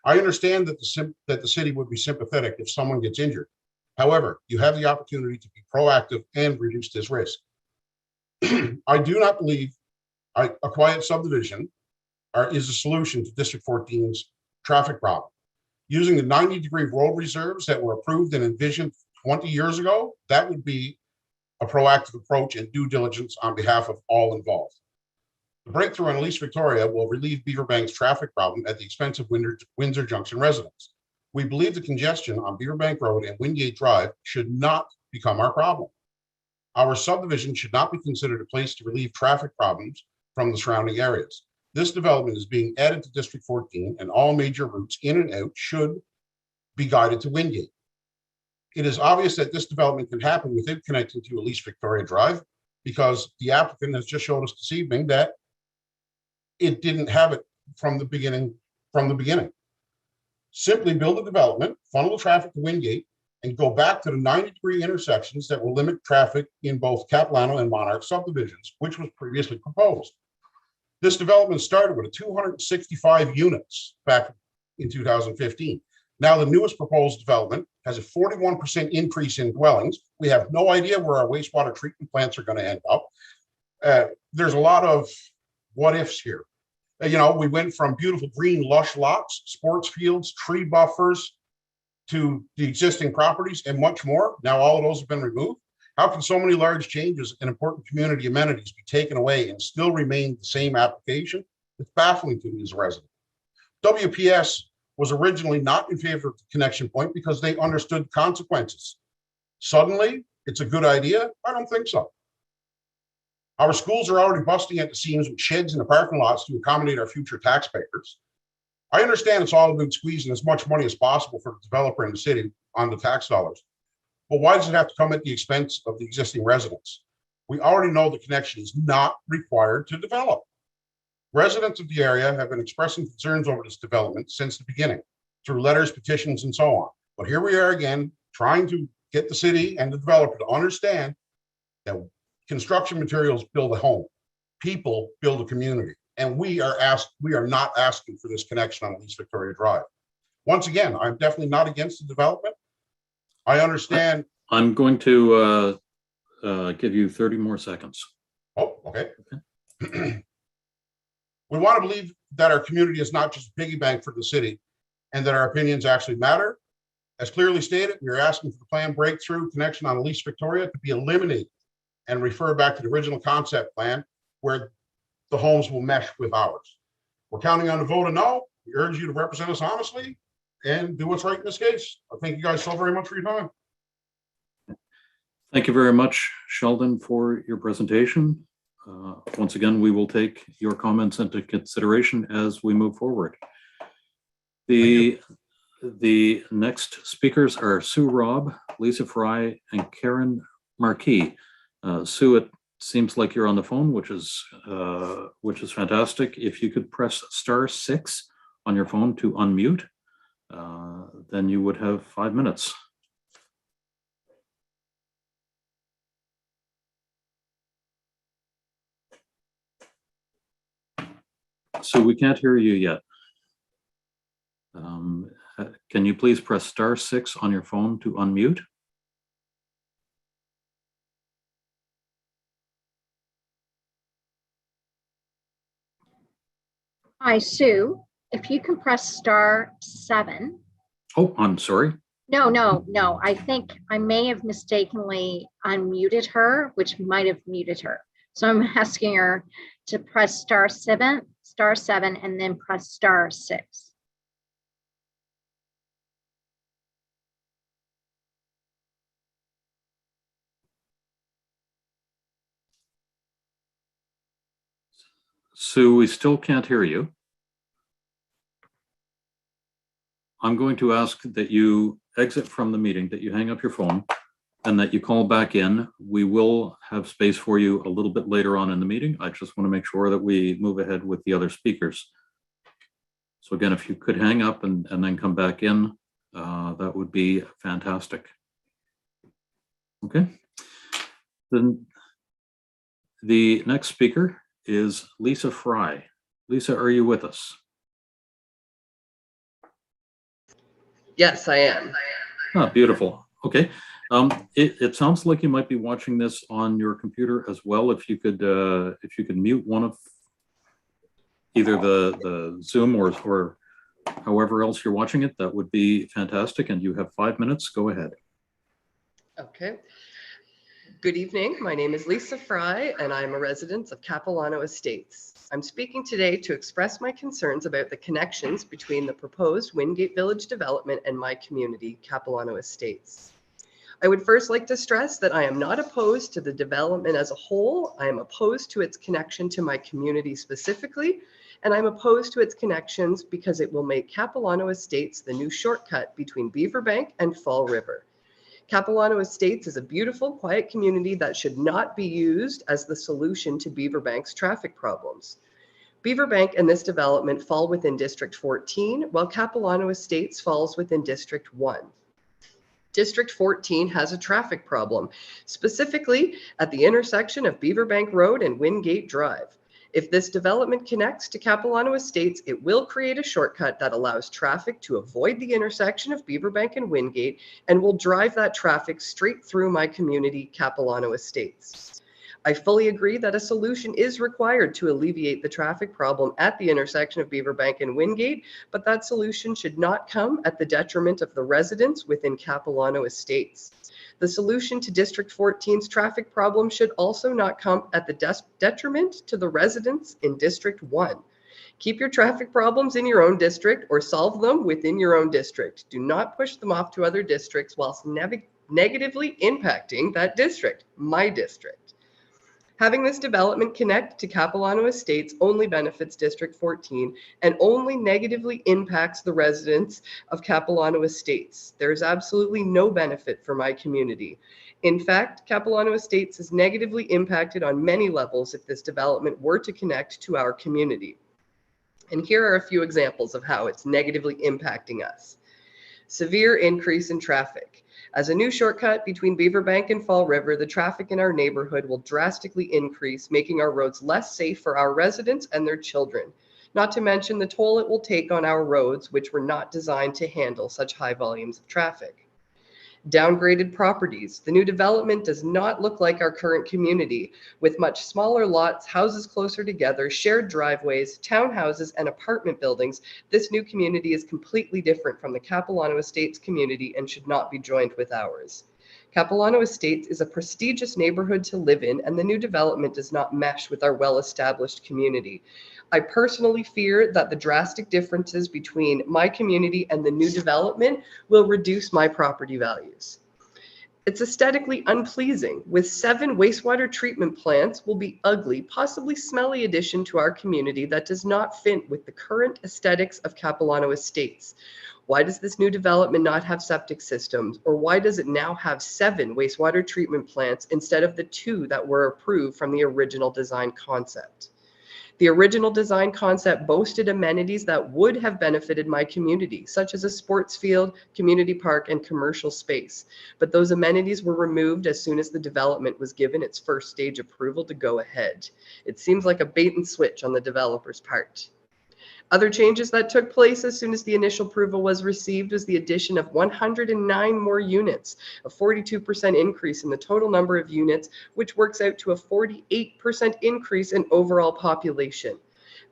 K: I understand that the city would be sympathetic if someone gets injured. However, you have the opportunity to be proactive and reduce this risk. I do not believe a quiet subdivision is a solution to District 14's traffic problem. Using the 90-degree road reserves that were approved and envisioned 20 years ago, that would be a proactive approach and due diligence on behalf of all involved. The breakthrough on Elise Victoria will relieve Beaverbank's traffic problem at the expense of Windsor Junction residents. We believe the congestion on Beaverbank Road and Wingate Drive should not become our problem. Our subdivision should not be considered a place to relieve traffic problems from the surrounding areas. This development is being added to District 14, and all major routes in and out should be guided to Wingate. It is obvious that this development can happen without connecting to Elise Victoria Drive, because the applicant has just showed us this evening that it didn't have it from the beginning. Simply build a development, funnel the traffic to Wingate, and go back to the 90-degree intersections that will limit traffic in both Capilano and Monarch subdivisions, which was previously proposed. This development started with 265 units back in 2015. Now the newest proposed development has a 41% increase in dwellings. We have no idea where our wastewater treatment plants are going to end up. There's a lot of what ifs here. We went from beautiful green lush lots, sports fields, tree buffers, to the existing properties and much more. Now all of those have been removed. How can so many large changes and important community amenities be taken away and still remain the same application? It's baffling to me as a resident. WPS was originally not in favor of the connection point because they understood consequences. Suddenly, it's a good idea? I don't think so. Our schools are already busting at the seams with sheds in the parking lots to accommodate our future taxpayers. I understand it's all about squeezing as much money as possible for the developer in the city on the tax dollars. But why does it have to come at the expense of the existing residents? We already know the connection is not required to develop. Residents of the area have been expressing concerns over this development since the beginning, through letters, petitions, and so on. But here we are again, trying to get the city and the developer to understand that construction materials build a home, people build a community, and we are not asking for this connection on Elise Victoria Drive. Once again, I'm definitely not against the development. I understand.
A: I'm going to give you 30 more seconds.
K: Oh, okay. We want to believe that our community is not just a piggy bank for the city and that our opinions actually matter. As clearly stated, we are asking for the planned breakthrough connection on Elise Victoria to be eliminated and refer back to the original concept plan where the homes will mesh with ours. We're counting on a vote of no,
L: We urge you to represent us honestly and do what's right in this case. I thank you guys so very much for your time.
A: Thank you very much, Sheldon, for your presentation. Once again, we will take your comments into consideration as we move forward. The next speakers are Sue Robb, Lisa Fry, and Karen Marquis. Sue, it seems like you're on the phone, which is fantastic. If you could press *6 on your phone to unmute, then you would have 5 minutes. So we can't hear you yet. Can you please press *6 on your phone to unmute?
F: Hi, Sue. If you can press *7.
A: Oh, I'm sorry.
F: No. I think I may have mistakenly unmuted her, which might have muted her. So I'm asking her to press *7, and then press *6.
A: Sue, we still can't hear you. I'm going to ask that you exit from the meeting, that you hang up your phone, and that you call back in. We will have space for you a little bit later on in the meeting. I just want to make sure that we move ahead with the other speakers. So again, if you could hang up and then come back in, that would be fantastic. Okay. Then the next speaker is Lisa Fry. Lisa, are you with us?
M: Yes, I am.
A: Ah, beautiful. Okay. It sounds like you might be watching this on your computer as well. If you could mute one of either the Zoom or however else you're watching it, that would be fantastic. And you have 5 minutes. Go ahead.
M: Okay. Good evening. My name is Lisa Fry, and I'm a resident of Capilano Estates. I'm speaking today to express my concerns about the connections between the proposed Wingate Village development and my community, Capilano Estates. I would first like to stress that I am not opposed to the development as a whole. I am opposed to its connection to my community specifically, and I'm opposed to its connections because it will make Capilano Estates the new shortcut between Beaverbank and Fall River. Capilano Estates is a beautiful, quiet community that should not be used as the solution to Beaverbank's traffic problems. Beaverbank and this development fall within District 14, while Capilano Estates falls within District 1. District 14 has a traffic problem, specifically at the intersection of Beaverbank Road and Wingate Drive. If this development connects to Capilano Estates, it will create a shortcut that allows traffic to avoid the intersection of Beaverbank and Wingate and will drive that traffic straight through my community, Capilano Estates. I fully agree that a solution is required to alleviate the traffic problem at the intersection of Beaverbank and Wingate, but that solution should not come at the detriment of the residents within Capilano Estates. The solution to District 14's traffic problem should also not come at the detriment to the residents in District 1. Keep your traffic problems in your own district or solve them within your own district. Do not push them off to other districts whilst negatively impacting that district, my district. Having this development connect to Capilano Estates only benefits District 14 and only negatively impacts the residents of Capilano Estates. There is absolutely no benefit for my community. In fact, Capilano Estates is negatively impacted on many levels if this development were to connect to our community. And here are a few examples of how it's negatively impacting us. Severe increase in traffic. As a new shortcut between Beaverbank and Fall River, the traffic in our neighborhood will drastically increase, making our roads less safe for our residents and their children. Not to mention the toll it will take on our roads, which were not designed to handle such high volumes of traffic. Downgraded properties. The new development does not look like our current community, with much smaller lots, houses closer together, shared driveways, townhouses, and apartment buildings. This new community is completely different from the Capilano Estates community and should not be joined with ours. Capilano Estates is a prestigious neighborhood to live in, and the new development does not mesh with our well-established community. I personally fear that the drastic differences between my community and the new development will reduce my property values. It's aesthetically unpleasing. With 7 wastewater treatment plants will be ugly, possibly smelly addition to our community that does not fit with the current aesthetics of Capilano Estates. Why does this new development not have septic systems? Or why does it now have 7 wastewater treatment plants instead of the 2 that were approved from the original design concept? The original design concept boasted amenities that would have benefited my community, such as a sports field, community park, and commercial space. But those amenities were removed as soon as the development was given its first stage approval to go ahead. It seems like a bait and switch on the developer's part. Other changes that took place as soon as the initial approval was received was the addition of 109 more units, a 42% increase in the total number of units, which works out to a 48% increase in overall population.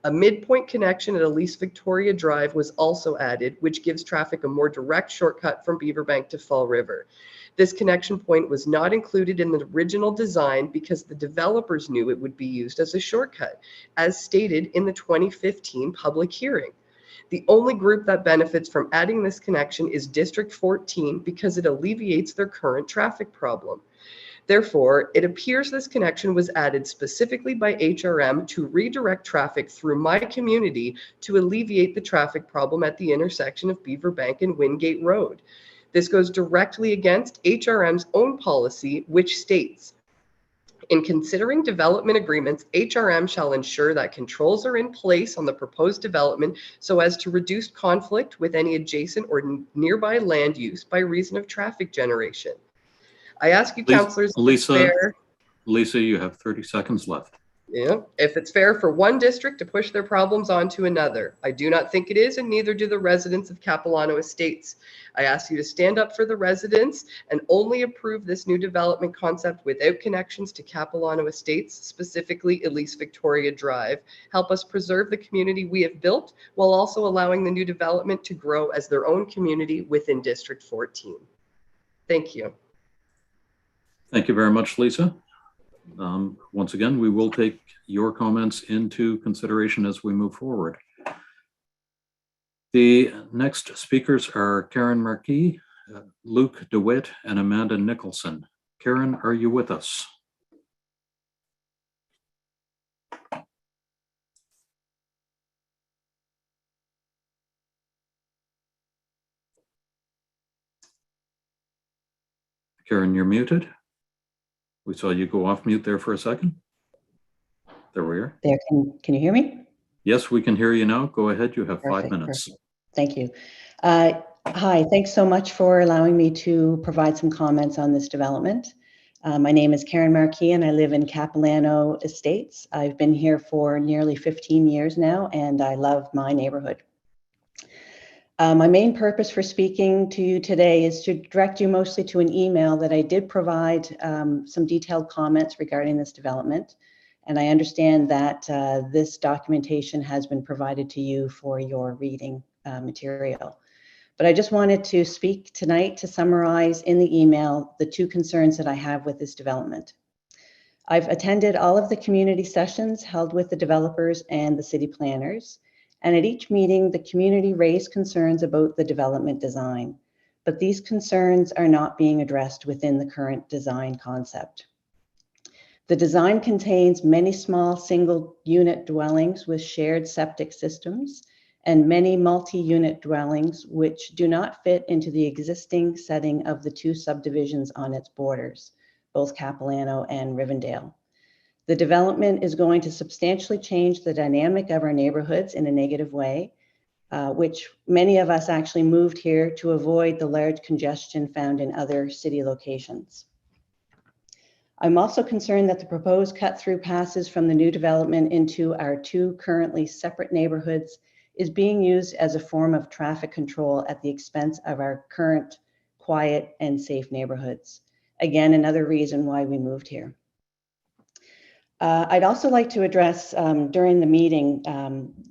M: A midpoint connection at Elise Victoria Drive was also added, which gives traffic a more direct shortcut from Beaverbank to Fall River. This connection point was not included in the original design because the developers knew it would be used as a shortcut, as stated in the 2015 public hearing. The only group that benefits from adding this connection is District 14 because it alleviates their current traffic problem. Therefore, it appears this connection was added specifically by HRM to redirect traffic through my community to alleviate the traffic problem at the intersection of Beaverbank and Wingate Road. This goes directly against HRM's own policy, which states, in considering development agreements, HRM shall ensure that controls are in place on the proposed development so as to reduce conflict with any adjacent or nearby land use by reason of traffic generation. I ask you, councillors,
A: Lisa, you have 30 seconds left.
M: Yeah, if it's fair for one district to push their problems onto another. I do not think it is, and neither do the residents of Capilano Estates. I ask you to stand up for the residents and only approve this new development concept without connections to Capilano Estates, specifically Elise Victoria Drive. Help us preserve the community we have built while also allowing the new development to grow as their own community within District 14. Thank you.
A: Thank you very much, Lisa. Once again, we will take your comments into consideration as we move forward. The next speakers are Karen Marquis, Luke DeWitt, and Amanda Nicholson. Karen, are you with us? Karen, you're muted. We saw you go off mute there for a second. There we are.
N: There, can you hear me?
A: Yes, we can hear you now. Go ahead. You have
N: Perfect,
A: 5 minutes.
N: perfect. Thank you. Hi, thanks so much for allowing me to provide some comments on this development. My name is Karen Marquis and I live in Capilano Estates. I've been here for nearly 15 years now and I love my neighborhood. My main purpose for speaking to you today is to direct you mostly to an email that I did provide some detailed comments regarding this development. And I understand that this documentation has been provided to you for your reading material. But I just wanted to speak tonight to summarize in the email the 2 concerns that I have with this development. I've attended all of the community sessions held with the developers and the city planners. And at each meeting, the community raised concerns about the development design, but these concerns are not being addressed within the current design concept. The design contains many small single unit dwellings with shared septic systems and many multi-unit dwellings which do not fit into the existing setting of the 2 subdivisions on its borders, both Capilano and Rivendell. The development is going to substantially change the dynamic of our neighborhoods in a negative way, which many of us actually moved here to avoid the large congestion found in other city locations. I'm also concerned that the proposed cut-through passes from the new development into our 2 currently separate neighborhoods is being used as a form of traffic control at the expense of our current quiet and safe neighborhoods. Again, another reason why we moved here. I'd also like to address during the meeting,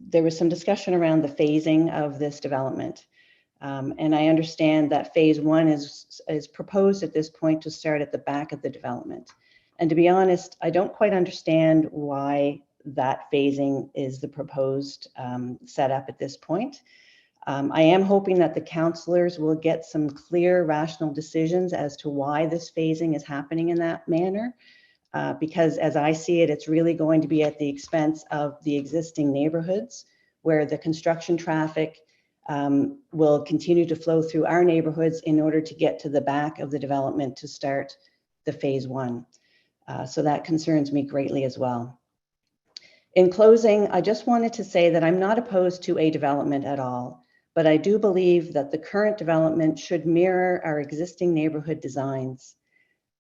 N: there was some discussion around the phasing of this development. And I understand that phase 1 is proposed at this point to start at the back of the development. And to be honest, I don't quite understand why that phasing is the proposed setup at this point. I am hoping that the councillors will get some clear, rational decisions as to why this phasing is happening in that manner. Because as I see it, it's really going to be at the expense of the existing neighborhoods where the construction traffic will continue to flow through our neighborhoods in order to get to the back of the development to start the phase one. So that concerns me greatly as well. In closing, I just wanted to say that I'm not opposed to a development at all, but I do believe that the current development should mirror our existing neighborhood designs.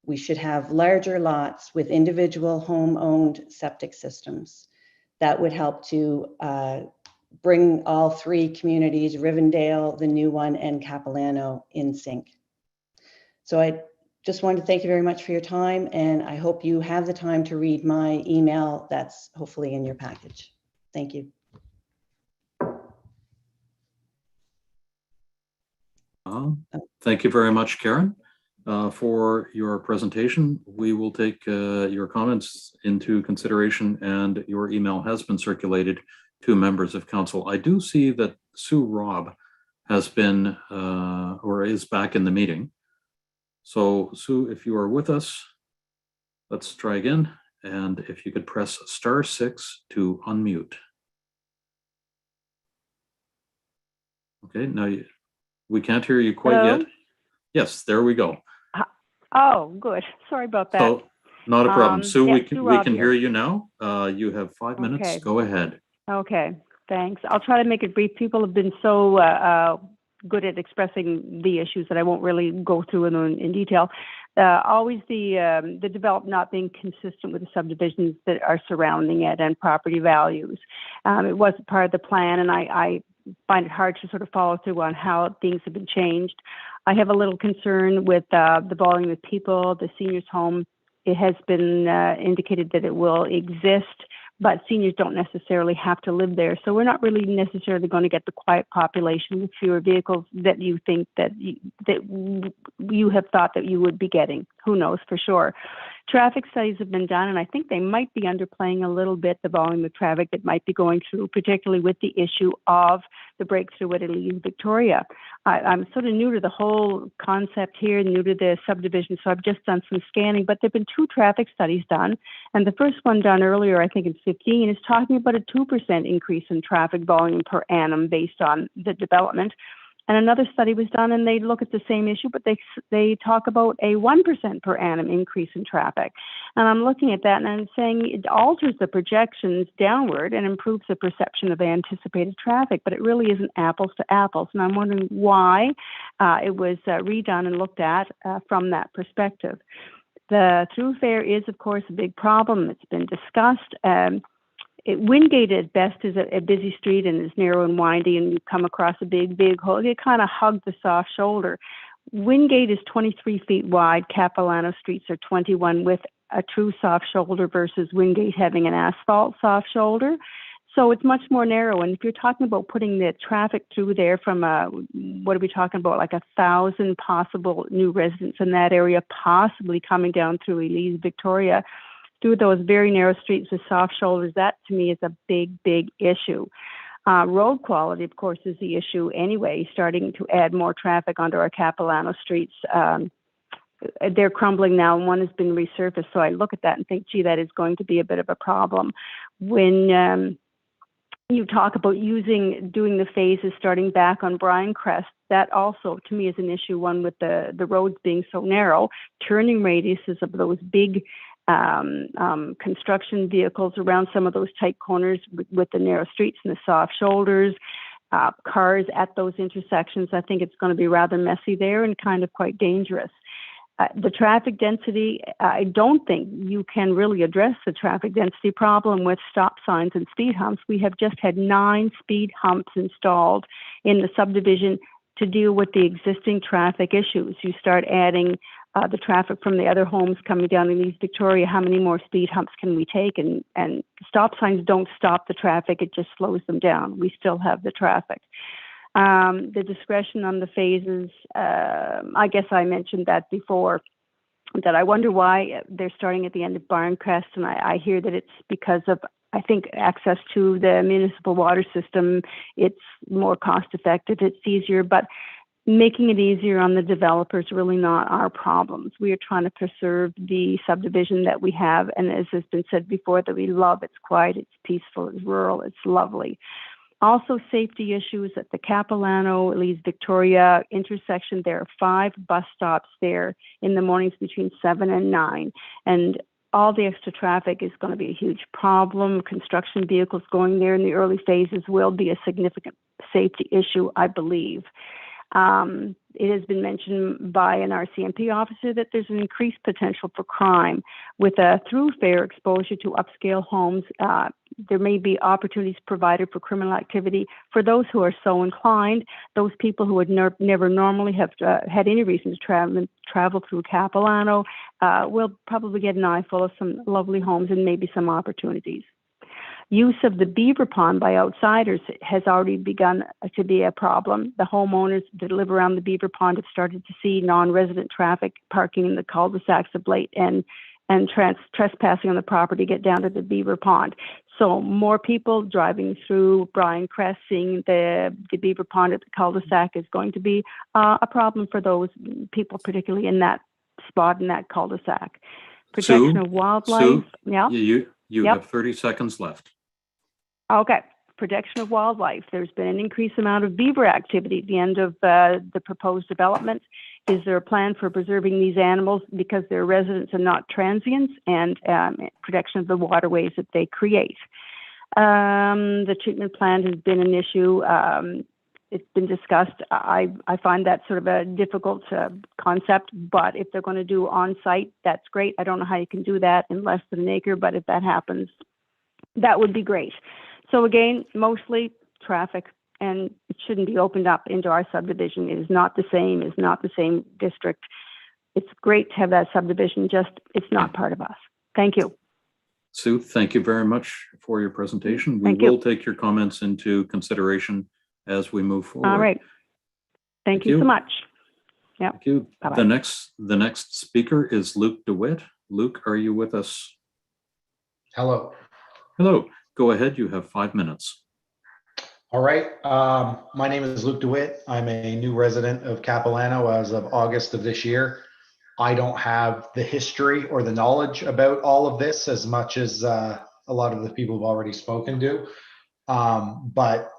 N: We should have larger lots with individual home-owned septic systems. That would help to bring all three communities, Rivendell, the new one, and Capilano, in sync. So I just wanted to thank you very much for your time, and I hope you have the time to read my email that's hopefully in your package. Thank you.
A: Thank you very much, Karen, for your presentation. We will take your comments into consideration, and your email has been circulated to members of council. I do see that Sue Robb has been or is back in the meeting. So Sue, if you are with us, let's try again. And if you could press *6 to unmute. Okay, now we can't hear you quite
O: Hello?
A: yet. Yes, there we go.
O: Oh, good. Sorry about that.
A: So not a problem. Sue,
O: yeah,
A: we
O: Sue
A: can
O: Robb
A: hear
O: here.
A: you now. You have 5 minutes.
O: Okay.
A: Go ahead.
O: Okay, thanks. I'll try to make it brief. People have been so good at expressing the issues that I won't really go through them in detail. Always the development not being consistent with the subdivisions that are surrounding it and property values. It wasn't part of the plan, and I find it hard to sort of follow through on how things have been changed. I have a little concern with the volume of people, the seniors' home. It has been indicated that it will exist, but seniors don't necessarily have to live there. So we're not really necessarily going to get the quiet population with fewer vehicles that you think that you have thought that you would be getting. Who knows for sure. Traffic studies have been done, and I think they might be underplaying a little bit the volume of traffic that might be going through, particularly with the issue of the breakthrough at Elise Victoria. I'm sort of new to the whole concept here, new to the subdivision, so I've just done some scanning, but there have been 2 traffic studies done, and the first one done earlier, I think in 15, is talking about a 2% increase in traffic volume per annum based on the development. And another study was done, and they look at the same issue, but they talk about a 1% per annum increase in traffic. And I'm looking at that, and I'm saying it alters the projections downward and improves the perception of anticipated traffic, but it really isn't apples to apples. And I'm wondering why it was redone and looked at from that perspective. The throughfare is, of course, a big problem. It's been discussed. Wingate at best is a busy street and is narrow and windy, and you come across a big vehicle. You kind of hug the soft shoulder. Wingate is 23 feet wide. Capilano streets are 21 with a true soft shoulder versus Wingate having an asphalt soft shoulder. So it's much more narrow. And if you're talking about putting the traffic through there from what are we talking about, like 1,000 possible new residents in that area, possibly coming down through Elise Victoria, through those very narrow streets with soft shoulders, that to me is a big, big issue. Road quality, of course, is the issue anyway, starting to add more traffic onto our Capilano streets. They're crumbling now, and one has been resurfaced. So I look at that and think, gee, that is going to be a bit of a problem. When you talk about doing the phases starting back on Bryan Crest, that also to me is an issue, one with the roads being so narrow, turning radiuses of those big construction vehicles around some of those tight corners with the narrow streets and the soft shoulders, cars at those intersections. I think it's going to be rather messy there and kind of quite dangerous. The traffic density, I don't think you can really address the traffic density problem with stop signs and speed humps. We have just had 9 speed humps installed in the subdivision to deal with the existing traffic issues. You start adding the traffic from the other homes coming down in East Victoria, how many more speed humps can we take? And stop signs don't stop the traffic, it just slows them down. We still have the traffic. The discretion on the phases, I guess I mentioned that before, that I wonder why they're starting at the end of Barncrest, and I hear that it's because of I think access to the municipal water system, it's more cost effective, it's easier, but making it easier on the developers really not our problems. We are trying to preserve the subdivision that we have, and as has been said before, that we love. It's quiet, it's peaceful, it's rural, it's lovely. Also, safety issues at the Capilano, Leeds Victoria intersection. There are 5 bus stops there in the mornings between 7 and 9. And all the extra traffic is going to be a huge problem. Construction vehicles going there in the early phases will be a significant safety issue, I believe. It has been mentioned by an RCMP officer that there's an increased potential for crime with a thoroughfare exposure to upscale homes. There may be opportunities provided for criminal activity for those who are so inclined. Those people who would never normally have had any reason to travel through Capilano will probably get an eyeful of some lovely homes and maybe some opportunities. Use of the beaver pond by outsiders has already begun to be a problem. The homeowners that live around the beaver pond have started to see non-resident traffic parking in the cul-de-sacs of late and trespassing on the property get down to the beaver pond. So more people driving through Bryan Crest, seeing the beaver pond at the cul-de-sac is going to be a problem for those people, particularly in that spot in that cul-de-sac. Protection of wildlife.
A: Sue,
O: Yeah.
A: you
O: Yep.
A: have 30 seconds left.
O: Okay. Protection of wildlife. There's been an increased amount of beaver activity at the end of the proposed development. Is there a plan for preserving these animals because they're residents and not transients, and protection of the waterways that they create? The treatment plant has been an issue. It's been discussed. I find that sort of a difficult concept, but if they're going to do on-site, that's great. I don't know how you can do that in less than an acre, but if that happens, that would be great. So again, mostly traffic, and it shouldn't be opened up into our subdivision. It is not the same. It's not the same district. It's great to have that subdivision, just it's not part of us. Thank you.
A: Sue, thank you very much for your presentation. We
O: Thank you.
A: will take your comments into consideration as we move forward.
O: All right. Thank you so much. Yeah.
A: Thank you.
O: Bye-bye.
A: The next speaker is Luke DeWitt. Luke, are you with us?
P: Hello.
A: Hello. Go ahead. You have 5 minutes.
P: All right. My name is Luke DeWitt. I'm a new resident of Capilano as of August of this year. I don't have the history or the knowledge about all of this as much as a lot of the people have already spoken to. But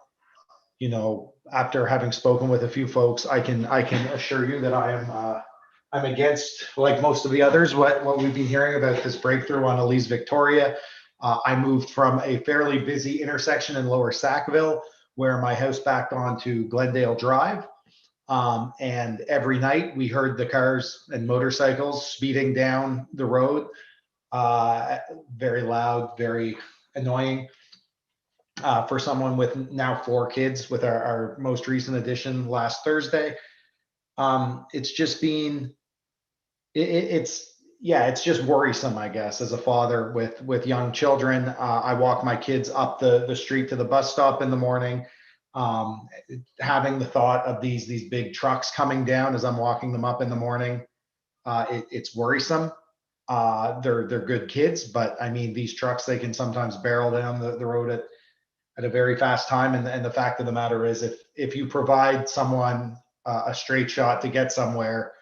P: you know, after having spoken with a few folks, I can assure you that I'm against, like most of the others, what we've been hearing about this breakthrough on Elise Victoria. I moved from a fairly busy intersection in Lower Sackville where my house backed onto Glendale Drive. And every night we heard the cars and motorcycles speeding down the road. Very loud, very annoying. For someone with now 4 kids with our most recent addition last Thursday. It's just been, it's just worrisome, I guess, as a father with young children. I walk my kids up the street to the bus stop in the morning, having the thought of these big trucks coming down as I'm walking them up in the morning. It's worrisome. They're good kids, but I mean, these trucks, they can sometimes barrel down the road at a very fast time. And the fact of the matter is, if you provide someone a straight shot to get somewhere,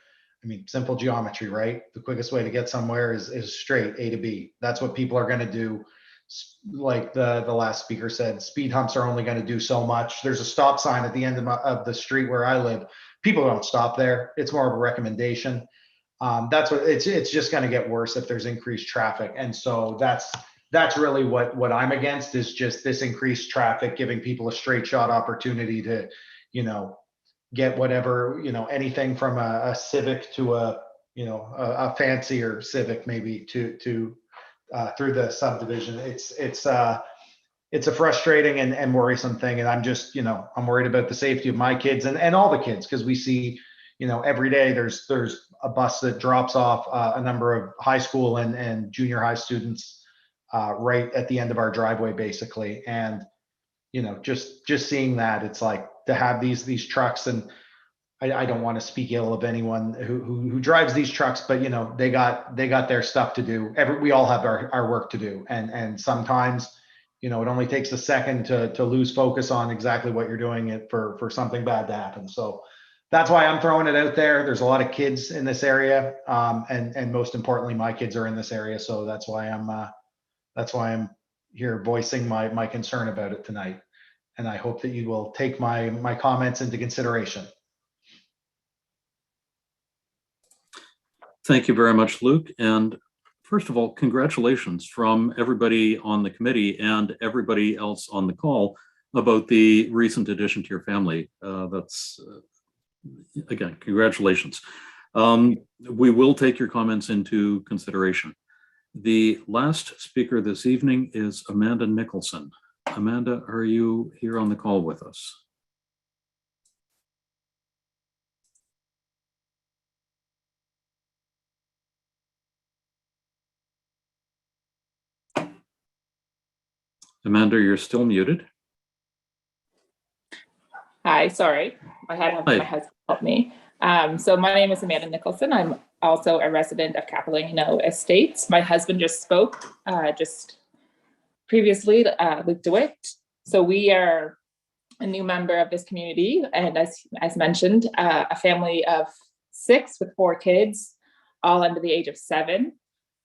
P: I mean, simple geometry, right? The quickest way to get somewhere is straight, A to B. That's what people are going to do. Like the last speaker said, speed humps are only going to do so much. There's a stop sign at the end of the street where I live. People don't stop there. It's more of a recommendation. That's what it's just going to get worse if there's increased traffic. And so that's really what I'm against, is just this increased traffic, giving people a straight shot opportunity to, you know, get whatever, you know, anything from a Civic to a fancier Civic, maybe to through the subdivision. It's a frustrating and worrisome thing. And I'm just, you know, I'm worried about the safety of my kids and all the kids, because we see, you know, every day there's a bus that drops off a number of high school and junior high students right at the end of our driveway, basically. And, you know, just seeing that, it's like, to have these trucks, and I don't want to speak ill of anyone who drives these trucks, but you know, they got their stuff to do. We all have our work to do. And sometimes, you know, it only takes a second to lose focus on exactly what you're doing it for something bad to happen. So that's why I'm throwing it out there. There's a lot of kids in this area, and most importantly, my kids are in this area. So that's why I'm here voicing my concern about it tonight. And I hope that you will take my comments into consideration.
A: Thank you very much, Luke. And first of all, congratulations from everybody on the committee and everybody else on the call about the recent addition to your family. Again, congratulations. We will take your comments into consideration. The last speaker this evening is Amanda Nicholson. Amanda, are you here on the call with us? Amanda, you're still muted.
Q: Hi, sorry. I had to have my husband help me. So my name is Amanda Nicholson. I'm also a resident of Capilano Estates. My husband just spoke just previously, Luke DeWitt. So we are a new member of this community, and as mentioned, a family of 6 with 4 kids, all under the age of 7.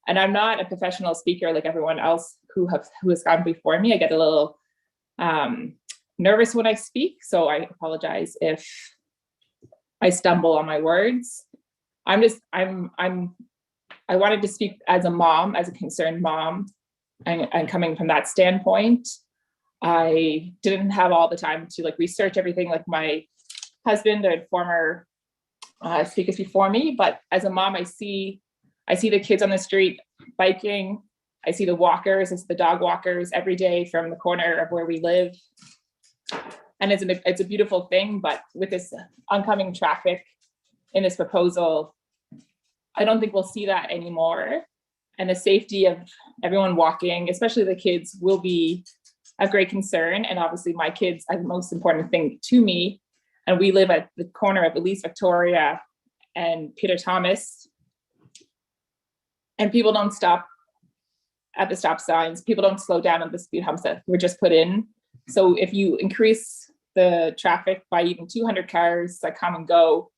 Q: And I'm not a professional speaker like everyone else who has gone before me. I get a little nervous when I speak, so I apologize if I stumble on my words. I wanted to speak as a mom, as a concerned mom, and coming from that standpoint. I didn't have all the time to research everything like my husband and former speakers before me, but as a mom, I see the kids on the street biking. I see the walkers, it's the dog walkers every day from the corner of where we live. And it's a beautiful thing, but with this oncoming traffic in this proposal, I don't think we'll see that anymore. And the safety of everyone walking, especially the kids, will be a great concern. And obviously my kids are the most important thing to me. And we live at the corner of Elise Victoria and Peter Thomas. And people don't stop at the stop signs. People don't slow down at the speed humps that were just put in. So if you increase the traffic by even 200 cars that come and go,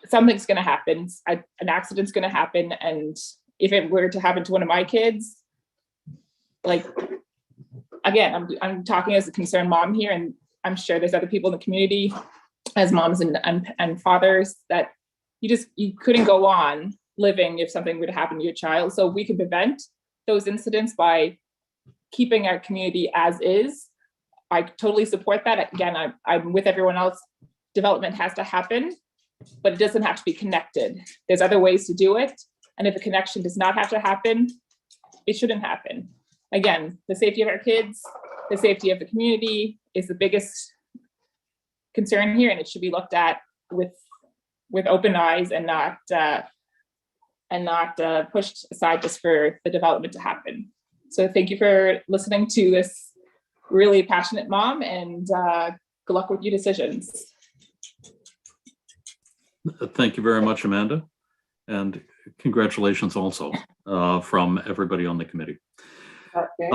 Q: something's going to happen. An accident's going to happen. And if it were to happen to one of my kids, again, I'm talking as a concerned mom here, and I'm sure there's other people in the community as moms and fathers that you couldn't go on living if something were to happen to your child. So we can prevent those incidents by keeping our community as is. I totally support that. Again, I'm with everyone else. Development has to happen, but it doesn't have to be connected. There's other ways to do it. And if a connection does not have to happen, it shouldn't happen. Again, the safety of our kids, the safety of the community is the biggest concern here, and it should be looked at with open eyes and not pushed aside just for the development to happen. So thank you for listening to this really passionate mom, and good luck with your decisions.
A: Thank you very much, Amanda. And congratulations also from everybody on the committee.
Q: Okay.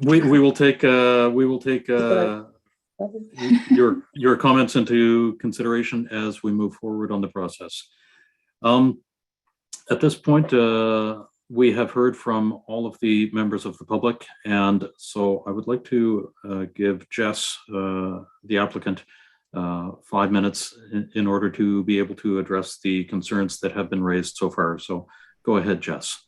A: We will take your comments into consideration as we move forward on the process. At this point, we have heard from all of the members of the public, and so I would like to give Jess, the applicant, 5 minutes in order to be able to address the concerns that have been raised so far. So go ahead, Jess.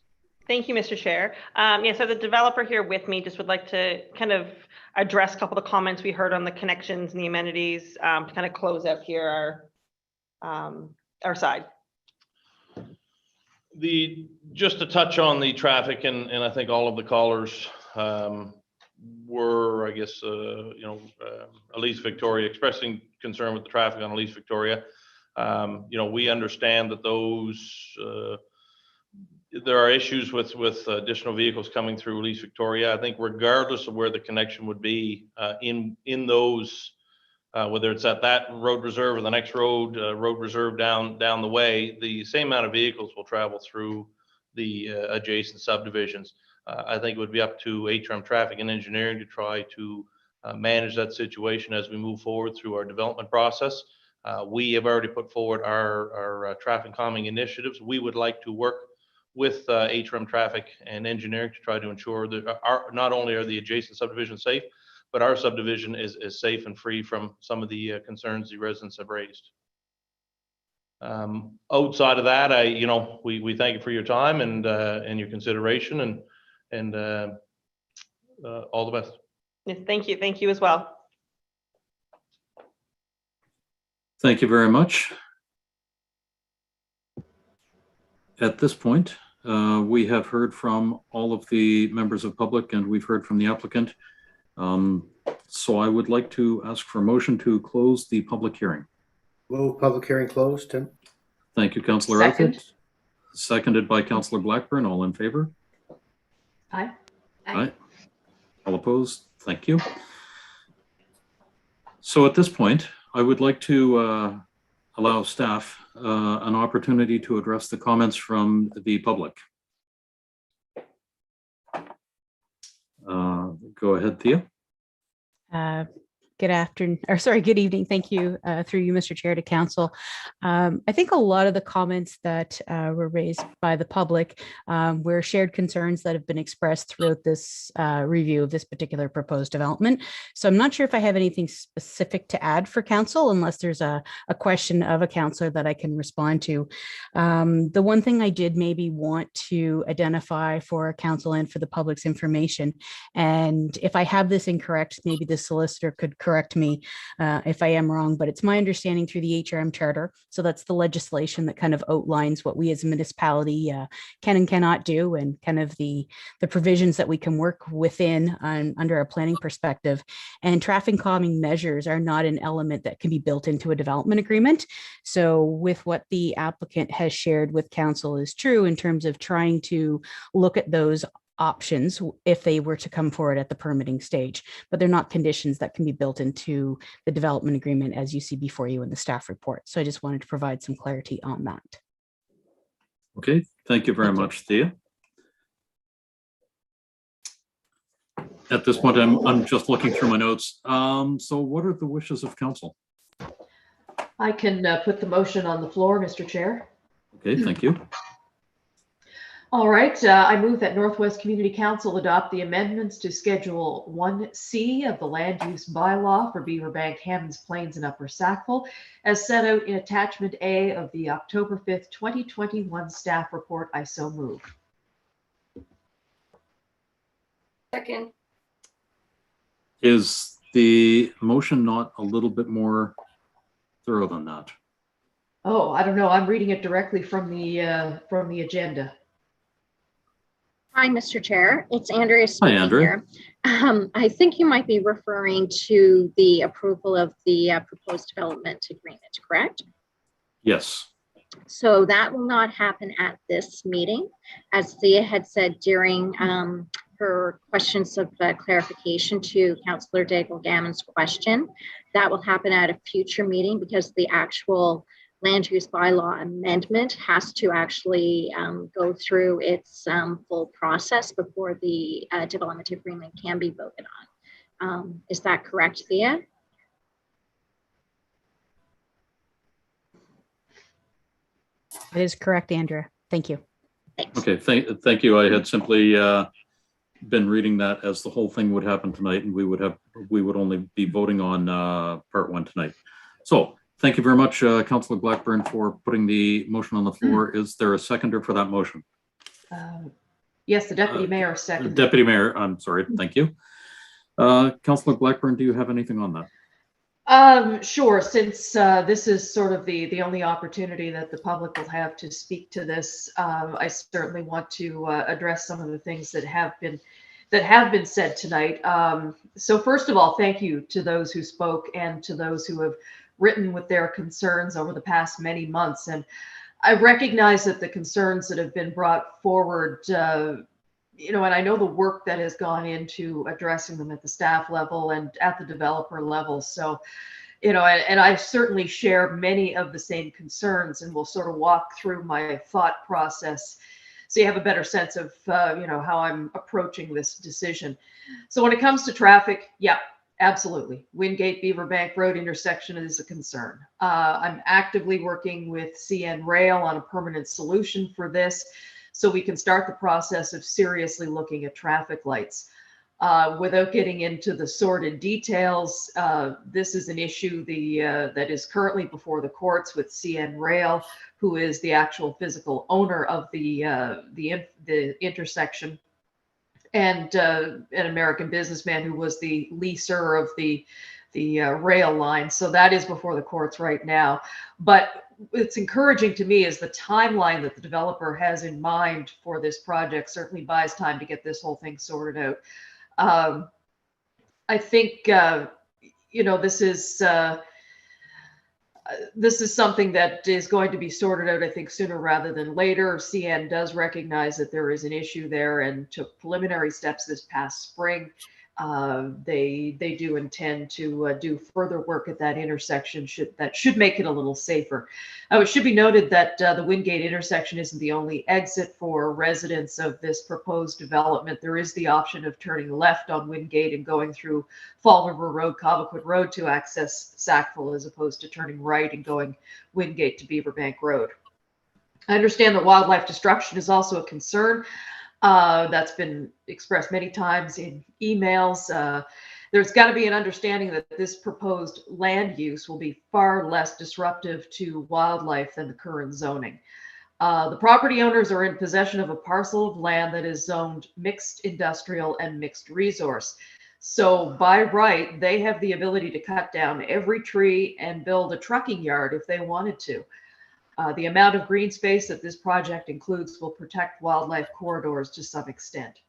H: Thank you, Mr. Chair. So the developer here with me just would like to kind of address a couple of comments we heard on the connections and the amenities to kind of close out here our side.
I: Just to touch on the traffic, and I think all of the callers were, I guess, Elise Victoria expressing concern with the traffic on Elise Victoria. We understand that there are issues with additional vehicles coming through Elise Victoria. I think regardless of where the connection would be in those, whether it's at that road reserve or the next road reserve down the way, the same amount of vehicles will travel through the adjacent subdivisions. I think it would be up to HRM Traffic and Engineering to try to manage that situation as we move forward through our development process. We have already put forward our traffic calming initiatives. We would like to work with HRM Traffic and Engineering to try to ensure that not only are the adjacent subdivisions safe, but our subdivision is safe and free from some of the concerns the residents have raised. Outside of that, we thank you for your time and your consideration, and all the best.
H: Yes, thank you. Thank you as well.
A: Thank you very much. At this point, we have heard from all of the members of public and we've heard from the applicant. So I would like to ask for a motion to close the public hearing.
E: Move public hearing closed, Tim.
A: Thank you, Councillor
D: Second.
A: Arthur. Seconded by Councillor Blackburn. All in favor?
D: Aye.
A: Aye. All opposed? Thank you. So at this point, I would like to allow staff an opportunity to address the comments from the public. Go ahead, Thea.
G: Good evening. Thank you, through you, Mr. Chair, to Council. I think a lot of the comments that were raised by the public were shared concerns that have been expressed throughout this review of this particular proposed development. So I'm not sure if I have anything specific to add for Council, unless there's a question of a councillor that I can respond to. The one thing I did maybe want to identify for Council and for the public's information, and if I have this incorrect, maybe the solicitor could correct me if I am wrong, but it's my understanding through the HRM Charter. So that's the legislation that kind of outlines what we as a municipality can and cannot do, and kind of the provisions that we can work within under a planning perspective. And traffic calming measures are not an element that can be built into a development agreement. So with what the applicant has shared with Council is true in terms of trying to look at those options if they were to come forward at the permitting stage, but they're not conditions that can be built into the development agreement as you see before you in the staff report. So I just wanted to provide some clarity on that.
A: Okay, thank you very much, Thea. At this point, I'm just looking through my notes. So what are the wishes of Council?
D: I can put the motion on the floor, Mr. Chair.
A: Okay, thank you.
D: All right, I move that Northwest Community Council adopt the amendments to Schedule 1C of the Land Use Bylaw for Beaverbank, Hammonds Plains, and Upper Sackville, as set out in Attachment A of the October 5th, 2021 staff report. I so move.
C: Second.
A: Is the motion not a little bit more thorough than that?
D: Oh, I don't know. I'm reading it directly from the agenda.
F: Hi, Mr. Chair. It's Andrea speaking
A: Andrea.
F: here. I think you might be referring to the approval of the proposed development agreement, correct?
A: Yes.
F: So that will not happen at this meeting. As Thea had said during her questions of clarification to Councillor Daigle-Gammon's question, that will happen at a future meeting because the actual land use bylaw amendment has to actually go through its full process before the development agreement can be voted on. Is that correct, Thea?
G: That is correct, Andrea. Thank you.
F: Thanks.
A: Okay, thank you. I had simply been reading that as the whole thing would happen tonight, and we would only be voting on part one tonight. So thank you very much, Councillor Blackburn, for putting the motion on the floor. Is there a seconder for that motion?
D: Yes, the Deputy Mayor seconded.
A: Deputy Mayor, I'm sorry. Thank you. Councillor Blackburn, do you have anything on that?
D: Sure. Since this is sort of the only opportunity that the public will have to speak to this, I certainly want to address some of the things that have been said tonight. So first of all, thank you to those who spoke and to those who have written with their concerns over the past many months. And I recognize that the concerns that have been brought forward, and I know the work that has gone into addressing them at the staff level and at the developer level. So, and I certainly share many of the same concerns, and will sort of walk through my thought process. so you have a better sense of, how I'm approaching this decision. So when it comes to traffic, yeah, absolutely. Wingate Beaverbank Road intersection is a concern. I'm actively working with CN Rail on a permanent solution for this, so we can start the process of seriously looking at traffic lights. Without getting into the sordid details, this is an issue that is currently before the courts with CN Rail, who is the actual physical owner of the intersection, and an American businessman who was the leaser of the rail line. So that is before the courts right now. But what's encouraging to me is the timeline that the developer has in mind for this project certainly buys time to get this whole thing sorted out. I think, this is something that is going to be sorted out, I think, sooner rather than later. CN does recognize that there is an issue there and took preliminary steps this past spring. They do intend to do further work at that intersection that should make it a little safer. It should be noted that the Wingate intersection isn't the only exit for residents of this proposed development. There is the option of turning left on Wingate and going through Fall River Road, Cobequid Road to access Sackville, as opposed to turning right and going Wingate to Beaverbank Road. I understand that wildlife destruction is also a concern. That's been expressed many times in emails. There's got to be an understanding that this proposed land use will be far less disruptive to wildlife than the current zoning. The property owners are in possession of a parcel of land that is zoned mixed industrial and mixed resource. So by right, they have the ability to cut down every tree and build a trucking yard if they wanted to. The amount of green space that this project includes will protect wildlife corridors to some extent.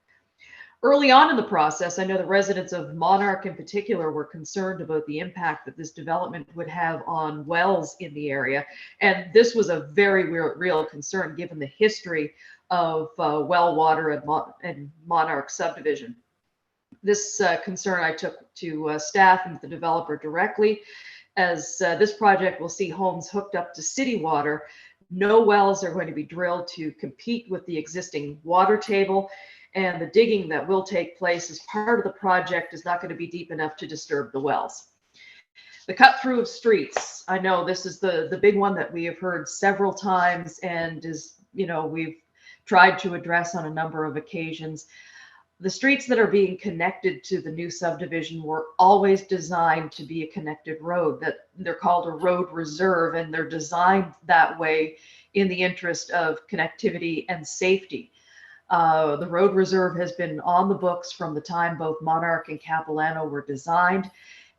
D: Early on in the process, I know the residents of Monarch in particular were concerned about the impact that this development would have on wells in the area. And this was a very real concern given the history of well water and Monarch subdivision. This concern I took to staff and the developer directly, as this project will see homes hooked up to city water. No wells are going to be drilled to compete with the existing water table, and the digging that will take place as part of the project is not going to be deep enough to disturb the wells. The cut through of streets, I know this is the big one that we have heard several times and is, we've tried to address on a number of occasions. The streets that are being connected to the new subdivision were always designed to be a connected road. That they're called a road reserve, and they're designed that way in the interest of connectivity and safety. The road reserve has been on the books from the time both Monarch and Capilano were designed,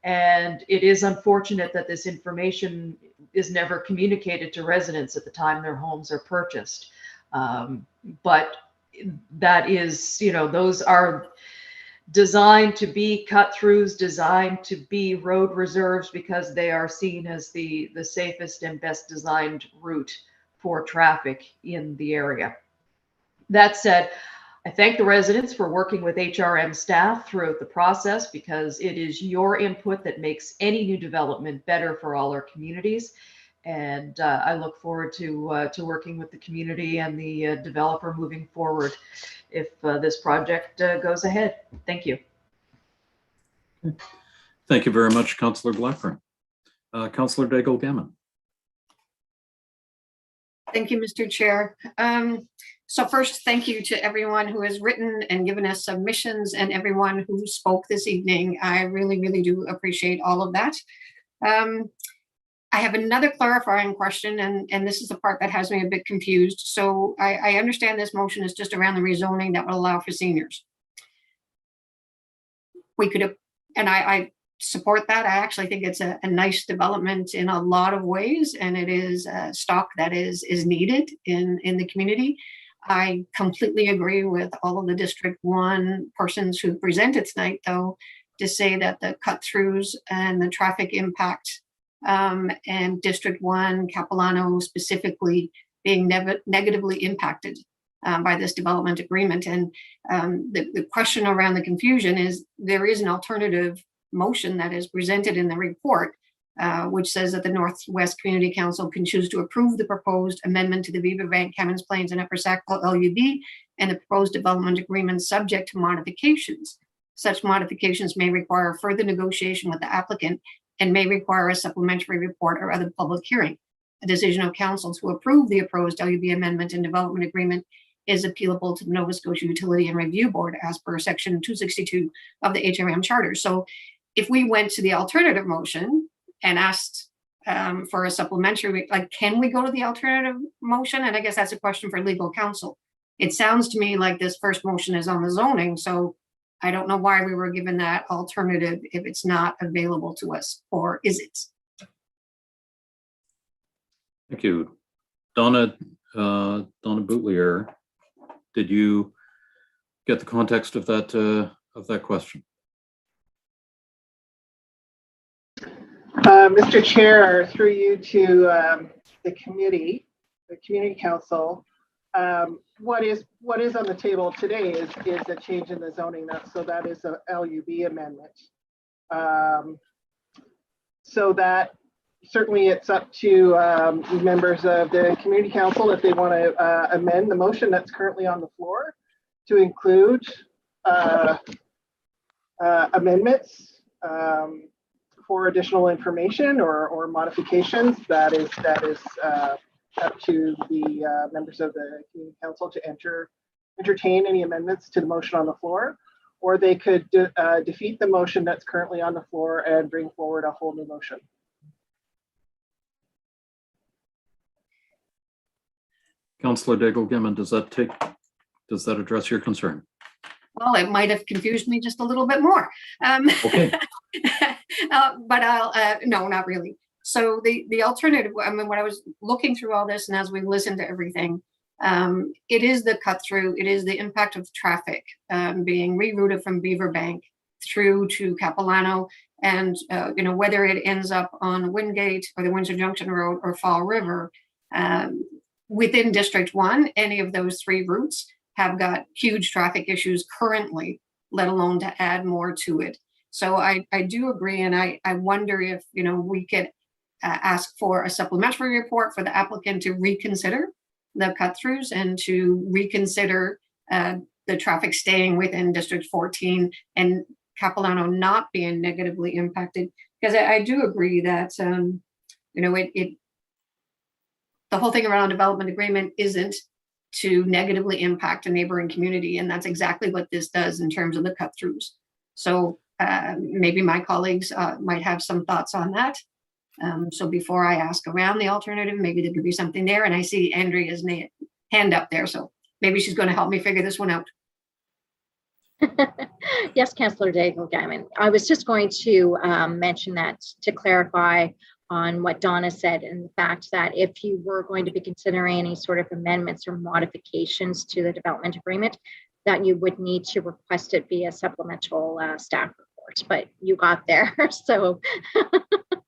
D: and it is unfortunate that this information is never communicated to residents at the time their homes are purchased. But that is, those are designed to be cut throughs, designed to be road reserves, because they are seen as the safest and best designed route for traffic in the area. That said, I thank the residents for working with HRM staff throughout the process, because it is your input that makes any new development better for all our communities. And I look forward to working with the community and the developer moving forward if this project goes ahead. Thank you.
A: Thank you very much, Councillor Blackburn. Councillor Daigle-Gammon.
B: Thank you, Mr. Chair. So first, thank you to everyone who has written and given us submissions and everyone who spoke this evening. I really, really do appreciate all of that. I have another clarifying question, and this is the part that has me a bit confused. So I understand this motion is just around the rezoning that would allow for seniors. We could have, and I support that. I actually think it's a nice development in a lot of ways, and it is stock that is needed in the community. I completely agree with all of the District 1 persons who presented tonight, though, to say that the cut-throughs and the traffic impact and District 1, Capilano specifically, being negatively impacted by this development agreement. And the question around the confusion is there is an alternative motion that is presented in the report which says that the Northwest Community Council can choose to approve the proposed amendment to the Beaver Bank, Cummins Plains, and Upper Sackville LUB and the proposed development agreement subject to modifications. Such modifications may require further negotiation with the applicant and may require a supplementary report or other public hearing. A decision of council to approve the proposed LUB amendment and development agreement is appealable to the Nova Scotia Utility and Review Board as per section 262 of the HRM Charter. So if we went to the alternative motion and asked for a supplementary, like, can we go to the alternative motion? And I guess that's a question for legal counsel. It sounds to me like this first motion is on the zoning, so I don't know why we were given that alternative if it's not available to us, or is it?
A: Thank you. Donna Boutlier, did you get the context of that question?
R: Mr. Chair, through you to the committee, the Community Council, what is on the table today is a change in the zoning. That is a LUB amendment. So that certainly it's up to members of the Community Council if they want to amend the motion that's currently on the floor to include amendments for additional information or modifications. That is up to the members of the Community Council to entertain any amendments to the motion on the floor, or they could defeat the motion that's currently on the floor and bring forward a whole new motion.
A: Councillor Daigle-Gammon, does that address your concern?
B: Well, it might have confused me just a little bit more.
A: Okay.
B: But no, not really. So the alternative, I mean, when I was looking through all this and as we listened to everything, it is the cut through, it is the impact of traffic being rerouted from Beaver Bank through to Capilano, and whether it ends up on Wingate or the Windsor Junction Road or Fall River, within District 1, any of those three routes have got huge traffic issues currently, let alone to add more to it. So I do agree, and I wonder if we could ask for a supplementary report for the applicant to reconsider the cut-throughs and to reconsider the traffic staying within District 14 and Capilano not being negatively impacted. Because I do agree that the whole thing around development agreement isn't to negatively impact a neighboring community, and that's exactly what this does in terms of the cut-throughs. So maybe my colleagues might have some thoughts on that. So before I ask around the alternative, maybe there could be something there. And I see Andrea's hand up there, so maybe she's going to help me figure this one out.
F: Yes, Councillor Daigle-Gammon. I was just going to mention that to clarify on what Donna said, and the fact that if you were going to be considering any sort of amendments or modifications to the development agreement, that you would need to request it via supplemental staff report. But you got there, so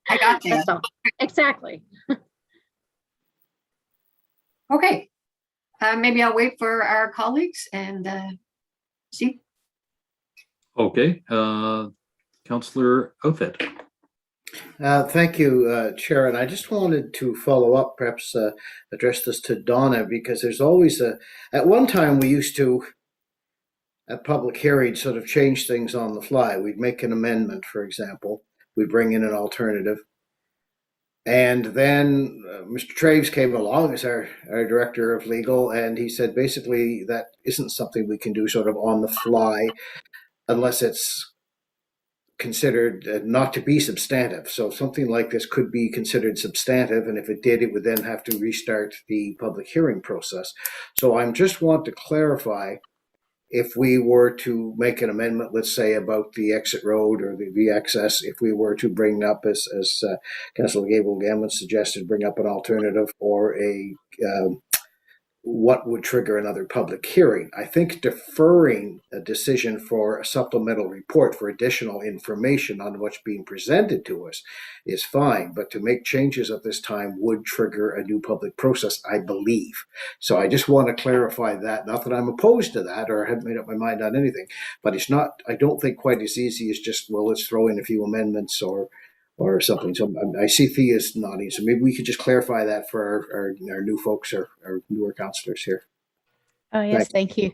B: I got there.
F: So, exactly.
B: Okay, maybe I'll wait for our colleagues and see.
A: Okay, Councillor Outfit.
E: Thank you, Chair. And I just wanted to follow up, perhaps address this to Donna, because there's always at one time we used to, at public hearings, sort of change things on the fly. We'd make an amendment, for example. We'd bring in an alternative. And then Mr. Traves came along as our director of legal, and he said, basically, that isn't something we can do sort of on the fly unless it's considered not to be substantive. So something like this could be considered substantive, and if it did, it would then have to restart the public hearing process. So I just want to clarify, if we were to make an amendment, let's say about the exit road or the access, if we were to bring up, as Councillor Daigle-Gammon suggested, bring up an alternative or what would trigger another public hearing. I think deferring a decision for a supplemental report for additional information on what's being presented to us is fine, but to make changes at this time would trigger a new public process, I believe. So I just want to clarify that. Not that I'm opposed to that or I haven't made up my mind on anything, but it's not, I don't think, quite as easy as just, well, let's throw in a few amendments or or something. So I see Thea's nodding. So maybe we could just clarify that for our new folks or our newer councillors here.
G: Oh, yes, thank you.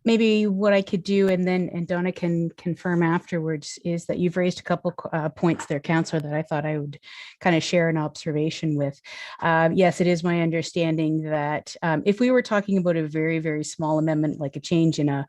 G: Maybe what I could do, and Donna can confirm afterwards, is that you've raised a couple points there, Councillor, that I thought I would kind of share an observation with. Yes, it is my understanding that if we were talking about a very, very small amendment, like a change in a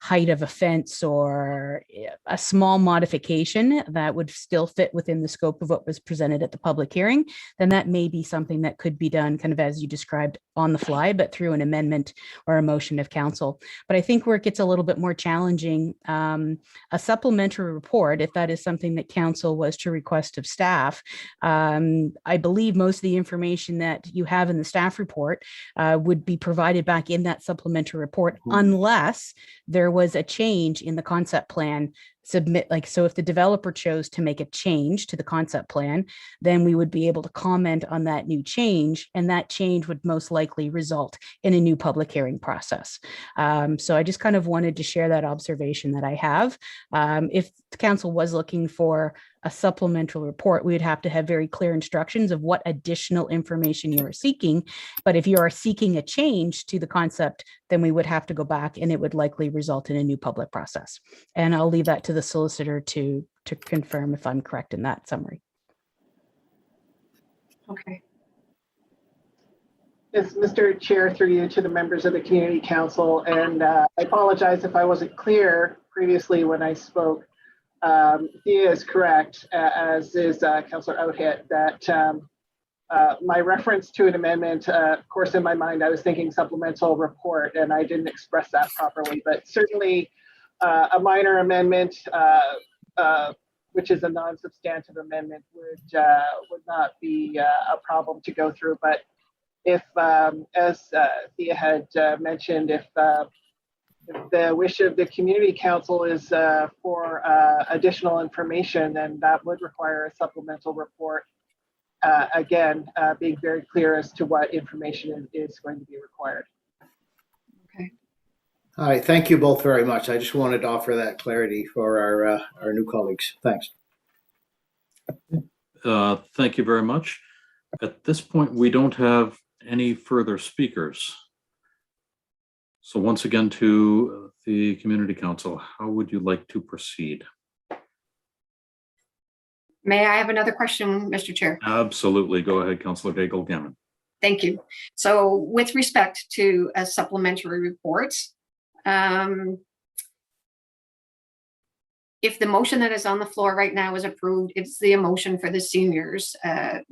G: height of a fence or a small modification that would still fit within the scope of what was presented at the public hearing, then that may be something that could be done kind of as you described on the fly, but through an amendment or a motion of council. But I think where it gets a little bit more challenging, a supplementary report, if that is something that council was to request of staff, I believe most of the information that you have in the staff report would be provided back in that supplementary report, unless there was a change in the concept plan submit. Like, so if the developer chose to make a change to the concept plan, then we would be able to comment on that new change, and that change would most likely result in a new public hearing process. So I just kind of wanted to share that observation that I have. If the council was looking for a supplemental report, we would have to have very clear instructions of what additional information you are seeking. But if you are seeking a change to the concept, then we would have to go back, and it would likely result in a new public process. And I'll leave that to the solicitor to confirm if I'm correct in that summary.
B: Okay.
R: Yes, Mr. Chair, through you to the members of the Community Council, and I apologize if I wasn't clear previously when I spoke. Thea is correct, as is Councillor Outhit, that my reference to an amendment, of course, in my mind, I was thinking supplemental report, and I didn't express that properly, but certainly a minor amendment, which is a non-substantive amendment, would not be a problem to go through. But if, as Thea had mentioned, if the wish of the Community Council is for additional information, then that would require a supplemental report. Again, being very clear as to what information is going to be required.
B: Okay.
E: All right, thank you both very much. I just wanted to offer that clarity for our new colleagues. Thanks.
A: Thank you very much. At this point, we don't have any further speakers. So once again, to the Community Council, how would you like to proceed?
B: May I have another question, Mr. Chair?
A: Absolutely. Go ahead, Councillor Daigle-Gammon.
B: Thank you. So with respect to a supplementary report, if the motion that is on the floor right now is approved, it's the motion for the seniors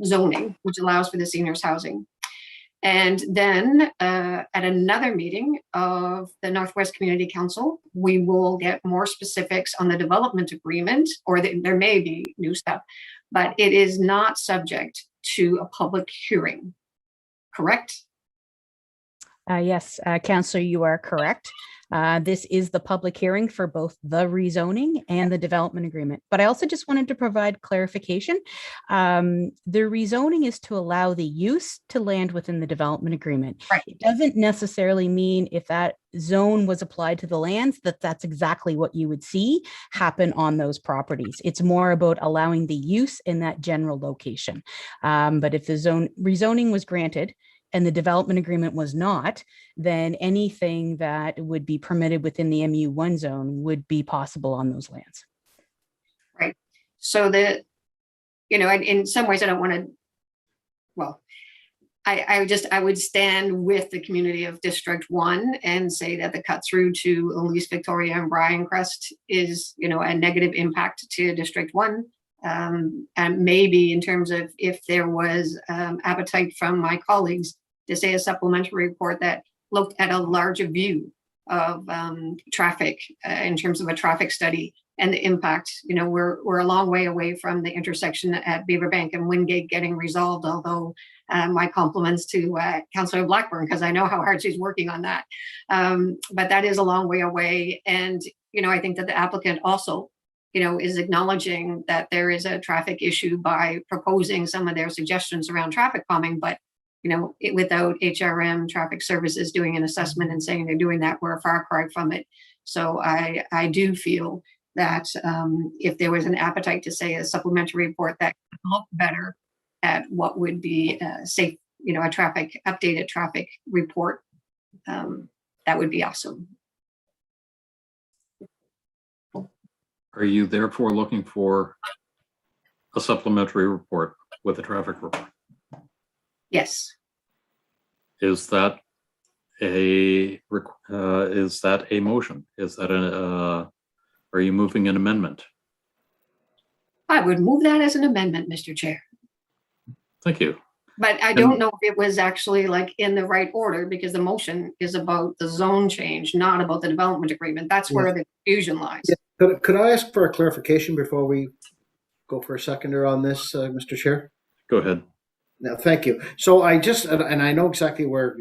B: zoning, which allows for the seniors housing. And then at another meeting of the Northwest Community Council, we will get more specifics on the development agreement, or there may be new stuff, but it is not subject to a public hearing, correct?
G: Yes, Councillor, you are correct. This is the public hearing for both the rezoning and the development agreement. But I also just wanted to provide clarification. The rezoning is to allow the use to land within the development agreement.
B: Right.
G: It doesn't necessarily mean if that zone was applied to the lands that that's exactly what you would see happen on those properties. It's more about allowing the use in that general location. But if the rezoning was granted and the development agreement was not, then anything that would be permitted within the MU1 zone would be possible on those lands.
B: Right. So that, you know, in some ways I don't want to, well, I would stand with the community of District 1 and say that the cut through to Elise, Victoria, and Bryan Crest is, you know, a negative impact to District 1. And maybe in terms of if there was appetite from my colleagues to say a supplementary report that looked at a larger view of traffic in terms of a traffic study and the impact. You know, we're a long way away from the intersection at Beaverbank and Wingate getting resolved, although my compliments to Councillor Blackburn, because I know how hard she's working on that. But that is a long way away. And, you know, I think that the applicant also, you know, is acknowledging that there is a traffic issue by proposing some of their suggestions around traffic calming, but, you know, without HRM traffic services doing an assessment and saying they're doing that, we're a far cry from it. So I do feel that if there was an appetite to say a supplementary report that could look better at what would be safe, a updated traffic report, that would be awesome.
A: Are you therefore looking for a supplementary report with a traffic report?
B: Yes.
A: Is that a motion? Is that are you moving an amendment?
B: I would move that as an amendment, Mr. Chair.
A: Thank you.
B: But I don't know if it was actually like in the right order, because the motion is about the zone change, not about the development agreement. That's where the confusion lies.
E: Yeah. Could I ask for a clarification before we go for a seconder on this, Mr. Chair?
A: Go ahead.
E: No, thank you. So I I know exactly what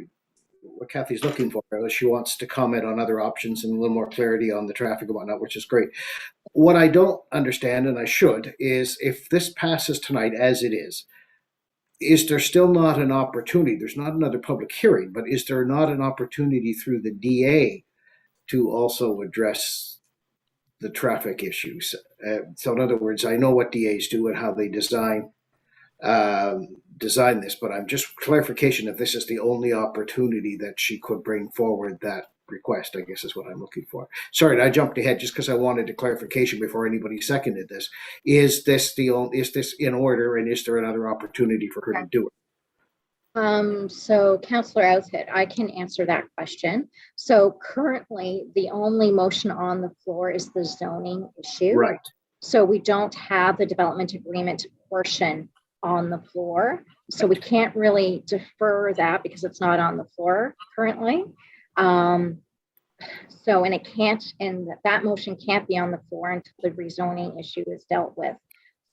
E: Kathy's looking for. She wants to comment on other options and a little more clarity on the traffic and whatnot, which is great. What I don't understand, and I should, is if this passes tonight as it is there still not an opportunity? There's not another public hearing, but is there not an opportunity through the DA to also address the traffic issues? So in other words, I know what DAs do and how they design this, but I'm just clarification if this is the only opportunity that she could bring forward that request, I guess is what I'm looking for. Sorry, I jumped ahead just because I wanted a clarification before anybody seconded this. Is this in order, and is there another opportunity for her to do it?
F: So Councillor Outfit, I can answer that question. So currently, the only motion on the floor is the zoning issue.
E: Right.
F: So we don't have the development agreement portion on the floor. So we can't really defer that because it's not on the floor currently. And that motion can't be on the floor until the rezoning issue is dealt with.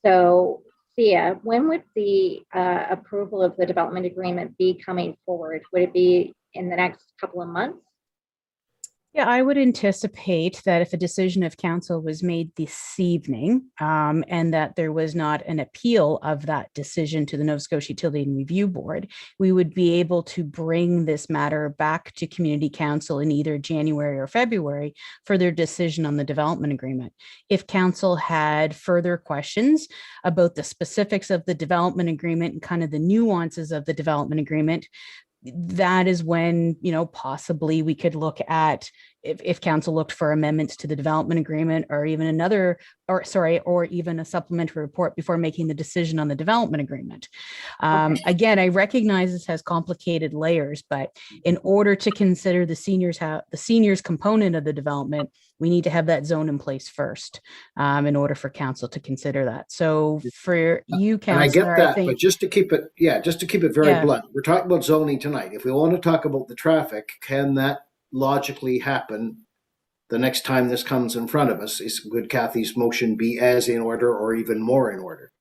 F: So Thea, when would the approval of the development agreement be coming forward? Would it be in the next couple of months?
G: Yeah, I would anticipate that if a decision of council was made this evening and that there was not an appeal of that decision to the Nova Scotia Utility and Review Board, we would be able to bring this matter back to Community Council in either January or February for their decision on the development agreement. If council had further questions about the specifics of the development agreement and kind of the nuances of the development agreement, that is when, possibly we could look at if council looked for amendments to the development agreement or even or even a supplementary report before making the decision on the development agreement. Again, I recognize this has complicated layers, but in order to consider the seniors component of the development, we need to have that zone in place first in order for council to consider that. So for you, councillor,
E: and I get that, but just to keep it very blunt, we're talking about zoning tonight. If we want to talk about the traffic, can that logically happen the next time this comes in front of us? Would Kathy's motion be as in order or even more in order?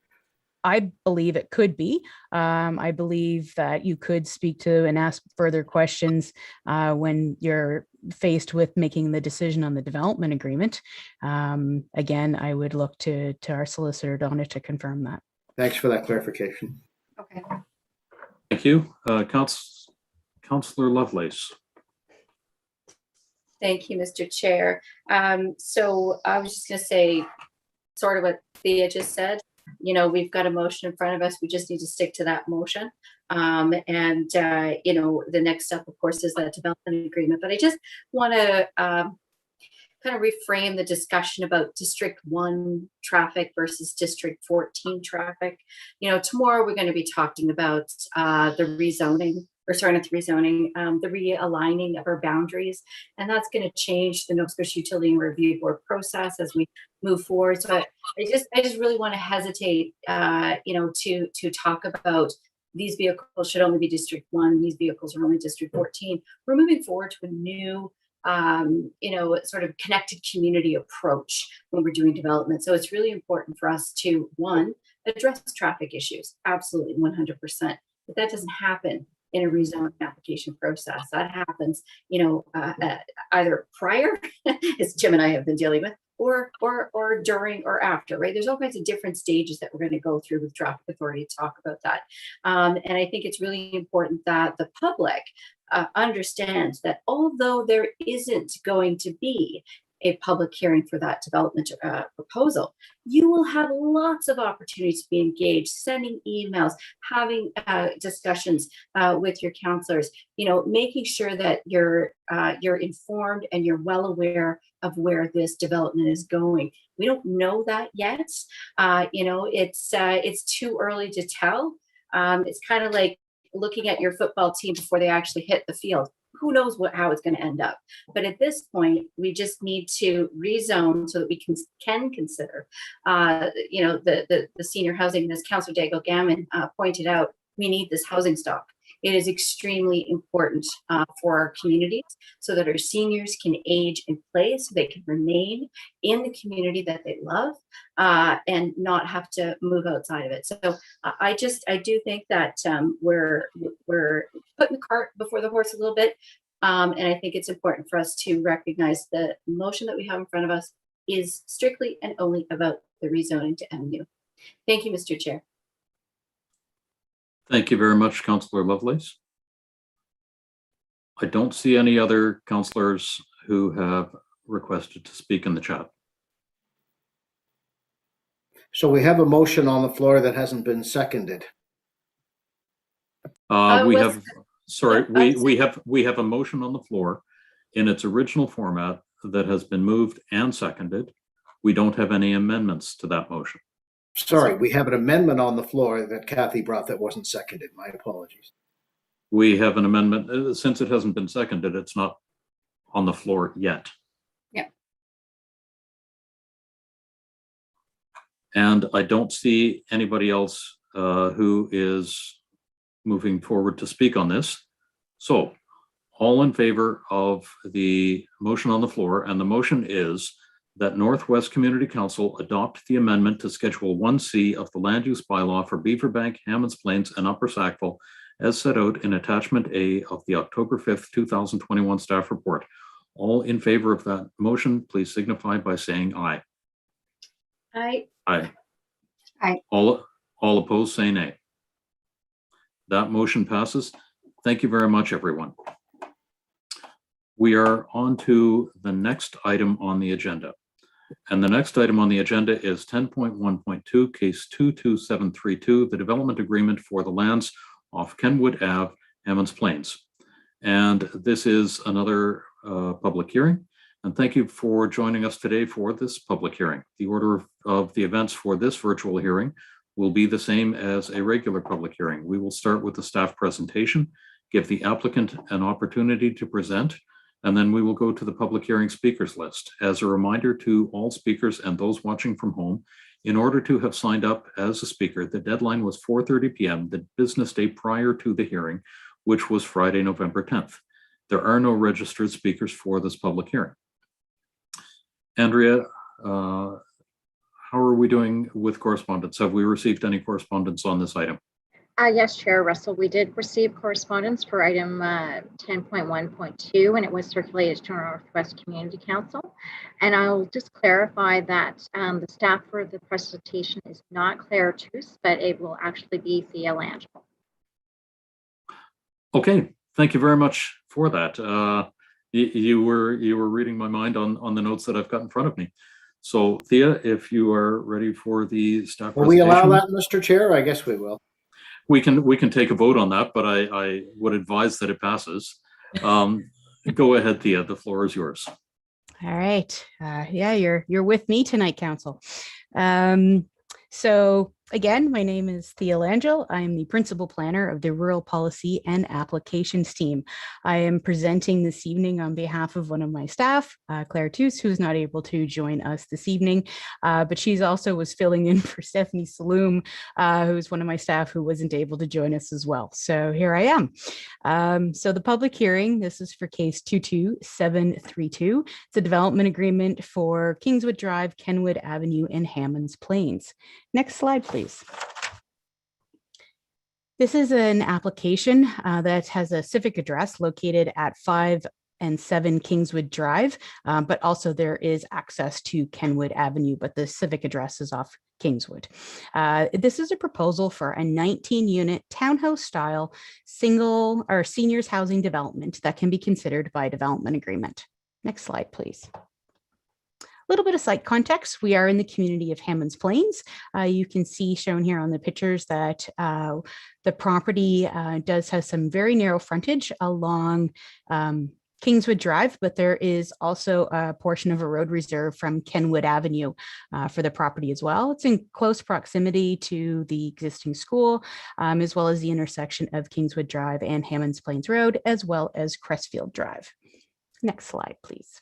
G: I believe it could be. I believe that you could speak to and ask further questions when you're faced with making the decision on the development agreement. Again, I would look to our solicitor, Donna, to confirm that.
E: Thanks for that clarification.
B: Okay.
A: Thank you. Councillor Lovelace.
C: Thank you, Mr. Chair. So I was just going to say sort of what Thea just said. We've got a motion in front of us. We just need to stick to that motion. The next step, of course, is that development agreement. But I just want to kind of reframe the discussion about District 1 traffic versus District 14 traffic. Tomorrow we're going to be talking about the rezoning, the realigning of our boundaries, and that's going to change the Nova Scotia Utility and Review Board process as we move forward. So I just really want to hesitate, to talk about these vehicles should only be District 1, these vehicles are only District 14. We're moving forward to a new sort of connected community approach when we're doing development. So it's really important for us to, one, address traffic issues, absolutely 100%. But that doesn't happen in a rezoning application process. That happens, either prior, as Jim and I have been dealing with, or during or after, right? There's all kinds of different stages that we're going to go through with traffic authority to talk about that. And I think it's really important that the public understands that although there isn't going to be a public hearing for that development proposal, you will have lots of opportunities to be engaged, sending emails, having discussions with your counselors, making sure that you're informed and you're well aware of where this development is going. We don't know that yet. It's too early to tell. It's kind of like looking at your football team before they actually hit the field. Who knows how it's going to end up? But at this point, we just need to rezone so that we can consider, the senior housing. As Councillor Daigle Gammon pointed out, we need this housing stock. It is extremely important for our communities so that our seniors can age in place, so they can remain in the community that they love and not have to move outside of it. So I do think that we're putting the cart before the horse a little bit. And I think it's important for us to recognize the motion that we have in front of us is strictly and only about the rezoning to MU. Thank you, Mr. Chair.
A: Thank you very much, Councillor Lovelace. I don't see any other councillors who have requested to speak in the chat.
E: So we have a motion on the floor that hasn't been seconded.
A: We have a motion on the floor in its original format that has been moved and seconded. We don't have any amendments to that motion.
E: Sorry, we have an amendment on the floor that Kathy brought that wasn't seconded. My apologies.
A: We have an amendment. Since it hasn't been seconded, it's not on the floor yet.
B: Yeah.
A: And I don't see anybody else who is moving forward to speak on this. So all in favor of the motion on the floor, and the motion is that Northwest Community Council adopt the amendment to Schedule 1C of the Land Use Bylaw for Beaverbank, Hammonds Plains, and Upper Sackville as set out in Attachment A of the October 5th, 2021 staff report. All in favor of that motion, please signify by saying aye.
C: Aye.
A: Aye.
B: Aye.
A: All opposed, say nay. That motion passes. Thank you very much, everyone. We are on to the next item on the agenda. And the next item on the agenda is 10.1.2, case 22732, the development agreement for the lands off Kenwood Ave, Hammonds Plains. And this is another public hearing. And thank you for joining us today for this public hearing. The order of the events for this virtual hearing will be the same as a regular public hearing. We will start with the staff presentation, give the applicant an opportunity to present, and then we will go to the public hearing speakers list. As a reminder to all speakers and those watching from home, in order to have signed up as a speaker, the deadline was 4:30 p.m., the business day prior to the hearing, which was Friday, November 10th. There are no registered speakers for this public hearing. Andrea, how are we doing with correspondence? Have we received any correspondence on this item?
F: Yes, Chair Russell, we did receive correspondence for item 10.1.2, and it was circulated to our Northwest Community Council. And I'll just clarify that the staff for the presentation is not Claire Toos, but it will actually be Thea Langell.
A: Okay, thank you very much for that. You were reading my mind on the notes that I've got in front of me. So Thea, if you are ready for the staff
E: Will we
A: presentation.
E: allow that, Mr. Chair? I guess we will.
A: We can take a vote on that, but I would advise that it passes. Go ahead, Thea, the floor is yours.
G: All right. Yeah, you're with me tonight, Council. So again, my name is Thea Langell. I am the principal planner of the Rural Policy and Applications team. I am presenting this evening on behalf of one of my staff, Claire Toos, who's not able to join us this evening, but she's also was filling in for Stephanie Saloom, who's one of my staff who wasn't able to join us as well. So here I am. So the public hearing, this is for case 22732. It's a development agreement for Kingswood Drive, Kenwood Avenue, and Hammonds Plains. Next slide, please. This is an application that has a civic address located at 5 and 7 Kingswood Drive, but also there is access to Kenwood Avenue, but the civic address is off Kingswood. This is a proposal for a 19-unit townhouse style single or seniors housing development that can be considered by development agreement. Next slide, please. little bit of site context. We are in the community of Hammonds Plains. You can see shown here on the pictures that the property does have some very narrow frontage along Kingswood Drive, but there is also a portion of a road reserve from Kenwood Avenue for the property as well. It's in close proximity to the existing school, as well as the intersection of Kingswood Drive and Hammonds Plains Road, as well as Crestfield Drive. Next slide, please.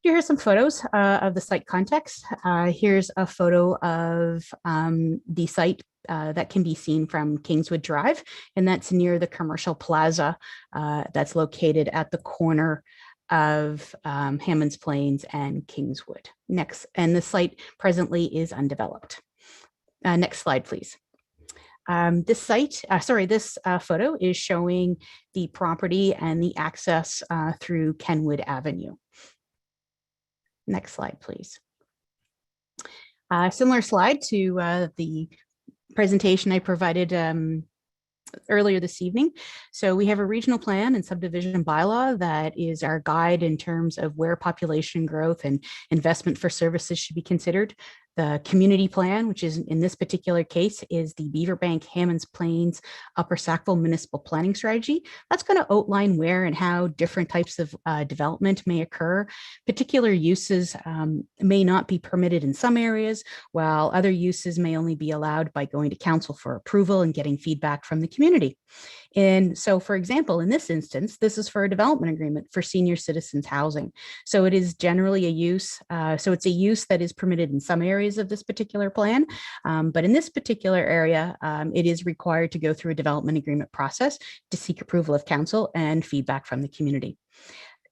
G: Here are some photos of the site context. Here's a photo of the site that can be seen from Kingswood Drive, and that's near the commercial plaza that's located at the corner of Hammonds Plains and Kingswood. Next, and the site presently is undeveloped. Next slide, please. This photo is showing the property and the access through Kenwood Avenue. Next slide, please. Similar slide to the presentation I provided earlier this evening. So we have a regional plan and subdivision bylaw that is our guide in terms of where population growth and investment for services should be considered. The community plan, which is in this particular case, is the Beaverbank Hammonds Plains Upper Sackville Municipal Planning Strategy. That's going to outline where and how different types of development may occur. Particular uses may not be permitted in some areas, while other uses may only be allowed by going to council for approval and getting feedback from the community. And so, for example, in this instance, this is for a development agreement for senior citizens housing. So it is generally a use. So it's a use that is permitted in some areas of this particular plan. But in this particular area, it is required to go through a development agreement process to seek approval of council and feedback from the community.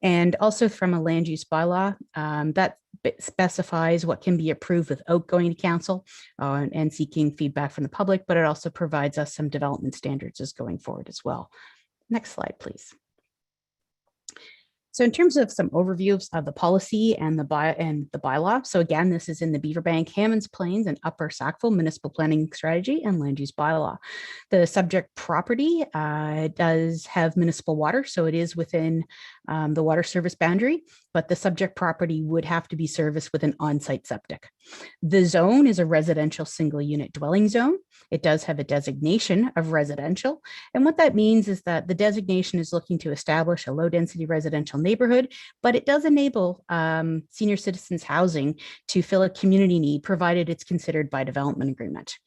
G: And also from a land use bylaw that specifies what can be approved without going to council and seeking feedback from the public, but it also provides us some development standards as going forward as well. Next slide, please. So in terms of some overviews of the policy and the bylaw, so again, this is in the Beaverbank, Hammonds Plains, and Upper Sackville Municipal Planning Strategy and Land Use Bylaw. The subject property does have municipal water, so it is within the water service boundary, but the subject property would have to be serviced with an on-site septic. The zone is a residential single unit dwelling zone. It does have a designation of residential. And what that means is that the designation is looking to establish a low density residential neighborhood, but it does enable senior citizens housing to fill a community need, provided it's considered by development agreement.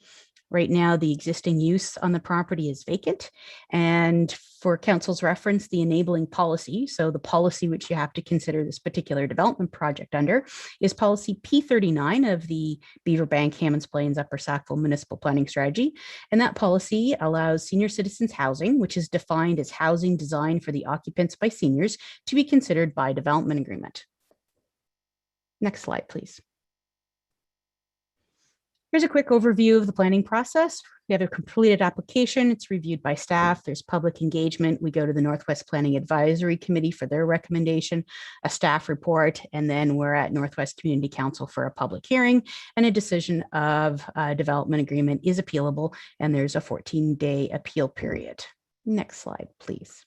G: Right now, the existing use on the property is vacant. And for council's reference, the enabling policy, so the policy which you have to consider this particular development project under, is policy P39 of the Beaverbank, Hammonds Plains, Upper Sackville Municipal Planning Strategy. And that policy allows senior citizens housing, which is defined as housing designed for the occupants by seniors, to be considered by development agreement. Next slide, please. Here's a quick overview of the planning process. We have a completed application. It's reviewed by staff. There's public engagement. We go to the Northwest Planning Advisory Committee for their recommendation, a staff report, and then we're at Northwest Community Council for a public hearing, and a decision of development agreement is appealable, and there's a 14-day appeal period. Next slide, please.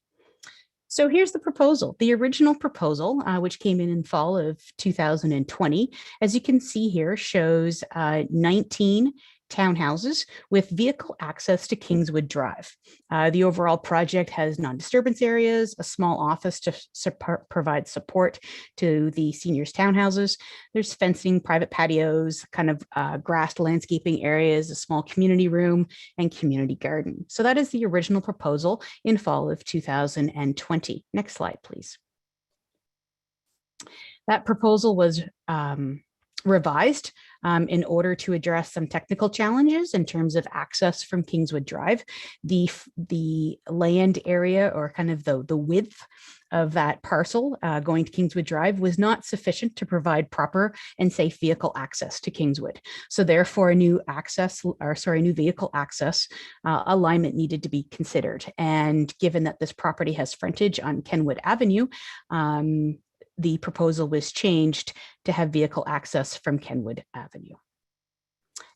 G: So here's the proposal, the original proposal, which came in fall of 2020. As you can see here, shows 19 townhouses with vehicle access to Kingswood Drive. The overall project has non-disturbance areas, a small office to provide support to the seniors' townhouses. There's fencing, private patios, kind of grassed landscaping areas, a small community room, and community garden. So that is the original proposal in fall of 2020. Next slide, please. That proposal was revised in order to address some technical challenges in terms of access from Kingswood Drive. The land area, or kind of the width of that parcel going to Kingswood Drive, was not sufficient to provide proper and safe vehicle access to Kingswood. So therefore, a new vehicle access alignment needed to be considered. And given that this property has frontage on Kenwood Avenue, the proposal was changed to have vehicle access from Kenwood Avenue.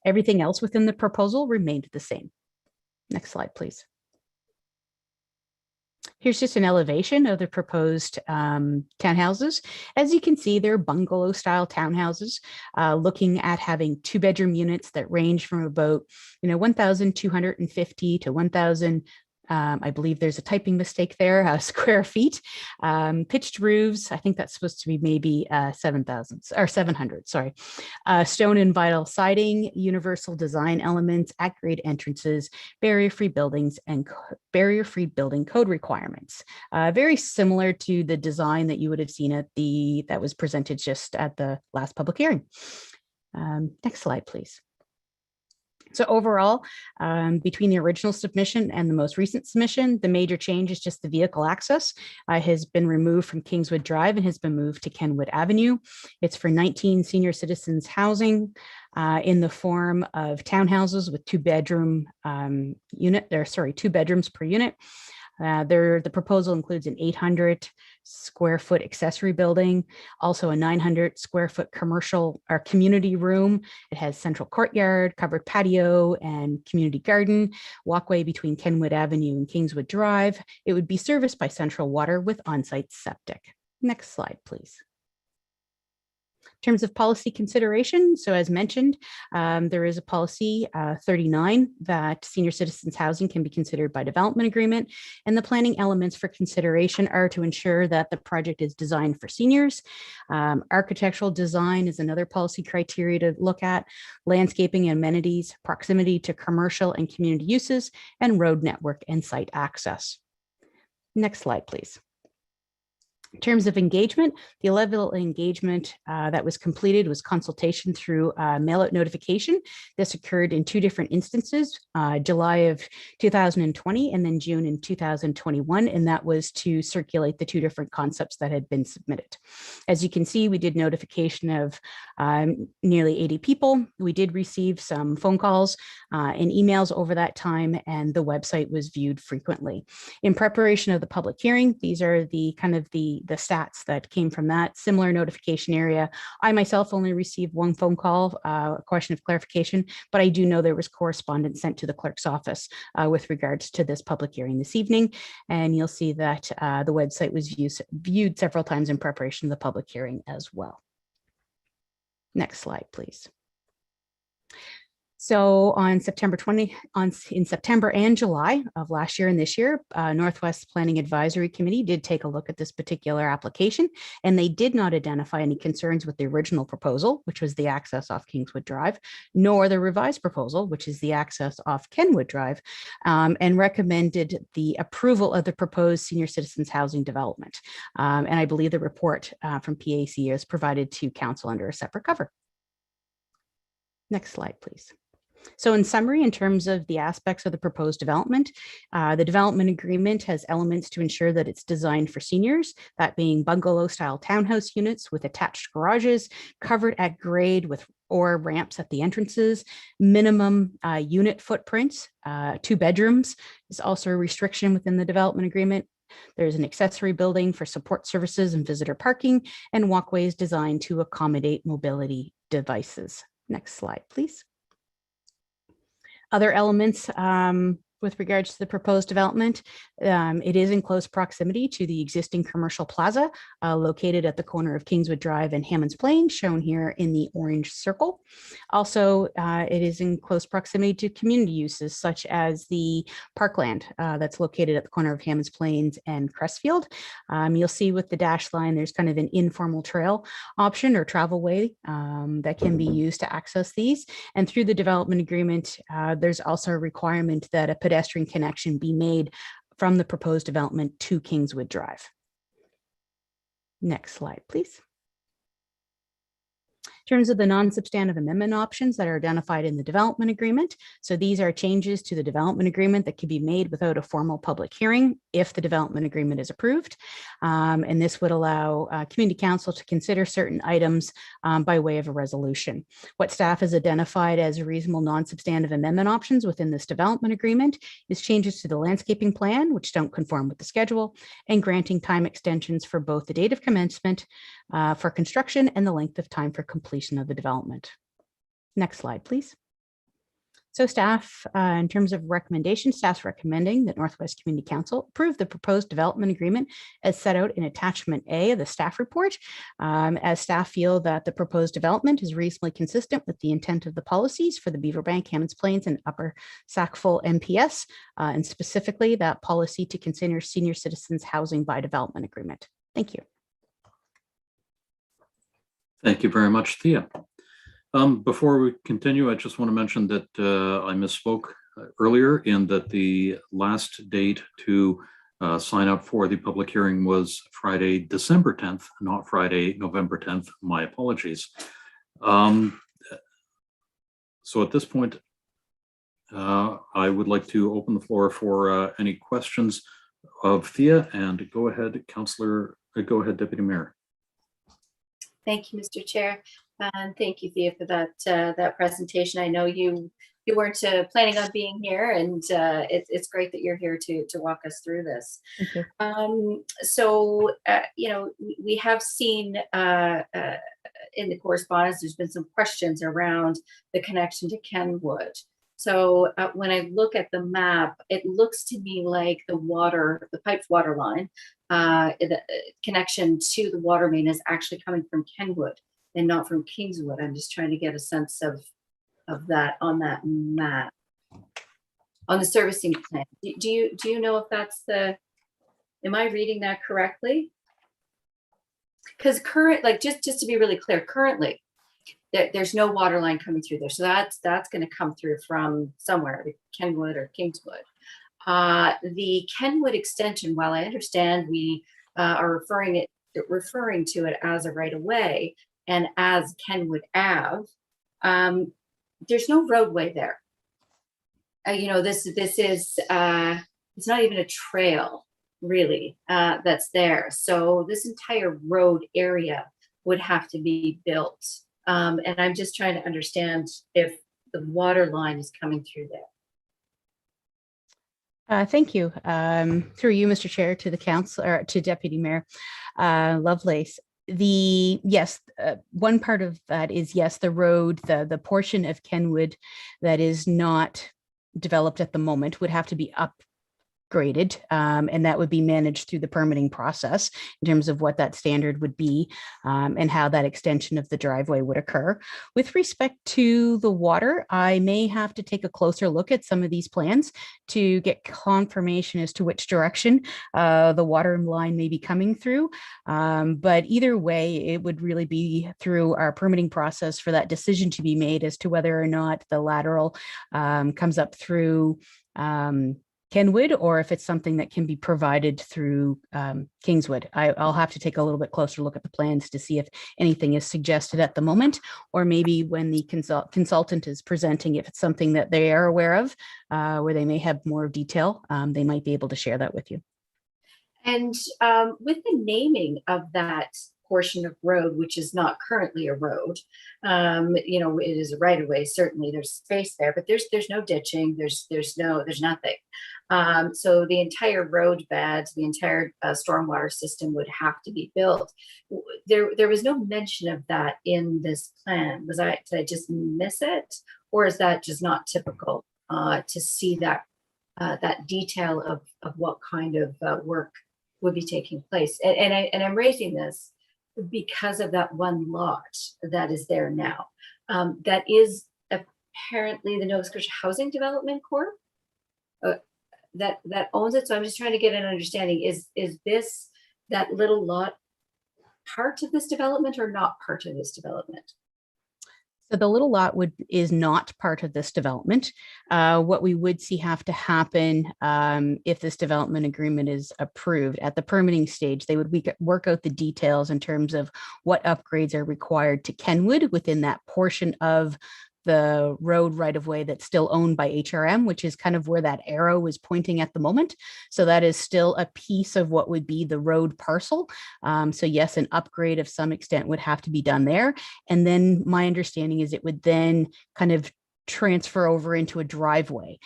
G: Everything else within the proposal remained the same. Next slide, please. Here's just an elevation of the proposed townhouses. As you can see, they're bungalow style townhouses, looking at having 2-bedroom units that range from about 1,250 to 1,000. I believe there's a typing mistake there, square feet, pitched roofs. I think that's supposed to be maybe 7,000 or 700, sorry. Stone and vinyl siding, universal design elements, at-grade entrances, barrier-free buildings, and barrier-free building code requirements. Very similar to the design that you would have seen that was presented just at the last public hearing. Next slide, please. So overall, between the original submission and the most recent submission, the major change is just the vehicle access has been removed from Kingswood Drive and has been moved to Kenwood Avenue. It's for 19 senior citizens housing in the form of townhouses with 2-bedroom 2 bedrooms per unit. The proposal includes an 800 square foot accessory building, also a 900 square foot commercial or community room. It has central courtyard, covered patio, and community garden, walkway between Kenwood Avenue and Kingswood Drive. It would be serviced by central water with on-site septic. Next slide, please. In terms of policy consideration, so as mentioned, there is a policy 39 that senior citizens housing can be considered by development agreement, and the planning elements for consideration are to ensure that the project is designed for seniors. Architectural design is another policy criteria to look at, landscaping and amenities, proximity to commercial and community uses, and road network and site access. Next slide, please. In terms of engagement, the level of engagement that was completed was consultation through mail-out notification. This occurred in 2 different instances, July of 2020 and then June in 2021, and that was to circulate the 2 different concepts that had been submitted. As you can see, we did notification of nearly 80 people. We did receive some phone calls and emails over that time, and the website was viewed frequently. In preparation of the public hearing, these are the the stats that came from that similar notification area. I myself only received 1 phone call, a question of clarification, but I do know there was correspondence sent to the clerk's office with regards to this public hearing this evening. And you'll see that the website was viewed several times in preparation of the public hearing as well. Next slide, please. So on September in September and July of last year and this year, Northwest Planning Advisory Committee did take a look at this particular application, and they did not identify any concerns with the original proposal, which was the access off Kingswood Drive, nor the revised proposal, which is the access off Kenwood Drive, and recommended the approval of the proposed senior citizens housing development. And I believe the report from PAC is provided to council under a separate cover. Next slide, please. So in summary, in terms of the aspects of the proposed development, the development agreement has elements to ensure that it's designed for seniors, that being bungalow style townhouse units with attached garages, covered at grade with or ramps at the entrances, minimum unit footprints, 2 bedrooms is also a restriction within the development agreement. There's an accessory building for support services and visitor parking, and walkways designed to accommodate mobility devices. Next slide, please. Other elements with regards to the proposed development, it is in close proximity to the existing commercial plaza located at the corner of Kingswood Drive and Hammond's Plain, shown here in the orange circle. Also, it is in close proximity to community uses such as the parkland that's located at the corner of Hammond's Plains and Crestfield. You'll see with the dashed line, there's kind of an informal trail option or travel way that can be used to access these. And through the development agreement, there's also a requirement that a pedestrian connection be made from the proposed development to Kingswood Drive. Next slide, please. In terms of the non-substantive amendment options that are identified in the development agreement. So these are changes to the development agreement that can be made without a formal public hearing if the development agreement is approved. And this would allow community council to consider certain items by way of a resolution. What staff has identified as reasonable non-substantive amendment options within this development agreement is changes to the landscaping plan, which don't conform with the schedule, and granting time extensions for both the date of commencement for construction and the length of time for completion of the development. Next slide, please. So staff, in terms of recommendation, staff's recommending that Northwest Community Council approve the proposed development agreement as set out in attachment A of the staff report, as staff feel that the proposed development is reasonably consistent with the intent of the policies for the Beaverbank, Hammonds Plains, and Upper Sackville MPS, and specifically that policy to consider senior citizens housing by development agreement. Thank you.
A: Thank you very much, Thea. Before we continue, I just want to mention that I misspoke earlier in that the last date to sign up for the public hearing was Friday, December 10th, not Friday, November 10th. My apologies. So at this point, I would like to open the floor for any questions of Thea, and go ahead, Councillor, go ahead, Deputy Mayor.
C: Thank you, Mr. Chair. And thank you, Thea, for that presentation. I know you weren't planning on being here, and it's great that you're here to walk us through this.
G: Thank you.
C: So, you know, we have seen in the correspondence, there's been some questions around the connection to Kenwood. So when I look at the map, it looks to me like the piped water line, the connection to the water main is actually coming from Kenwood and not from Kingswood. I'm just trying to get a sense of that on that map, on the servicing plan. Do you know if that's am I reading that correctly? Because just to be really clear, currently there's no water line coming through there. So that's going to come through from somewhere, Kenwood or Kingswood. The Kenwood extension, while I understand we are referring to it as a right of way and as Kenwood Ave, there's no roadway there. You know, this is it's not even a trail really that's there. So this entire road area would have to be built. And I'm just trying to understand if the water line is coming through there.
G: Thank you. Through you, Mr. Chair, to the council, or to Deputy Mayor Lovelace. One part of that is, yes, the road, the portion of Kenwood that is not developed at the moment would have to be upgraded, and that would be managed through the permitting process in terms of what that standard would be, and how that extension of the driveway would occur. With respect to the water, I may have to take a closer look at some of these plans to get confirmation as to which direction the water line may be coming through. But either way, it would really be through our permitting process for that decision to be made as to whether or not the lateral comes up through Kenwood, or if it's something that can be provided through Kingswood. I'll have to take a little bit closer look at the plans to see if anything is suggested at the moment, or maybe when the consultant is presenting, if it's something that they are aware of, where they may have more detail, they might be able to share that with you.
C: And with the naming of that portion of road, which is not currently a road, you know, it is a right of way. Certainly there's space there, but there's no ditching, there's nothing. So the entire road bed, the entire stormwater system would have to be built. There was no mention of that in this plan. Did I just miss it? Or is that just not typical to see that that detail of what kind of work would be taking place? And I'm raising this because of that one lot that is there now. That is apparently the Nova Scotia Housing Development Corp. That owns it. So I'm just trying to get an understanding. Is this, that little lot, part of this development or not part of this development?
G: So the little lot is not part of this development. What we would see have to happen if this development agreement is approved at the permitting stage, they would work out the details in terms of what upgrades are required to Kenwood within that portion of the road right of way that's still owned by HRM, which is kind of where that arrow is pointing at the moment. So that is still a piece of what would be the road parcel. So yes, an upgrade of some extent would have to be done there. And then my understanding is it would then kind of transfer over into a driveway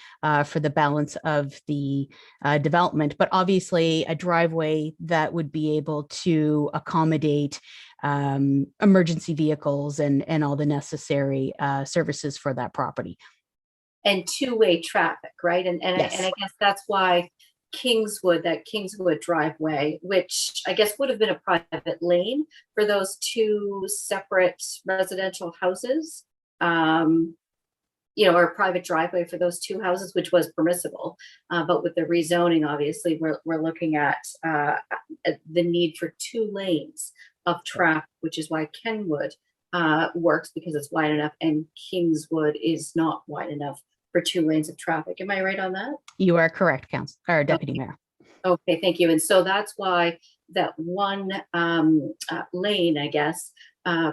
G: for the balance of the development. But obviously a driveway that would be able to accommodate emergency vehicles and all the necessary services for that property.
C: and two-way traffic, right? And I guess that's why that Kingswood driveway, which I guess would have been a private lane for those two separate residential houses, or a private driveway for those two houses, which was permissible. But with the rezoning, obviously, we're looking at the need for 2 lanes of traffic, which is why Kenwood works, because it's wide enough, and Kingswood is not wide enough for 2 lanes of traffic. Am I right on that?
G: You are correct, Council or Deputy Mayor.
C: Okay, thank you. And so that's why that one lane, I guess,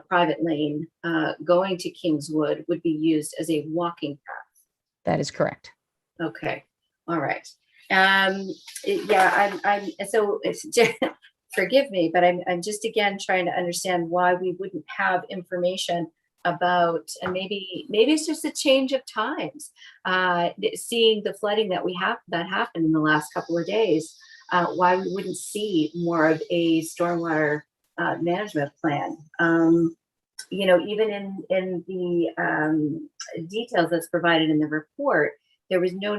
C: private lane going to Kingswood would be used as a walking path.
G: That is correct.
C: Okay, all right. Yeah, I'm so it's just, forgive me, but I'm just again trying to understand why we wouldn't have information about, and maybe it's just a change of times. Seeing the flooding that happened in the last couple of days, why we wouldn't see more of a stormwater management plan. Even in the details that's provided in the report, there was no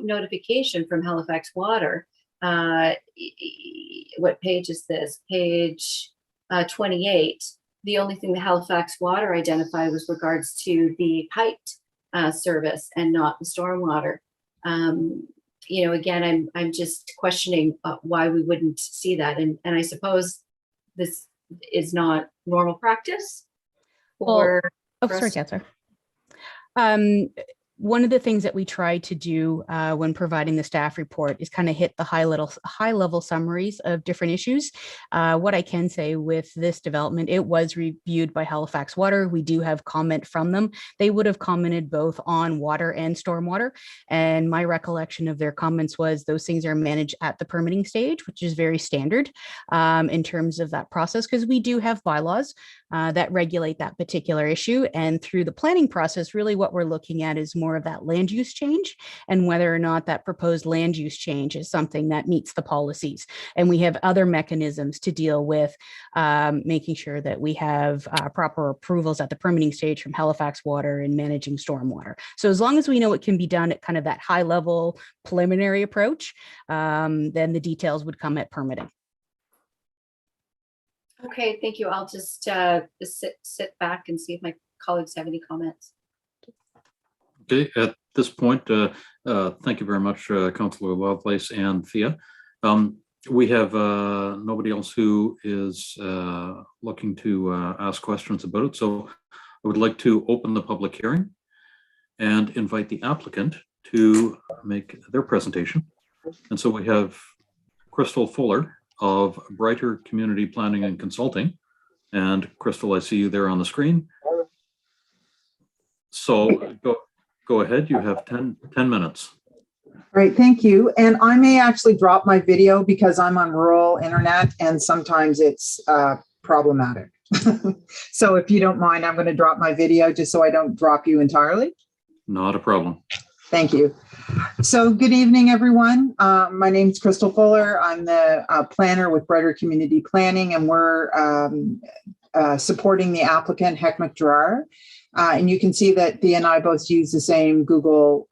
C: notification from Halifax Water. What page is this? Page 28. The only thing the Halifax Water identified was regards to the piped service and not the stormwater. Again, I'm just questioning why we wouldn't see that, and I suppose this is not normal practice.
G: Sorry, Councillor. One of the things that we try to do when providing the staff report is kind of hit the high level summaries of different issues. What I can say with this development, it was reviewed by Halifax Water. We do have comment from them. They would have commented both on water and stormwater. And my recollection of their comments was those things are managed at the permitting stage, which is very standard in terms of that process, because we do have bylaws that regulate that particular issue. And through the planning process, really what we're looking at is more of that land use change and whether or not that proposed land use change is something that meets the policies. And we have other mechanisms to deal with making sure that we have proper approvals at the permitting stage from Halifax Water and managing stormwater. So as long as we know it can be done at kind of that high level preliminary approach, then the details would come at permitting.
C: Okay, thank you. I'll just sit back and see if my colleagues have any comments.
A: Okay, at this point, thank you very much, Councillor Lovelace and Thea. We have nobody else who is looking to ask questions about it. So I would like to open the public hearing and invite the applicant to make their presentation. And so we have Crystal Fuller of Brighter Community Planning and Consulting. And Crystal, I see you there on the screen. So go ahead, you have 10 minutes.
S: Great, thank you. And I may actually drop my video because I'm on rural internet and sometimes it's problematic. So if you don't mind, I'm going to drop my video just so I don't drop you entirely.
A: Not a problem.
S: Thank you. So good evening, everyone. My name is Crystal Fuller. I'm the planner with Brighter Community Planning, and we're supporting the applicant, Heck McGrath. And you can see that Thea and I both use the same Google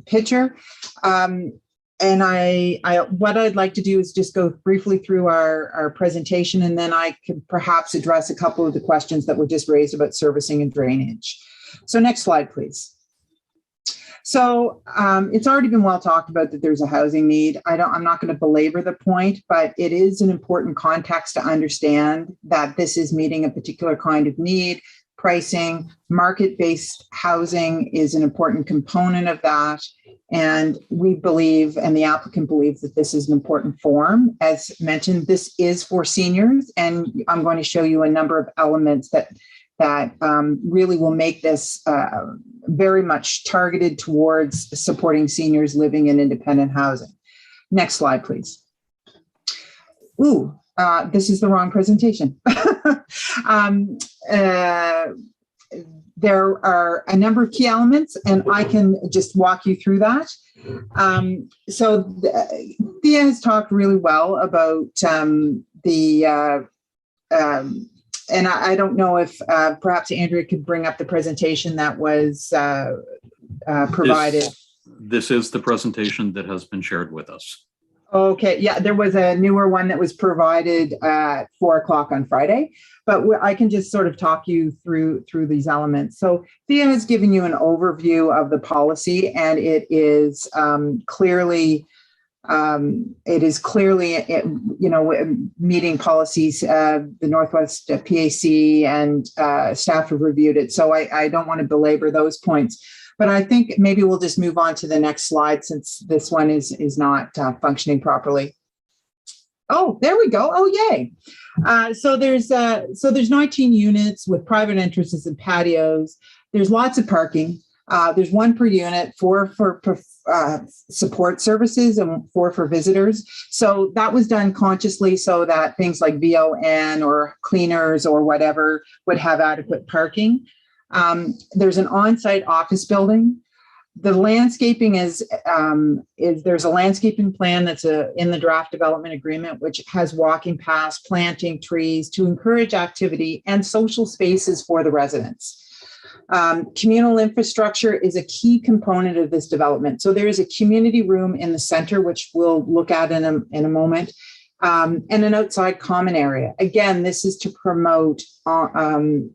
S: picture. And what I'd like to do is just go briefly through our presentation, and then I could perhaps address a couple of the questions that were just raised about servicing and drainage. So next slide, please. So it's already been well talked about that there's a housing need. I'm not going to belabor the point, but it is an important context to understand that this is meeting a particular kind of need. Pricing, market-based housing is an important component of that. And we believe, and the applicant believes, that this is an important form. As mentioned, this is for seniors, and I'm going to show you a number of elements that really will make this very much targeted towards supporting seniors living in independent housing. Next slide, please. Ooh, this is the wrong presentation. There are a number of key elements, and I can just walk you through that. So Thea has talked really well about and I don't know if perhaps Andrea could bring up the presentation that was provided.
A: This is the presentation that has been shared with us.
S: Okay, yeah, there was a newer one that was provided at 4 o'clock on Friday, but I can just sort of talk you through these elements. So Thea has given you an overview of the policy, and it is clearly meeting policies. The Northwest PAC and staff have reviewed it, so I don't want to belabor those points. But I think maybe we'll just move on to the next slide, since this one is not functioning properly. Oh, there we go. Oh, yay. So there's 19 units with private entrances and patios. There's lots of parking. There's 1 per unit, 4 for support services and 4 for visitors. So that was done consciously so that things like VON or cleaners or whatever would have adequate parking. There's an on-site office building. The landscaping is there's a landscaping plan that's in the draft development agreement, which has walking paths, planting trees to encourage activity and social spaces for the residents. Communal infrastructure is a key component of this development. So there is a community room in the center, which we'll look at in a moment. And an outside common area. Again, this is to promote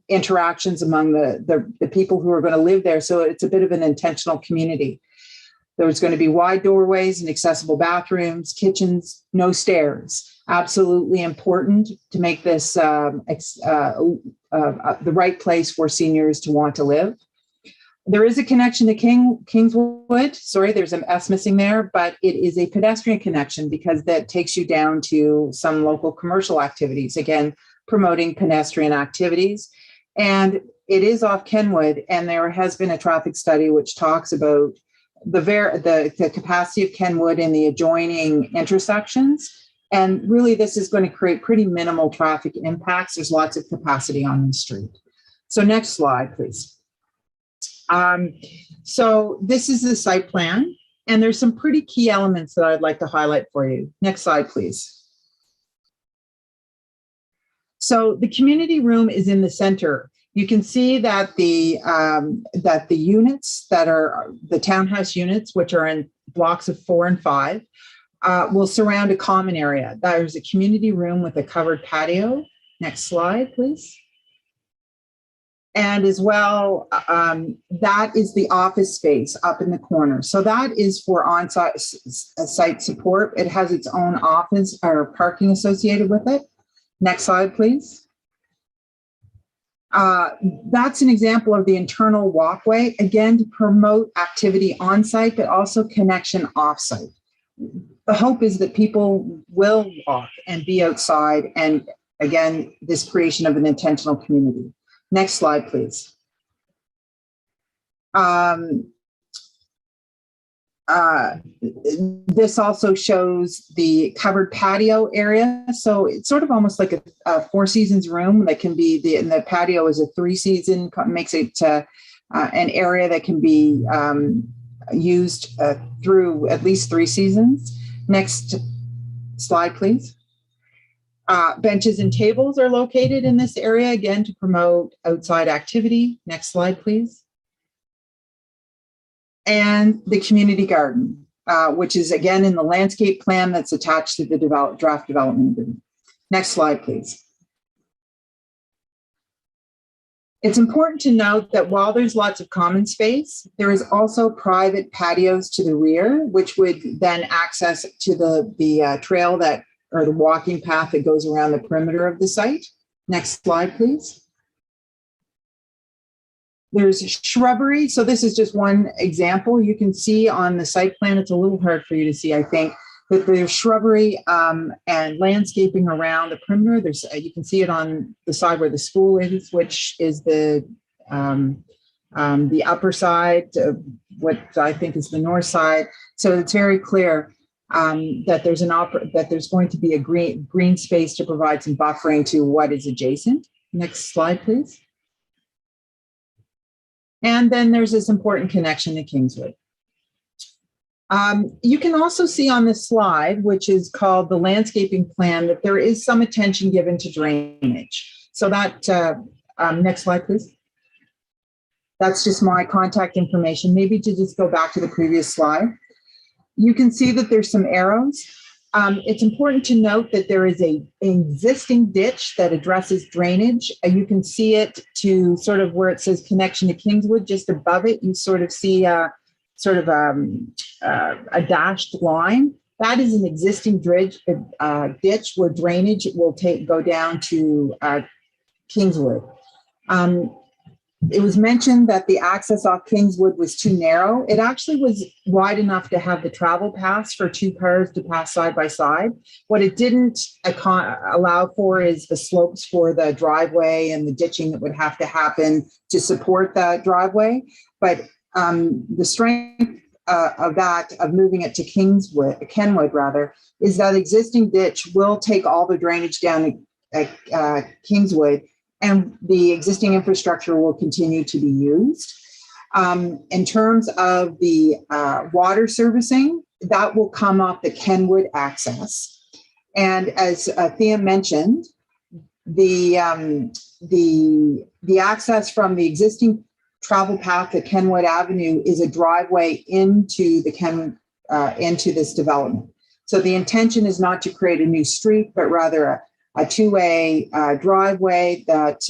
S: interactions among the people who are going to live there. So it's a bit of an intentional community. There's going to be wide doorways and accessible bathrooms, kitchens, no stairs. Absolutely important to make this the right place for seniors to want to live. There is a connection to Kingswood. Sorry, there's an S missing there, but it is a pedestrian connection because that takes you down to some local commercial activities, again, promoting pedestrian activities. And it is off Kenwood, and there has been a traffic study which talks about the capacity of Kenwood in the adjoining intersections. And really, this is going to create pretty minimal traffic impacts. There's lots of capacity on the street. So next slide, please. So this is the site plan, and there's some pretty key elements that I'd like to highlight for you. Next slide, please. So the community room is in the center. You can see that the units that are the townhouse units, which are in blocks of 4 and 5, will surround a common area. There's a community room with a covered patio. Next slide, please. And as well, that is the office space up in the corner. So that is for on-site site support. It has its own office or parking associated with it. Next slide, please. That's an example of the internal walkway, again, to promote activity on-site, but also connection off-site. The hope is that people will walk and be outside, and again, this creation of an intentional community. Next slide, please. This also shows the covered patio area. So it's sort of almost like a 4 seasons room that can be, and the patio is a 3 season, makes it an area that can be used through at least 3 seasons. Next slide, please. Benches and tables are located in this area, again, to promote outside activity. Next slide, please. And the community garden, which is, again, in the landscape plan that's attached to the draft development agreement. Next slide, please. It's important to note that while there's lots of common space, there is also private patios to the rear, which would then access to the trail that, or the walking path that goes around the perimeter of the site. Next slide, please. There's shrubbery. So this is just one example. You can see on the site plan, it's a little hard for you to see, I think, that there's shrubbery and landscaping around the perimeter. There's you can see it on the side where the school is, which is the upper side, what I think is the north side. So it's very clear that there's going to be a green space to provide some buffering to what is adjacent. Next slide, please. And then there's this important connection to Kingswood. You can also see on this slide, which is called the landscaping plan, that there is some attention given to drainage. So that, next slide, please. That's just my contact information. Maybe to just go back to the previous slide. You can see that there's some arrows. It's important to note that there is an existing ditch that addresses drainage. You can see it to sort of where it says connection to Kingswood, just above it, you sort of see a dashed line. That is an existing ditch where drainage will go down to Kingswood. It was mentioned that the access off Kingswood was too narrow. It actually was wide enough to have the travel paths for two cars to pass side by side. What it didn't allow for is the slopes for the driveway and the ditching that would have to happen to support that driveway. But the strength of moving it to Kenwood rather, is that existing ditch will take all the drainage down at Kingswood, and the existing infrastructure will continue to be used. In terms of the water servicing, that will come off the Kenwood access. And as Thea mentioned, the access from the existing travel path at Kenwood Avenue is a driveway into into this development. So the intention is not to create a new street, but rather a two-way driveway that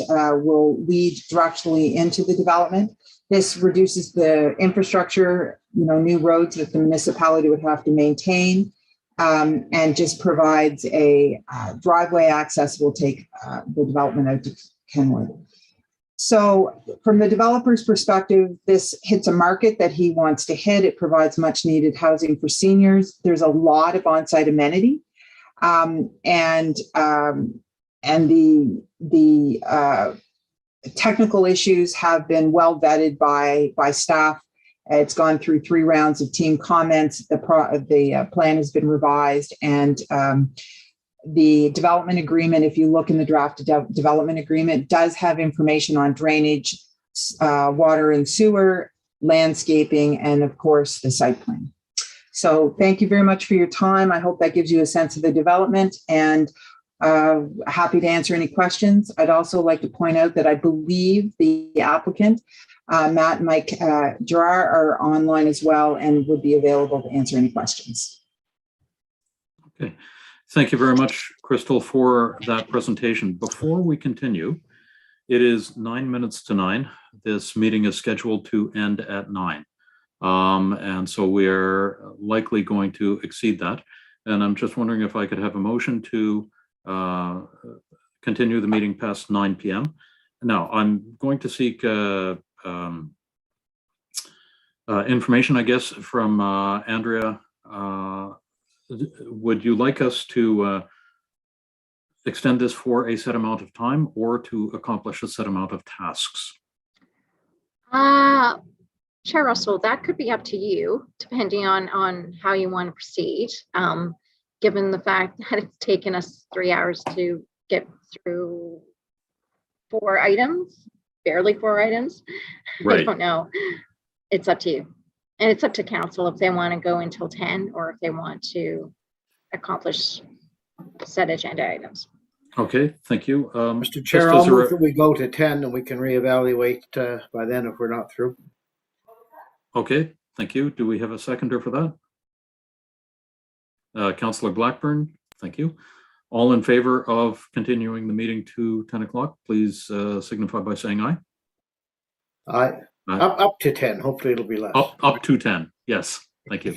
S: will lead directly into the development. This reduces the infrastructure, new roads that the municipality would have to maintain, and just provides a driveway access will take the development out to Kenwood. So from the developer's perspective, this hits a market that he wants to hit. It provides much needed housing for seniors. There's a lot of on-site amenity. And the technical issues have been well vetted by staff. It's gone through 3 rounds of team comments. The plan has been revised, and the development agreement, if you look in the draft development agreement, does have information on drainage, water and sewer, landscaping, and of course the site plan. So thank you very much for your time. I hope that gives you a sense of the development, and happy to answer any questions. I'd also like to point out that I believe the applicant, Matt and Mike Gerard, are online as well and would be available to answer any questions.
A: Okay. Thank you very much, Crystal, for that presentation. Before we continue, it is 9 minutes to 9. This meeting is scheduled to end at 9. And so we're likely going to exceed that. And I'm just wondering if I could have a motion to continue the meeting past 9 p.m. Now, I'm going to seek information, I guess, from Andrea. Would you like us to extend this for a set amount of time or to accomplish a set amount of tasks?
F: Chair Russell, that could be up to you, depending on how you want to proceed. Given the fact that it's taken us 3 hours to get through 4 items, barely 4 items. Right. I don't know. It's up to you. And it's up to council if they want to go until 10 or if they want to accomplish set agenda items.
A: Okay, thank you.
E: Mr. Chair, I'll move that we go to 10 and we can reevaluate by then if we're not through.
A: Okay, thank you. Do we have a seconder for that? Councillor Blackburn, thank you. All in favor of continuing the meeting to 10 o'clock, please signify by saying aye.
E: Aye. Up to 10. Hopefully it'll be less.
A: Up to 10. Yes. Thank you.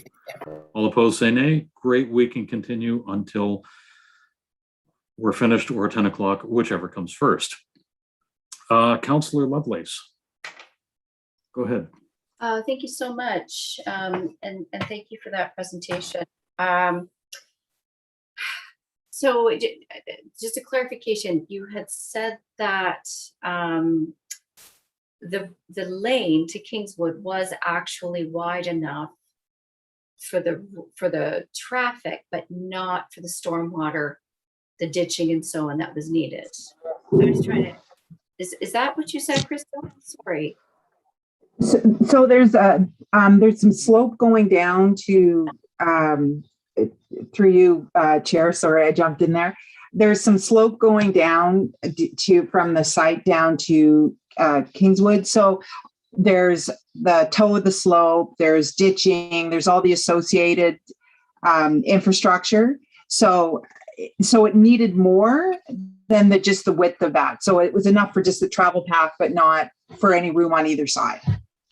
A: All opposed say nay. Great. We can continue until we're finished or 10 o'clock, whichever comes first. Councillor Lovelace, go ahead.
C: Thank you so much. And thank you for that presentation. So just a clarification, you had said that the lane to Kingswood was actually wide enough for the traffic, but not for the stormwater, the ditching and so on that was needed. I was trying to, is that what you said, Crystal? Sorry.
S: So there's some slope going down to through you, Chair. Sorry, I jumped in there. there's some slope going down from the site down to Kingswood. So there's the toe of the slope, there's ditching, there's all the associated infrastructure. So it needed more than just the width of that. So it was enough for just the travel path, but not for any room on either side.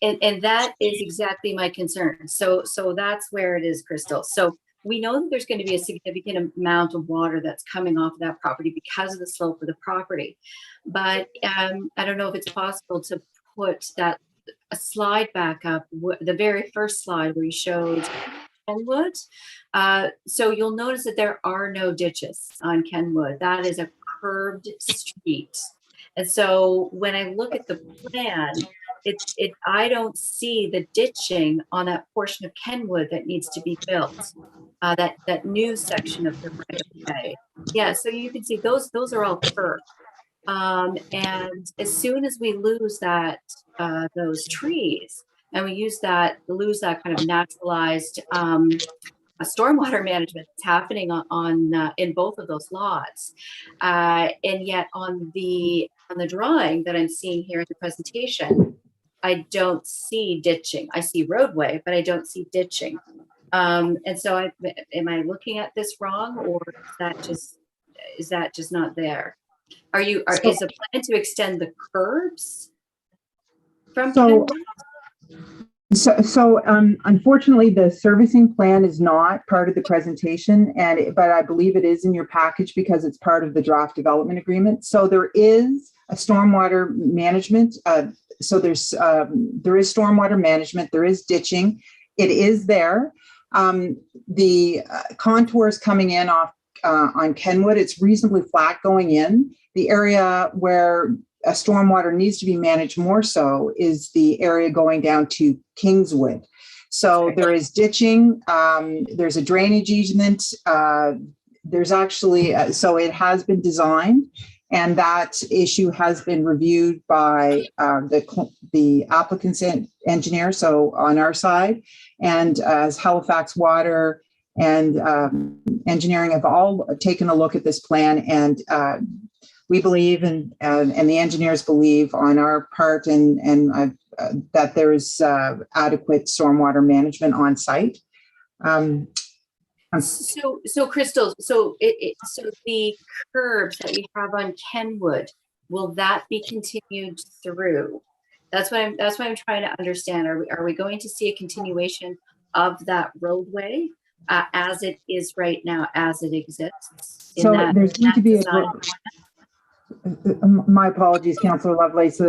C: And that is exactly my concern. So that's where it is, Crystal. So we know that there's going to be a significant amount of water that's coming off of that property because of the slope of the property. But I don't know if it's possible to put that a slide back up, the very first slide where you showed Kenwood. So you'll notice that there are no ditches on Kenwood. That is a curved street. And so when I look at the plan, I don't see the ditching on that portion of Kenwood that needs to be built. That new section of the right of way. Yeah, so you can see those are all curved. And as soon as we lose that those trees and we lose that kind of naturalized stormwater management that's happening on in both of those lots, and yet on the drawing that I'm seeing here in the presentation, I don't see ditching. I see roadway, but I don't see ditching. And so am I looking at this wrong, or is that just not there? Is the plan to extend the curbs from Kenwood?
S: So unfortunately, the servicing plan is not part of the presentation, but I believe it is in your package because it's part of the draft development agreement. So there is a stormwater management. So there is stormwater management. There is ditching. It is there. The contours coming in off on Kenwood, it's reasonably flat going in. The area where a stormwater needs to be managed more so is the area going down to Kingswood. So there is ditching, there's a drainage easement, there's actually, so it has been designed, and that issue has been reviewed by the applicant's engineer, so on our side, and as Halifax Water and engineering have all taken a look at this plan, and we believe, and the engineers believe on our part, and that there is adequate stormwater management on site.
C: So Crystal, so the curbs that we have on Kenwood, will that be continued through? That's what I'm trying to understand. Are we going to see a continuation of that roadway as it is right now, as it exists?
S: So there's going to be my apologies, Councillor Lovelace.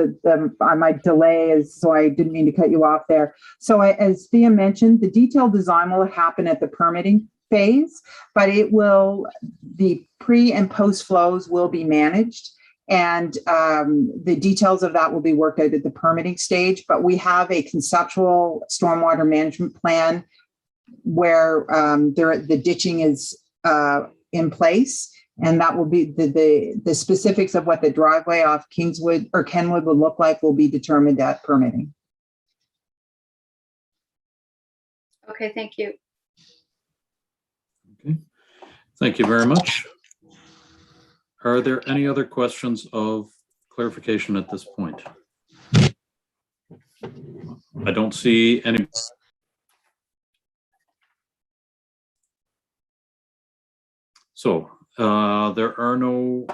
S: My delay is, so I didn't mean to cut you off there. So as Thea mentioned, the detailed design will happen at the permitting phase, but the pre and post flows will be managed, and the details of that will be worked out at the permitting stage. But we have a conceptual stormwater management plan where the ditching is in place. And that will be the specifics of what the driveway off Kingswood or Kenwood would look like will be determined at permitting.
C: Okay, thank you.
A: Okay, thank you very much. Are there any other questions of clarification at this point? I don't see any. So there are no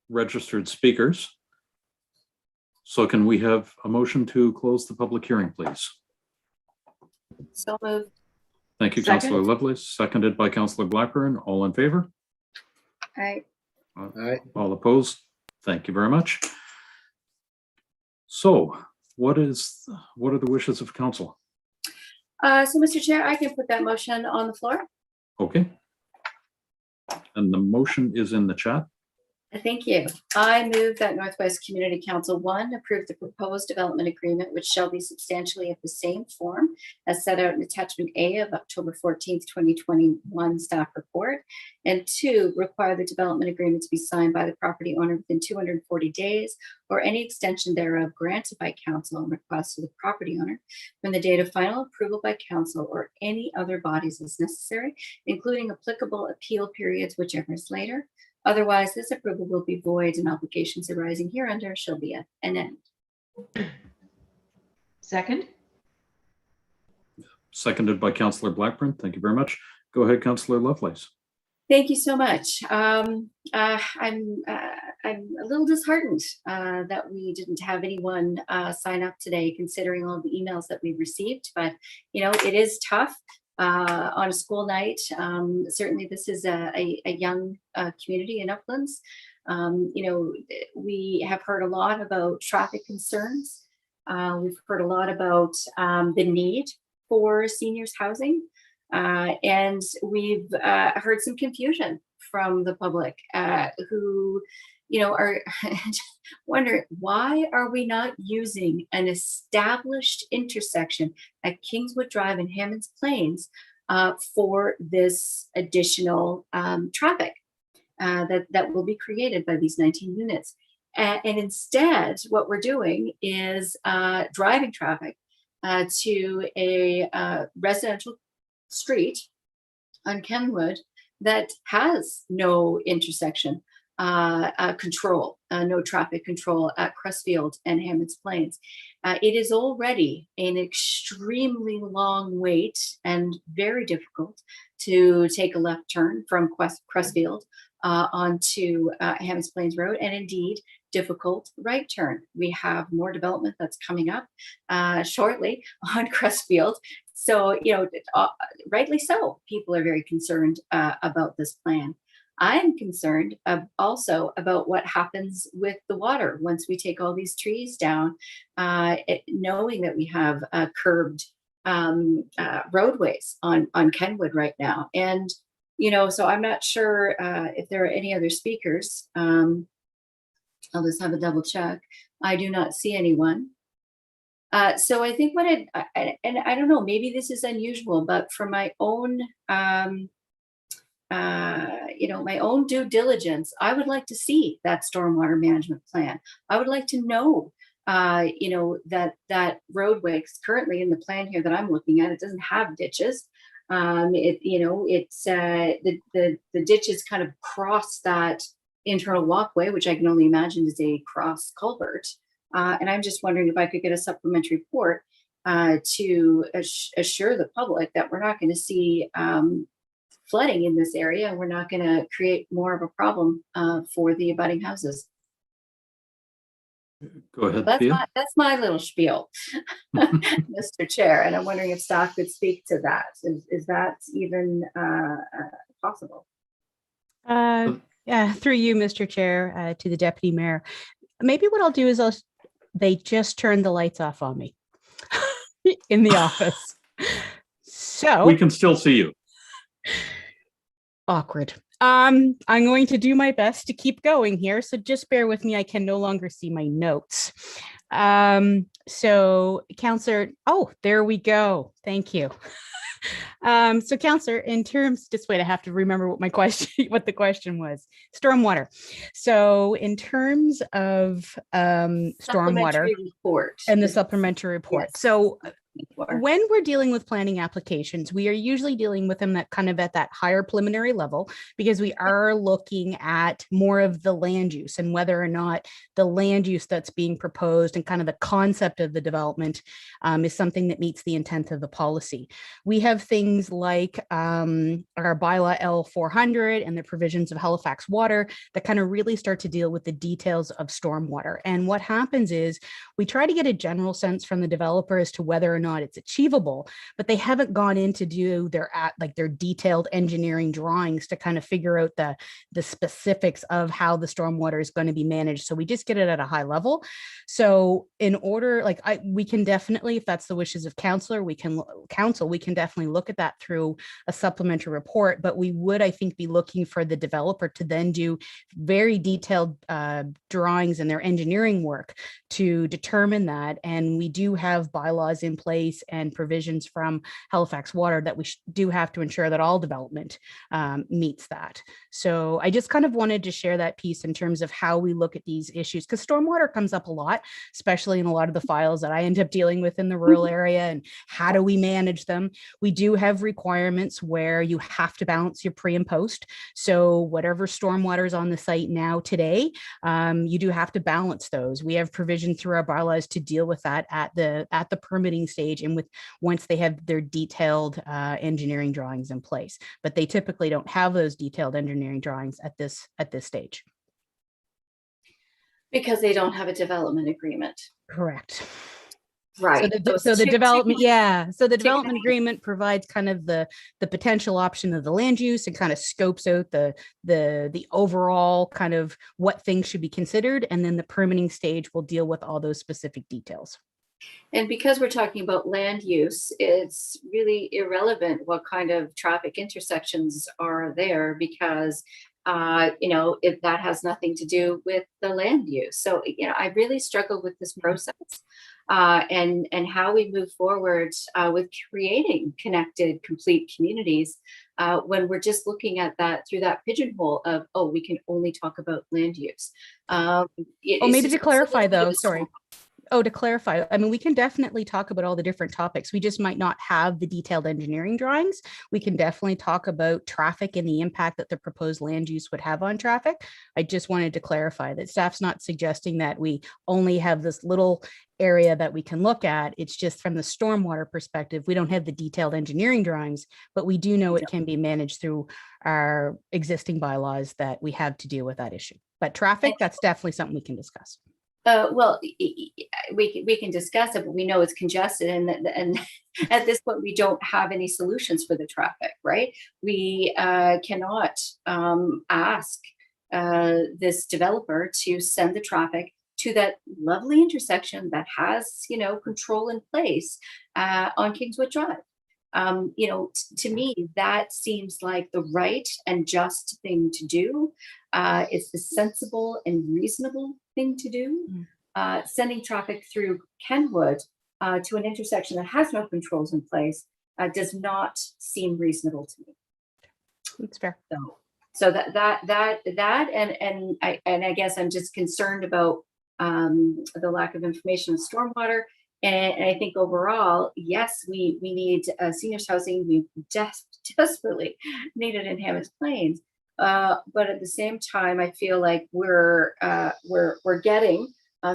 A: registered speakers. So can we have a motion to close the public hearing, please?
C: So moved.
A: Thank you,
C: Second.
A: Councillor Lovelace, seconded by Councillor Blackburn. All in favor?
C: Aye.
A: All opposed? Thank you very much. So what are the wishes of council?
C: So Mr. Chair, I can put that motion on the floor.
A: Okay. And the motion is in the chat.
C: Thank you. I move that Northwest Community Council 1 approve the proposed development agreement, which shall be substantially of the same form as set out in attachment A of October 14th, 2021 staff report. And 2, require the development agreement to be signed by the property owner within 240 days or any extension thereof granted by council on request of the property owner from the date of final approval by council or any other bodies as necessary, including applicable appeal periods, whichever is later. Otherwise, this approval will be void and obligations arising hereunder shall be at an end.
D: Second.
A: Seconded by Councillor Blackburn. Thank you very much. Go ahead, Councillor Lovelace.
C: Thank you so much. I'm a little disheartened that we didn't have anyone sign up today, considering all the emails that we've received. But you know, it is tough on a school night. Certainly, this is a young community in Uplands. You know, we have heard a lot about traffic concerns. We've heard a lot about the need for seniors housing. And we've heard some confusion from the public who, you know, are wondering, why are we not using an established intersection at Kingswood Drive and Hammonds Plains for this additional traffic that will be created by these 19 units? And instead, what we're doing is driving traffic to a residential street on Kenwood that has no intersection control, no traffic control at Crestfield and Hammonds Plains. It is already an extremely long wait and very difficult to take a left turn from Crestfield onto Hammonds Plains Road, and indeed difficult right turn. We have more development that's coming up shortly on Crestfield. So, you know, rightly so, people are very concerned about this plan. I'm concerned also about what happens with the water once we take all these trees down, knowing that we have curbed roadways on Kenwood right now. And, you know, so I'm not sure if there are any other speakers. I'll just have a double check. I do not see anyone. So I think what and I don't know, maybe this is unusual, but for my own, you know, my own due diligence, I would like to see that stormwater management plan. I would like to know, you know, that roadway, currently in the plan here that I'm looking at, it doesn't have ditches. You know, it's the ditches kind of cross that internal walkway, which I can only imagine is a cross culvert. And I'm just wondering if I could get a supplementary report to assure the public that we're not going to see flooding in this area, and we're not going to create more of a problem for the abutting houses.
A: Go ahead,
C: That's my little spiel, Mr. Chair, and I'm wondering if staff could speak to that. Is that even possible?
G: Yeah, through you, Mr. Chair, to the Deputy Mayor. Maybe what I'll do is they just turned the lights off on me in the office. So
A: we can still see you.
G: Awkward. I'm going to do my best to keep going here, so just bear with me. I can no longer see my notes. So Councillor, oh, there we go. Thank you. So Councillor, in terms, just wait, I have to remember what my question, what the question was. Stormwater. So in terms of stormwater and the supplementary report. Yes. So when we're dealing with planning applications, we are usually dealing with them that kind of at that higher preliminary level, because we are looking at more of the land use and whether or not the land use that's being proposed and kind of the concept of the development is something that meets the intent of the policy. We have things like our bylaw L400 and the provisions of Halifax Water that kind of really start to deal with the details of stormwater. And what happens is we try to get a general sense from the developer as to whether or not it's achievable, but they haven't gone in to do their detailed engineering drawings to kind of figure out the specifics of how the stormwater is going to be managed. So we just get it at a high level. So in order, we can definitely, if that's the wishes of council, we can definitely look at that through a supplementary report, but we would, I think, be looking for the developer to then do very detailed drawings and their engineering work to determine that. And we do have bylaws in place place and provisions from Halifax Water that we do have to ensure that all development meets that. So I just kind of wanted to share that piece in terms of how we look at these issues, because stormwater comes up a lot, especially in a lot of the files that I end up dealing with in the rural area, and how do we manage them? We do have requirements where you have to balance your pre and post. So whatever stormwater is on the site now today, you do have to balance those. We have provision through our bylaws to deal with that at the permitting stage, and once they have their detailed engineering drawings in place. But they typically don't have those detailed engineering drawings at this stage.
C: Because they don't have a development agreement.
G: Correct.
C: Right.
G: So the development agreement provides kind of the potential option of the land use and kind of scopes out the overall kind of what things should be considered. And then the permitting stage will deal with all those specific details.
C: And because we're talking about land use, it's really irrelevant what kind of traffic intersections are there, because if that has nothing to do with the land use. So, I really struggle with this process and how we move forward with creating connected, complete communities when we're just looking at that through that pigeonhole of, we can only talk about land use.
G: Maybe to clarify though, sorry. To clarify, I mean, we can definitely talk about all the different topics. We just might not have the detailed engineering drawings. We can definitely talk about traffic and the impact that the proposed land use would have on traffic. I just wanted to clarify that staff's not suggesting that we only have this little area that we can look at. It's just from the stormwater perspective, we don't have the detailed engineering drawings, but we do know it can be managed through our existing bylaws that we have to deal with that issue. But traffic, that's definitely something we can discuss.
C: We can discuss it, but we know it's congested, and at this point we don't have any solutions for the traffic, right? We cannot ask this developer to send the traffic to that lovely intersection that has, control in place on Kingswood Drive. To me, that seems like the right and just thing to do. It's the sensible and reasonable thing to do. Sending traffic through Kenwood to an intersection that has no controls in place does not seem reasonable to me.
G: That's fair.
C: So I guess I'm just concerned about the lack of information on stormwater. And I think overall, yes, we need seniors housing. We desperately need it in Hammonds Plains. But at the same time, I feel like we're getting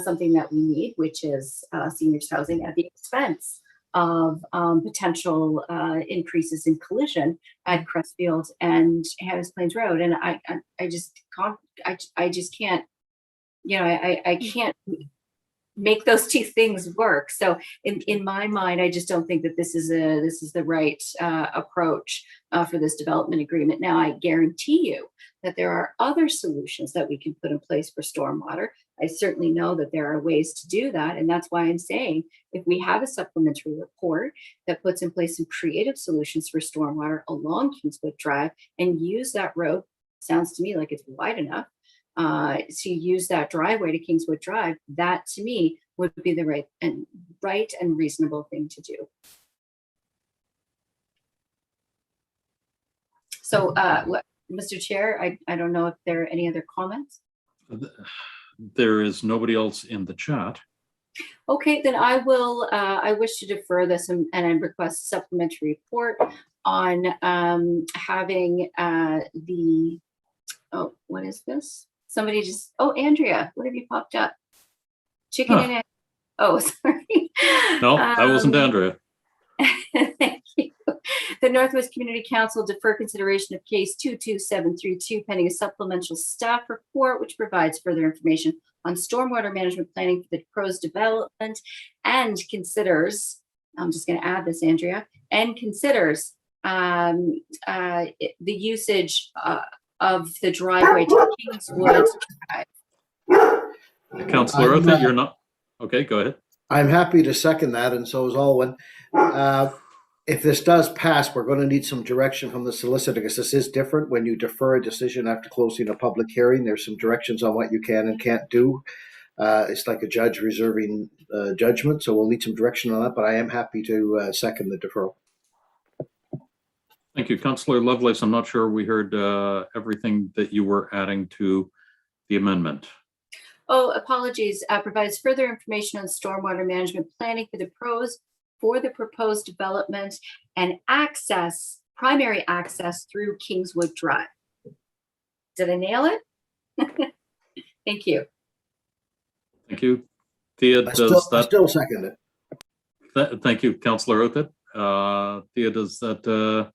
C: something that we need, which is seniors housing at the expense of potential increases in collision at Crestfield and Hammonds Plains Road. And I just can't, I can't make those two things work. So in my mind, I just don't think that this is the right approach for this development agreement. Now, I guarantee you that there are other solutions that we can put in place for stormwater. I certainly know that there are ways to do that. And that's why I'm saying if we have a supplementary report that puts in place some creative solutions for stormwater along Kingswood Drive and use that road, sounds to me like it's wide enough, to use that driveway to Kingswood Drive, that to me would be the right and reasonable thing to do. So, Mr. Chair, I don't know if there are any other comments.
A: There is nobody else in the chat.
C: Okay, then I will. I wish to defer this and I request a supplementary report on having the. Oh, what is this? Somebody just. Oh, Andrea, what have you popped up? Chicken and egg. Oh, sorry.
A: No, that wasn't Andrea.
C: Thank you. The Northwest Community Council defer consideration of case 22732 pending a supplemental staff report which provides further information on stormwater management planning for the proposed development and considers, I'm just going to add this, Andrea, and considers the usage of the driveway to Kingswood.
A: Councillor, I think you're not. Okay, go ahead.
E: I'm happy to second that, and so is Alwyn. If this does pass, we're going to need some direction from the solicitor, because this is different when you defer a decision after closing a public hearing. There's some directions on what you can and can't do. It's like a judge reserving judgment, so we'll need some direction on that, but I am happy to second the deferral.
A: Thank you, Councillor Lovelace. I'm not sure we heard everything that you were adding to the amendment.
C: Oh, apologies. Provides further information on stormwater management planning for the proposed development and access, primary access through Kingswood Drive. Did I nail it? Thank you.
A: Thank you. Thea,
E: I still second it.
A: Thank you, Councillor Othit. Thea, does that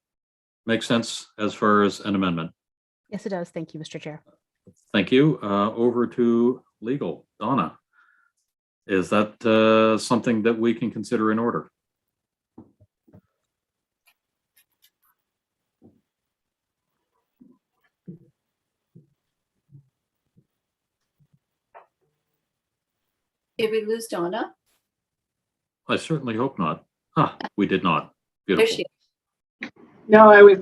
A: make sense as far as an amendment?
G: Yes, it does. Thank you, Mr. Chair.
A: Thank you. Over to legal. Donna, is that something that we can consider in order?
C: Did we lose Donna?
A: I certainly hope not. Ah, we did not.
C: There
A: Beautiful.
C: she is.
R: No, I was,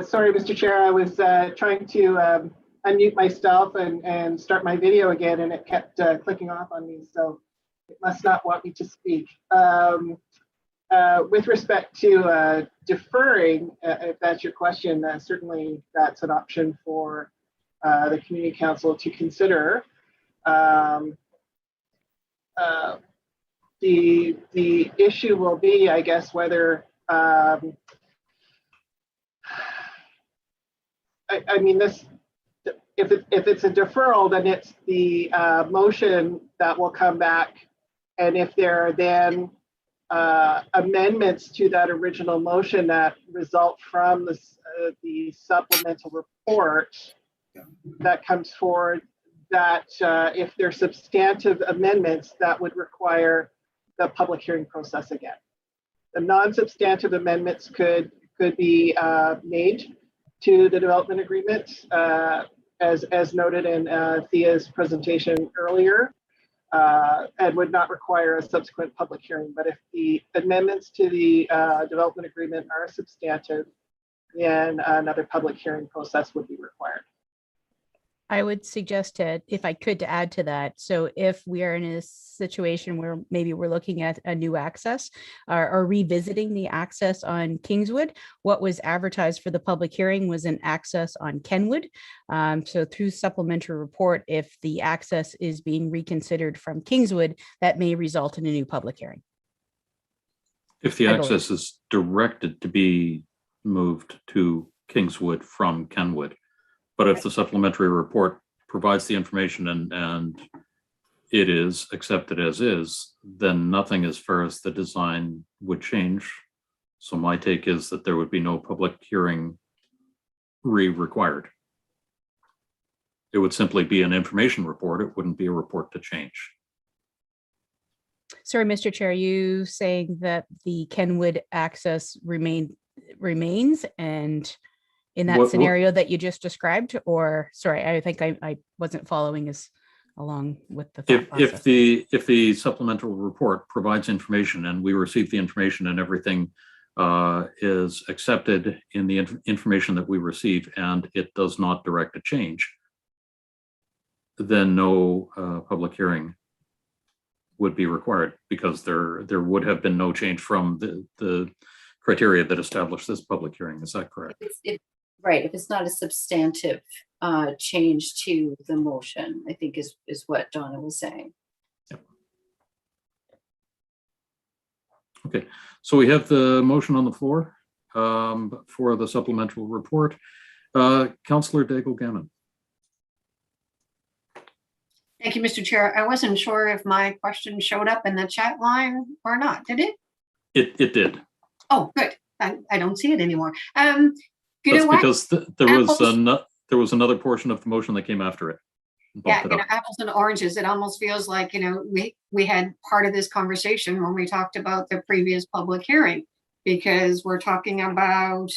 R: sorry, Mr. Chair, I was trying to unmute myself and start my video again, and it kept clicking off on me, so it must not want me to speak. With respect to deferring, if that's your question, certainly that's an option for the Community Council to consider. The issue will be, I guess, whether I mean, this, if it's a deferral, then it's the motion that will come back, and if there are then amendments to that original motion that result from the supplemental report that comes forward, that if they're substantive amendments, that would require the public hearing process again. The non-substantive amendments could be made to the development agreement, as noted in Thea's presentation earlier, and would not require a subsequent public hearing. But if the amendments to the development agreement are substantive, then another public hearing process would be required.
G: I would suggest if I could, to add to that. So if we are in a situation where maybe we're looking at a new access or revisiting the access on Kingswood, what was advertised for the public hearing was an access on Kenwood. So through supplementary report, if the access is being reconsidered from Kingswood, that may result in a new public hearing.
A: If the access is directed to be moved to Kingswood from Kenwood. But if the supplementary report provides the information and it is accepted as is, then nothing as far as the design would change. So my take is that there would be no public hearing required. It would simply be an information report. It wouldn't be a report to change.
G: Sorry, Mr. Chair, are you saying that the Kenwood access remains and in that scenario that you just described? Or sorry, I think I wasn't following as along with the thought process.
A: If the supplemental report provides information and we receive the information and everything is accepted in the information that we receive and it does not direct a change, then no public hearing would be required, because there would have been no change from the criteria that established this public hearing. Is that correct?
C: Right, if it's not a substantive change to the motion, I think is what Donna was saying.
A: Yep. Okay, so we have the motion on the floor for the supplemental report. Councillor Daigle-Gammon.
B: Thank you, Mr. Chair. I wasn't sure if my question showed up in the chat line or not. Did it?
A: It did.
B: Oh, good. I don't see it anymore.
A: That's because there was another portion of the motion that came after it.
B: Yeah, apples and oranges. It almost feels like, we had part of this conversation when we talked about the previous public hearing, because we're talking about,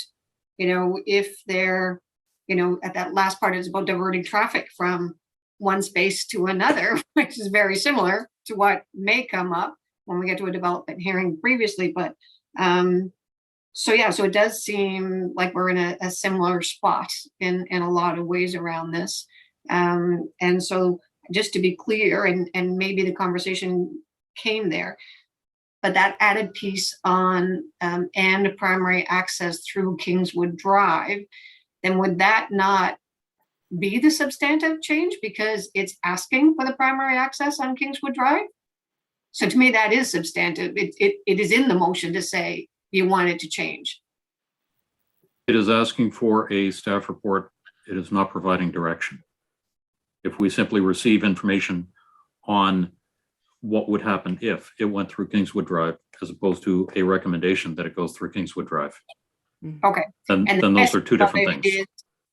B: if they're, at that last part is about diverting traffic from one space to another, which is very similar to what may come up when we get to a development hearing previously. But so yeah, so it does seem like we're in a similar spot in a lot of ways around this. And so just to be clear, and maybe the conversation came there, but that added piece on and primary access through Kingswood Drive, then would that not be the substantive change because it's asking for the primary access on Kingswood Drive? So to me, that is substantive. It is in the motion to say you want it to change.
A: It is asking for a staff report. It is not providing direction. If we simply receive information on what would happen if it went through Kingswood Drive, as opposed to a recommendation that it goes through Kingswood Drive,
B: Okay.
A: then those are two different things.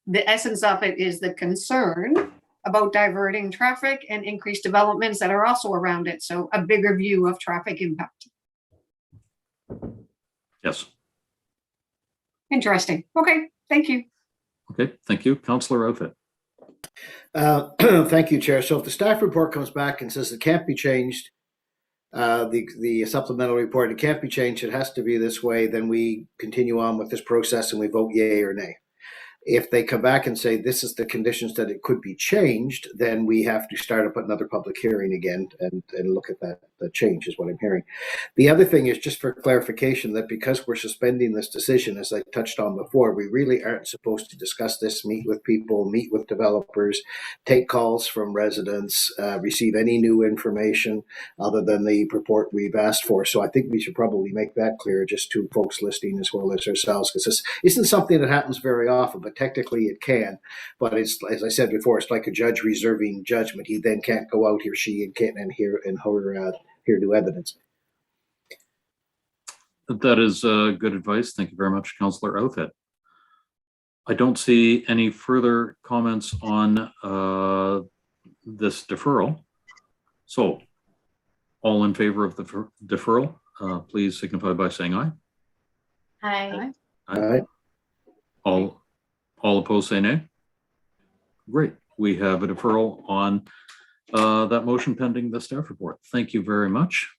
B: The essence of it is the concern about diverting traffic and increased developments that are also around it. So a bigger view of traffic impact.
A: Yes.
B: Interesting. Okay, thank you.
A: Okay, thank you. Councillor Outfit.
E: Thank you, Chair. So if the staff report comes back and says it can't be changed, the supplemental report, it can't be changed, it has to be this way, then we continue on with this process and we vote yay or nay. If they come back and say this is the conditions that it could be changed, then we have to start up another public hearing again and look at that change is what I'm hearing. The other thing is just for clarification that because we're suspending this decision, as I touched on before, we really aren't supposed to discuss this, meet with people, meet with developers, take calls from residents, receive any new information other than the report we've asked for. So I think we should probably make that clear just to folks listening as well as ourselves, because this isn't something that happens very often, but technically it can. But it's, as I said before, it's like a judge reserving judgment. He then can't go out, he or she, and can't hear new evidence.
A: That is good advice. Thank you very much, Councillor Outfit. I don't see any further comments on this deferral. So all in favor of the deferral, please signify by saying aye.
C: Hi.
E: Aye.
A: All opposed say nay. Great. We have a deferral on that motion pending the staff report. Thank you very much.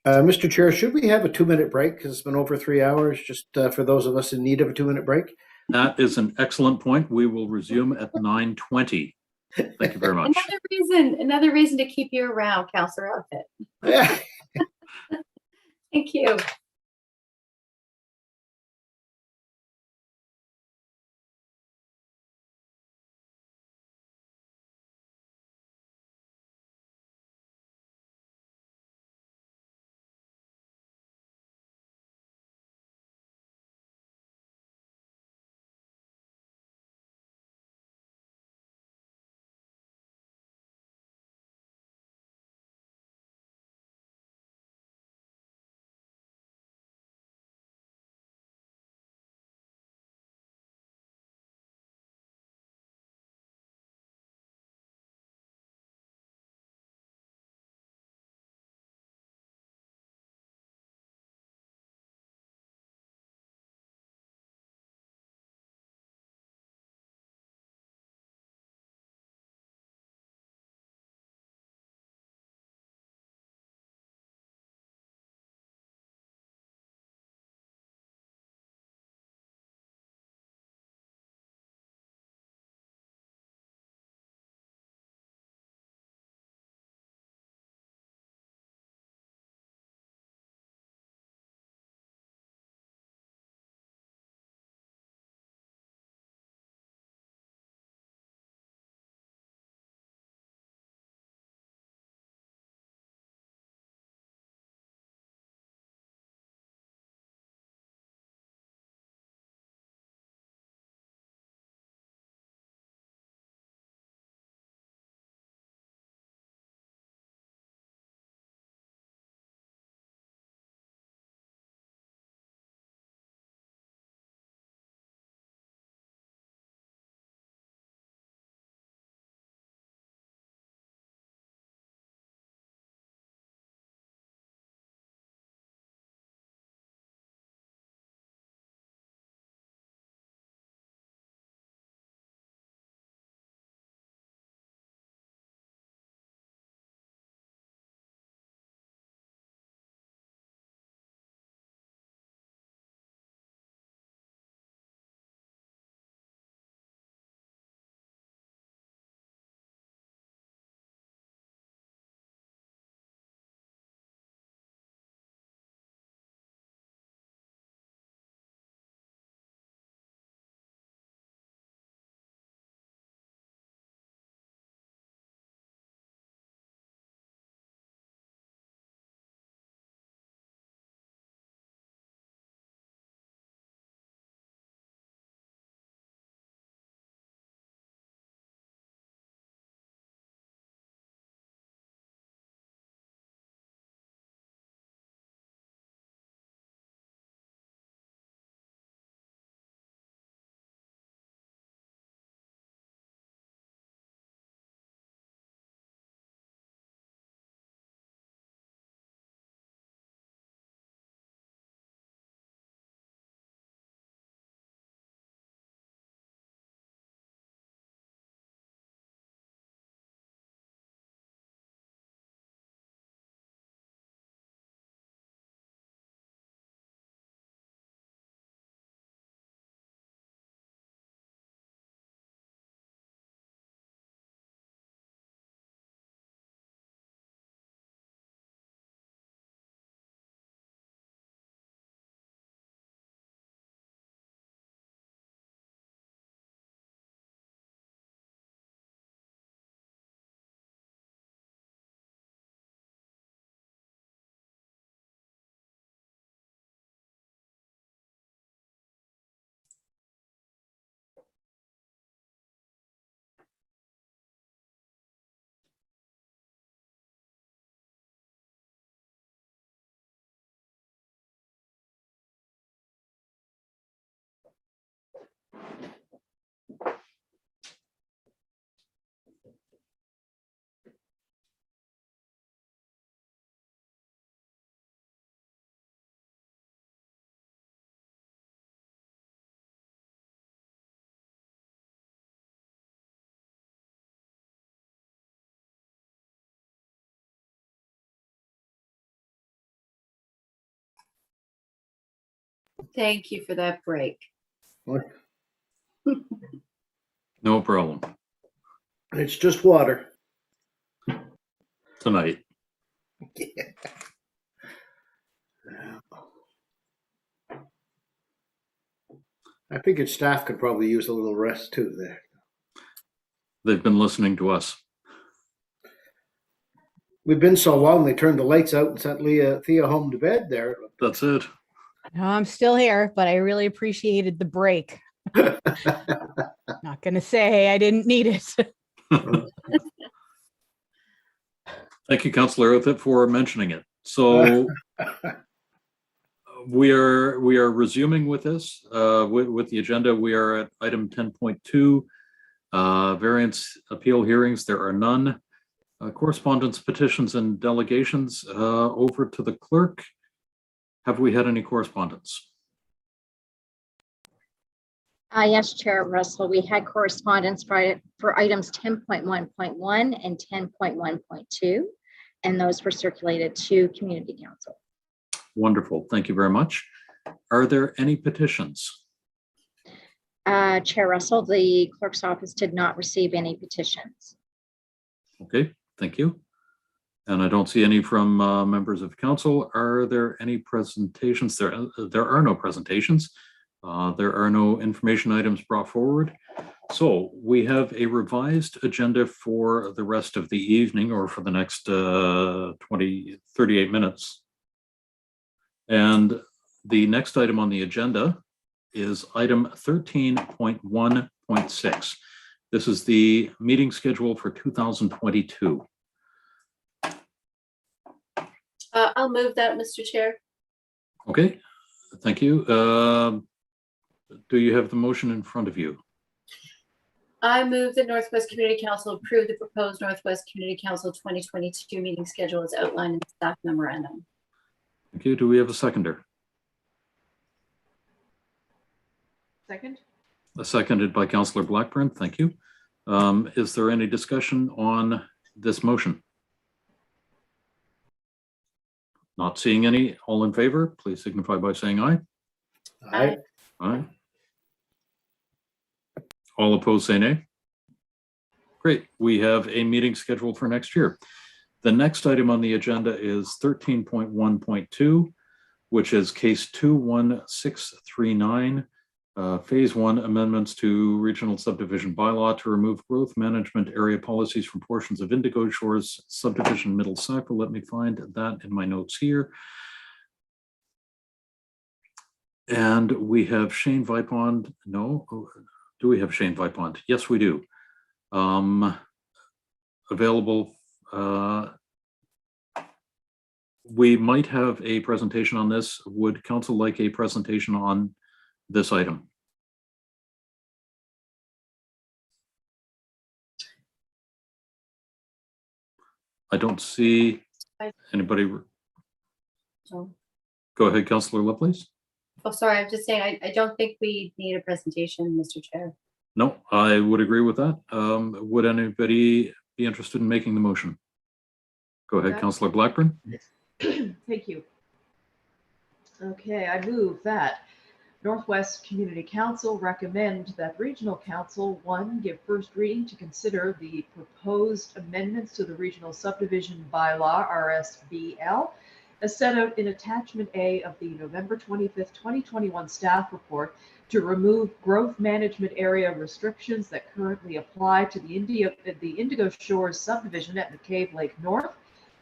E: Mr. Chair, should we have a 2-minute break? Because it's been over 3 hours, just for those of us in need of a 2-minute break.
A: That is an excellent point. We will resume at 9:20. Thank you very much.
C: Another reason to keep you around, Councillor Outfit.
E: Yeah.
C: Thank you. Thank you for that break.
A: No problem.
E: It's just water.
A: Tonight.
E: I figured staff could probably use a little rest too there.
A: They've been listening to us.
E: We've been so long, they turned the lights out and sent Thea home to bed there.
A: That's it.
G: No, I'm still here, but I really appreciated the break. Not going to say I didn't need it.
A: Thank you, Councillor Othit, for mentioning it. So we are resuming with this, with the agenda. We are at item 10.2, variance appeal hearings. There are none. Correspondence, petitions, and delegations. Over to the clerk. Have we had any correspondence?
F: Yes, Chair Russell, we had correspondence for items 10.1.1 and 10.1.2, and those were circulated to Community Council.
A: Wonderful. Thank you very much. Are there any petitions?
F: Chair Russell, the clerk's office did not receive any petitions.
A: Okay, thank you. And I don't see any from members of council. Are there any presentations? There are no presentations. There are no information items brought forward. So we have a revised agenda for the rest of the evening, or for the next 38 minutes. And the next item on the agenda is item 13.1.6. This is the meeting schedule for 2022.
C: I'll move that, Mr. Chair.
A: Okay, thank you. Do you have the motion in front of you?
C: I move that Northwest Community Council approve the proposed Northwest Community Council 2022 meeting schedule as outlined in the staff memorandum.
A: Thank you. Do we have a seconder?
D: Second.
A: Seconded by Councillor Blackburn. Thank you. Is there any discussion on this motion? Not seeing any. All in favor, please signify by saying aye.
E: Aye.
A: Aye. All opposed, say nay. Great. We have a meeting scheduled for next year. The next item on the agenda is 13.1.2, which is case 21639, phase 1 amendments to regional subdivision bylaw to remove growth management area policies from portions of Indigo Shores subdivision Middle Sackville. Let me find that in my notes here. And we have Shane Vipond. No, do we have Shane Vipond? Yes, we do. Available. We might have a presentation on this. Would council like a presentation on this item? I don't see anybody.
C: Oh.
A: Go ahead, Councillor Lovelace.
C: Oh, sorry, I'm just saying, I don't think we need a presentation, Mr. Chair.
A: No, I would agree with that. Would anybody be interested in making the motion? Go ahead, Councillor Blackburn.
D: Thank you. Okay, I move that Northwest Community Council recommend that Regional Council 1 give first reading to consider the proposed amendments to the Regional Subdivision Bylaw, RSBL, as set out in Attachment A of the November 25th, 2021 staff report to remove growth management area restrictions that currently apply to the Indigo Shores subdivision at McCabe Lake North,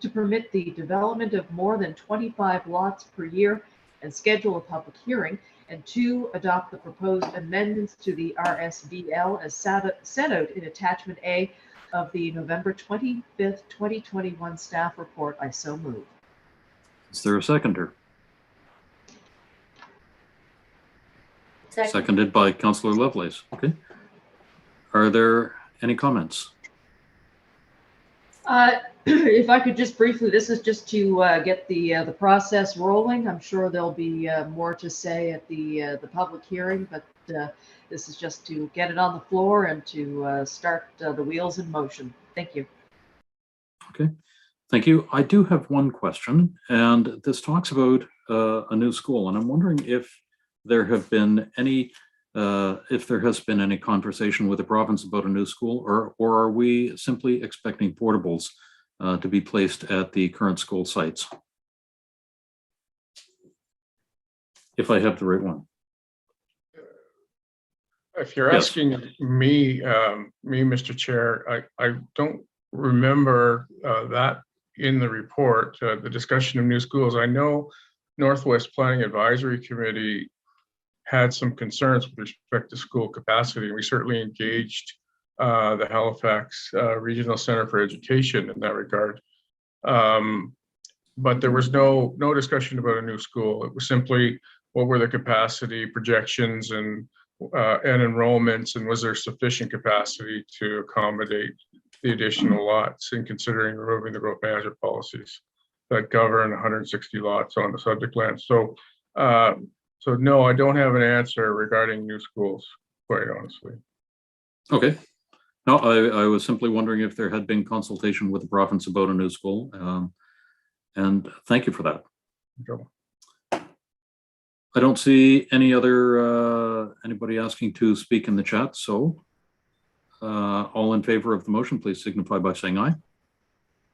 D: to permit the development of more than 25 lots per year and schedule a public hearing, and 2, adopt the proposed amendments to the RSBL as set out in Attachment A of the November 25th, 2021 staff report. I so move.
A: Is there a seconder? Seconded by Councillor Lovelace. Okay. Are there any comments?
D: If I could just briefly, this is just to get the process rolling. I'm sure there'll be more to say at the public hearing, but this is just to get it on the floor and to start the wheels in motion. Thank you.
A: Okay, thank you. I do have one question, and this talks about a new school, and I'm wondering if there have been any, if there has been any conversation with the province about a new school, or are we simply expecting portables to be placed at the current school sites? If I have the right one.
T: If you're
A: Yes.
T: asking me, Mr. Chair, I don't remember that in the report, the discussion of new schools. I know Northwest Planning Advisory Committee had some concerns with respect to school capacity. We certainly engaged the Halifax Regional Center for Education in that regard. But there was no discussion about a new school. It was simply what were the capacity projections and enrollments, and was there sufficient capacity to accommodate the additional lots in considering removing the growth management policies that govern 160 lots on the subject land. So, so no, I don't have an answer regarding new schools, quite honestly.
A: Okay. No, I was simply wondering if there had been consultation with the province about a new school, and thank you for that.
T: Okay.
A: I don't see any other anybody asking to speak in the chat. So all in favor of the motion, please signify by saying aye.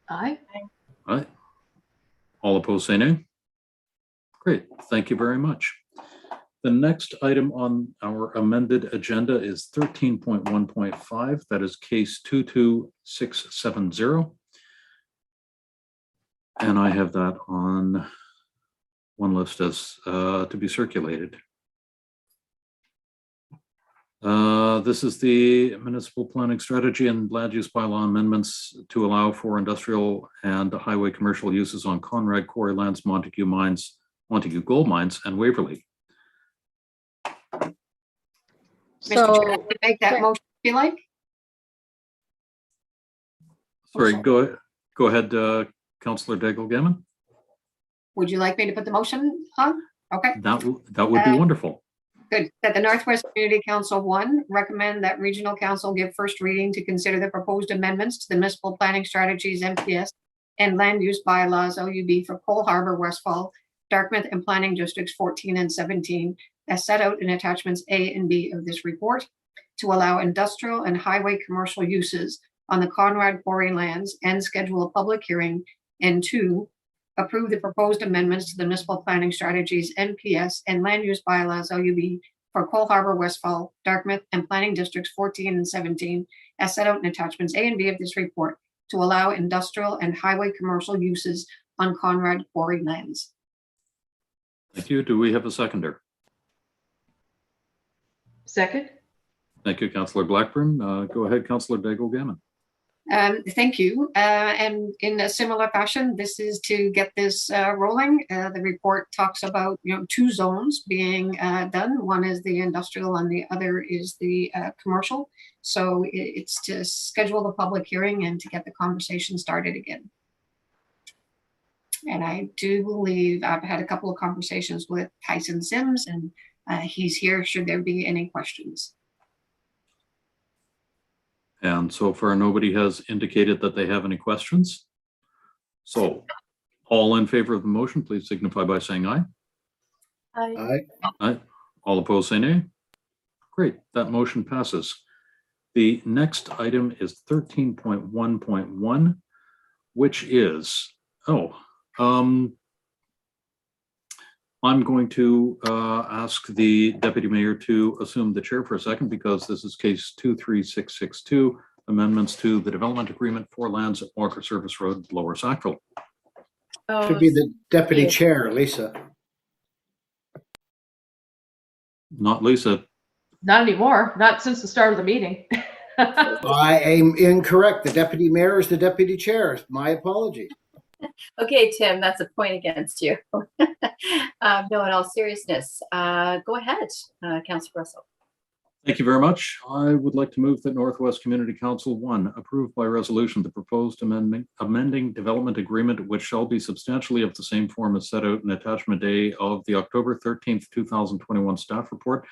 D: Aye.
A: Aye. All opposed, say nay. Great. Thank you very much. The next item on our amended agenda is 13.1.5. That is case 22670. And I have that on one list as to be circulated. This is the municipal planning strategy and land use bylaw amendments to allow for industrial and highway commercial uses on Conrad Quarry Lands, Montague Gold Mines, and Waverly.
B: Mr. Chair, I would make that motion if you like.
A: Sorry, go ahead, Councillor Daigle-Gammon.
B: Would you like me to put the motion on? Okay.
A: That would be wonderful.
B: Good. That the Northwest Community Council 1 recommend that Regional Council give first reading to consider the proposed amendments to the municipal planning strategies MPS and land use bylaws OUB for Cole Harbour, Westfall, Dartmouth, and planning districts 14 and 17 as set out in attachments A and B of this report to allow industrial and highway commercial uses on the Conrad Quarry lands and schedule a public hearing, and 2, approve the proposed amendments to the municipal planning strategies MPS and land use bylaws OUB for Cole Harbour, Westfall, Dartmouth, and planning districts 14 and 17 as set out in attachments A and B of this report to allow industrial and highway commercial uses on Conrad Quarry lands.
A: Thank you. Do we have a seconder?
D: Second.
A: Thank you, Councillor Blackburn. Go ahead, Councillor Daigle-Gammon.
B: Thank you. And in a similar fashion, this is to get this rolling. The report talks about 2 zones being done. One is the industrial and the other is the commercial. So it's to schedule the public hearing and to get the conversation started again. And I do believe I've had a couple of conversations with Tyson Sims, and he's here should there be any questions.
A: And so far, nobody has indicated that they have any questions. So all in favor of the motion, please signify by saying aye.
B: Aye.
A: Aye. All opposed, say nay. Great, that motion passes. The next item is 13.1.1, which is, I'm going to ask the Deputy Mayor to assume the chair for a second, because this is case 23662, amendments to the development agreement for lands at Walker Service Road, Lower Sackville.
E: Should be the deputy chair, Lisa.
A: Not Lisa.
D: Not anymore. Not since the start of the meeting.
E: I am incorrect. The deputy mayor is the deputy chair. My apologies.
C: Okay, Tim, that's a point against you. No, in all seriousness, go ahead, Councillor Russell.
A: Thank you very much. I would like to move that Northwest Community Council 1 approve by resolution the proposed amending development agreement, which shall be substantially of the same form as set out in attachment A of the October 13th, 2021 staff report.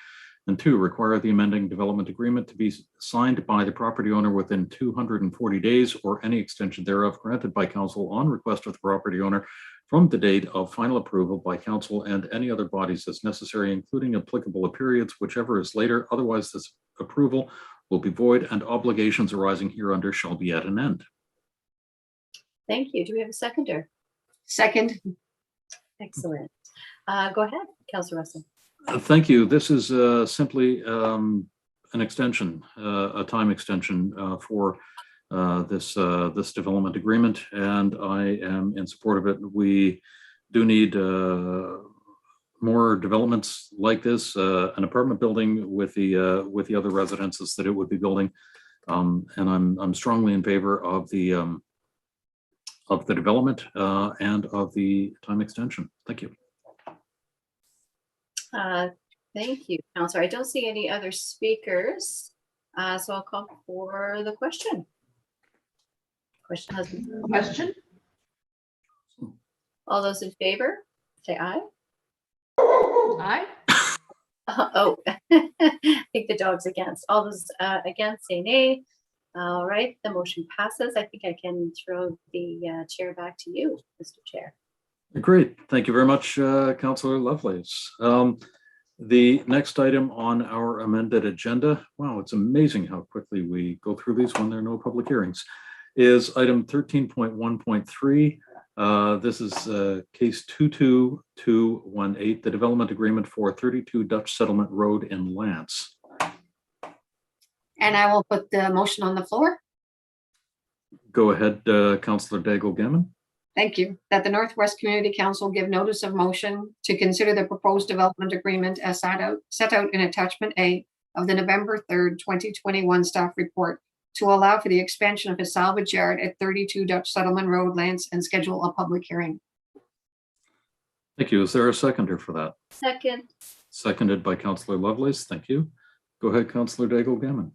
A: And 2, require the amending development agreement to be signed by the property owner within 240 days or any extension thereof granted by council on request of the property owner from the date of final approval by council and any other bodies as necessary, including applicable periods, whichever is later. Otherwise, this approval will be void and obligations arising hereunder shall be at an end.
C: Thank you. Do we have a seconder?
B: Second.
C: Excellent. Go ahead, Councillor Russell.
A: Thank you. This is simply an extension, a time extension for this development agreement, and I am in support of it. We do need more developments like this, an apartment building with the other residences that it would be building, and I'm strongly in favor of the development and of the time extension. Thank you.
C: Thank you, Councillor. I don't see any other speakers, so I'll call for the question. Question has been.
D: Question?
C: All those in favor, say aye.
D: Aye.
C: Oh, I think the dog's against. All those against, say nay. All right, the motion passes. I think I can throw the chair back to you, Mr. Chair.
A: Great. Thank you very much, Councillor Lovelace. The next item on our amended agenda, wow, it's amazing how quickly we go through these when there are no public hearings, is item 13.1.3. This is case 22218, the development agreement for 32 Dutch Settlement Road in Lance.
B: And I will put the motion on the floor.
A: Go ahead, Councillor Daigle-Gammon.
B: Thank you. That the Northwest Community Council give notice of motion to consider the proposed development agreement as set out in attachment A of the November 3rd, 2021 staff report to allow for the expansion of a salvage yard at 32 Dutch Settlement Road, Lance, and schedule a public hearing.
A: Thank you. Is there a seconder for that?
C: Second.
A: Seconded by Councillor Lovelace. Thank you. Go ahead, Councillor Daigle-Gammon.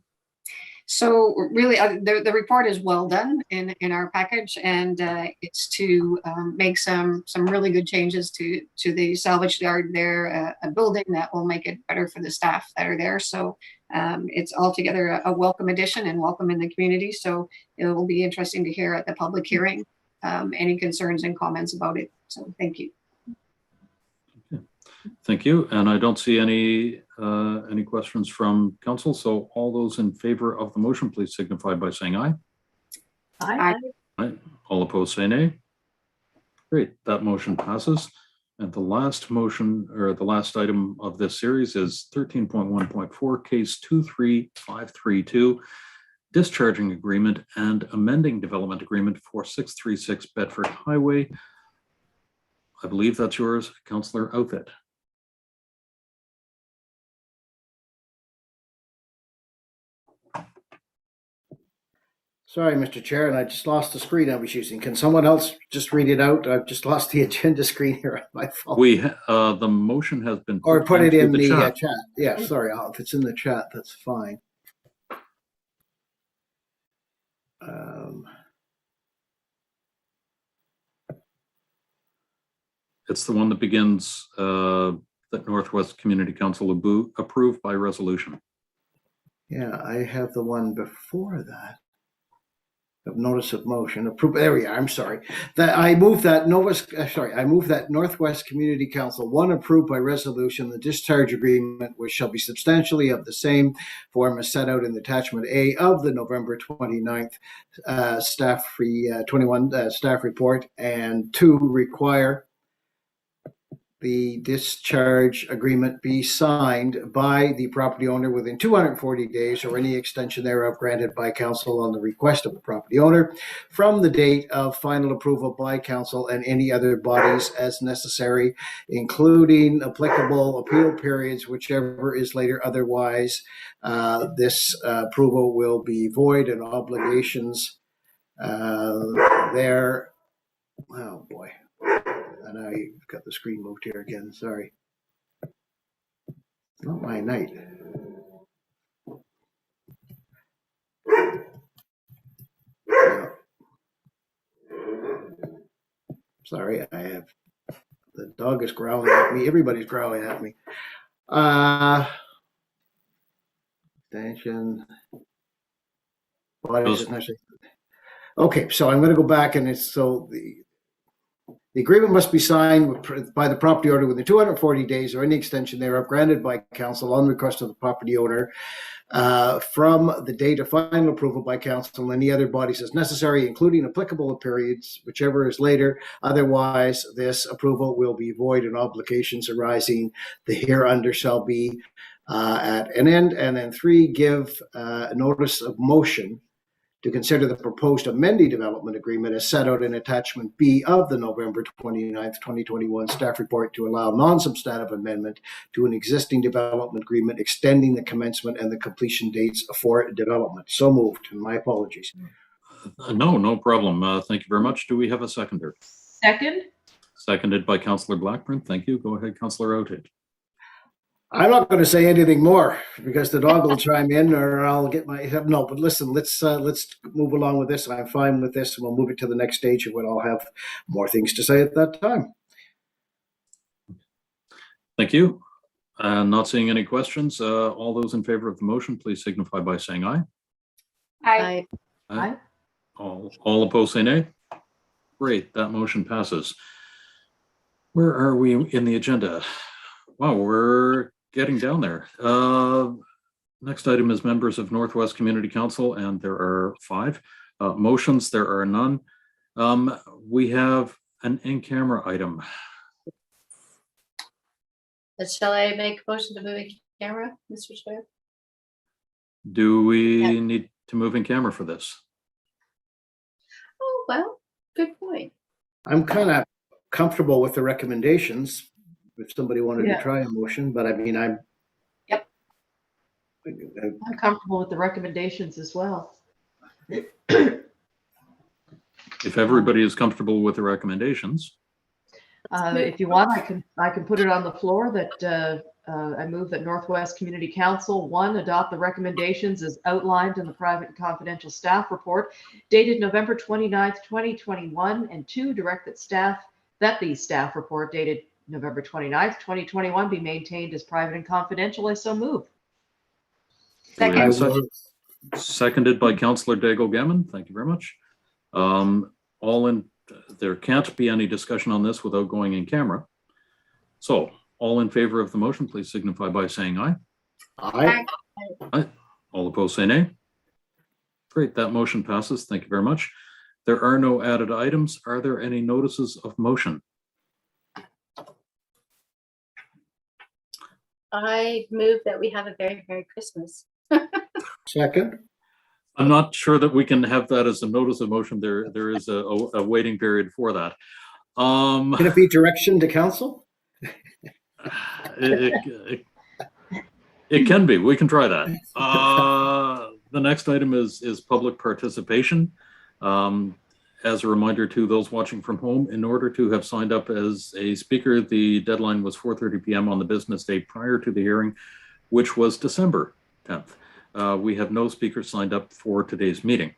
B: So really, the report is well done in our package, and it's to make some really good changes to the salvage yard there, a building that will make it better for the staff that are there. So it's altogether a welcome addition and welcome in the community. So it will be interesting to hear at the public hearing any concerns and comments about it. So thank you.
A: Thank you. And I don't see any questions from council. So all those in favor of the motion, please signify by saying aye.
C: Aye.
A: Aye. All opposed, say nay. Great. That motion passes. And the last motion, or the last item of this series, is 13.1.4, case 23532, discharging agreement and amending development agreement for 636 Bedford Highway. I believe that's yours, Councillor Outfit.
E: Sorry, Mr. Chair, and I just lost the screen I was using. Can someone else just read it out? I've just lost the agenda screen here on my phone.
A: The motion has been
E: or put it in the
A: chat.
E: chat. Yeah, sorry. If it's in the chat, that's fine.
A: It's the one that begins that Northwest Community Council approved by resolution.
E: Yeah, I have the one before that. Of notice of motion approved. There we are. I'm sorry. I move that Northwest Community Council approve by resolution the discharge agreement, which shall be substantially of the same form as set out in attachment A of the November 29th staff report, and 2, require the discharge agreement be signed by the property owner within 240 days or any extension thereof granted by council on the request of the property owner from the date of final approval by council and any other bodies as necessary, including applicable appeal periods, whichever is later. Otherwise, this approval will be void and obligations there. Oh boy. And I've got the screen moved here again. Sorry. Not my night. Sorry, I have the dog is growling at me. Everybody's growling at me. Extension. Okay, so I'm going to go back, and it's so The agreement must be signed by the property owner within 240 days or any extension thereof granted by council on request of the property owner from the date of final approval by council and any other bodies as necessary, including applicable periods, whichever is later. Otherwise, this approval will be void and obligations arising the hereunder shall be at an end. And then 3, give notice of motion to consider the proposed amended development agreement as set out in attachment B of the November 29th, 2021 staff report to allow non-substantive amendment to an existing development agreement extending the commencement and the completion dates for development. So moved, and my apologies.
A: No problem. Thank you very much. Do we have a seconder?
D: Second.
A: Seconded by Councillor Blackburn. Thank you. Go ahead, Councillor Oated.
E: I'm not going to say anything more because the dog will chime in, or I'll get my no. But listen, let's move along with this. I'm fine with this, and we'll move it to the next stage, when I'll have more things to say at that time.
A: Thank you. Not seeing any questions. All those in favor of the motion, please signify by saying aye.
B: Aye.
D: Aye.
A: All opposed, say nay. Great, that motion passes. Where are we in the agenda? Wow, we're getting down there. Next item is members of Northwest Community Council, and there are 5 motions. There are none. We have an in-camera item.
C: Shall I make a motion to move in camera, Mr. Chair?
A: Do we need to move in camera for this?
C: Oh, well, good point.
E: I'm kind of comfortable with the recommendations. If somebody wanted to try a motion, but I mean, I'm
D: comfortable with the recommendations as well.
A: If everybody is comfortable with the recommendations.
D: If you want, I can put it on the floor that I move that Northwest Community Council 1 adopt the recommendations as outlined in the private and confidential staff report dated November 29th, 2021, and 2, direct that the staff report dated November 29th, 2021 be maintained as private and confidential. I so move.
A: Seconded by Councillor Daigle-Gammon. Thank you very much. There can't be any discussion on this without going in camera. So all in favor of the motion, please signify by saying aye.
E: Aye.
A: Aye. All opposed, say nay. Great, that motion passes. Thank you very much. There are no added items. Are there any notices of motion?
C: I move that we have a very Merry Christmas.
E: Second.
A: I'm not sure that we can have that as a notice of motion. There is a waiting period for that.
E: Can it be direction to council?
A: It can be. We can try that. The next item is public participation. As a reminder to those watching from home, in order to have signed up as a speaker, the deadline was 4:30 p.m. on the business day prior to the hearing, which was December 10th. We have no speakers signed up for today's meeting.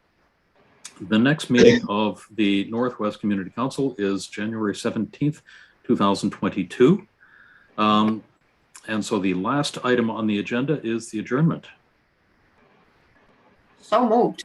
A: The next meeting of the Northwest Community Council is January 17th, 2022. And so the last item on the agenda is the adjournment.
B: So moved.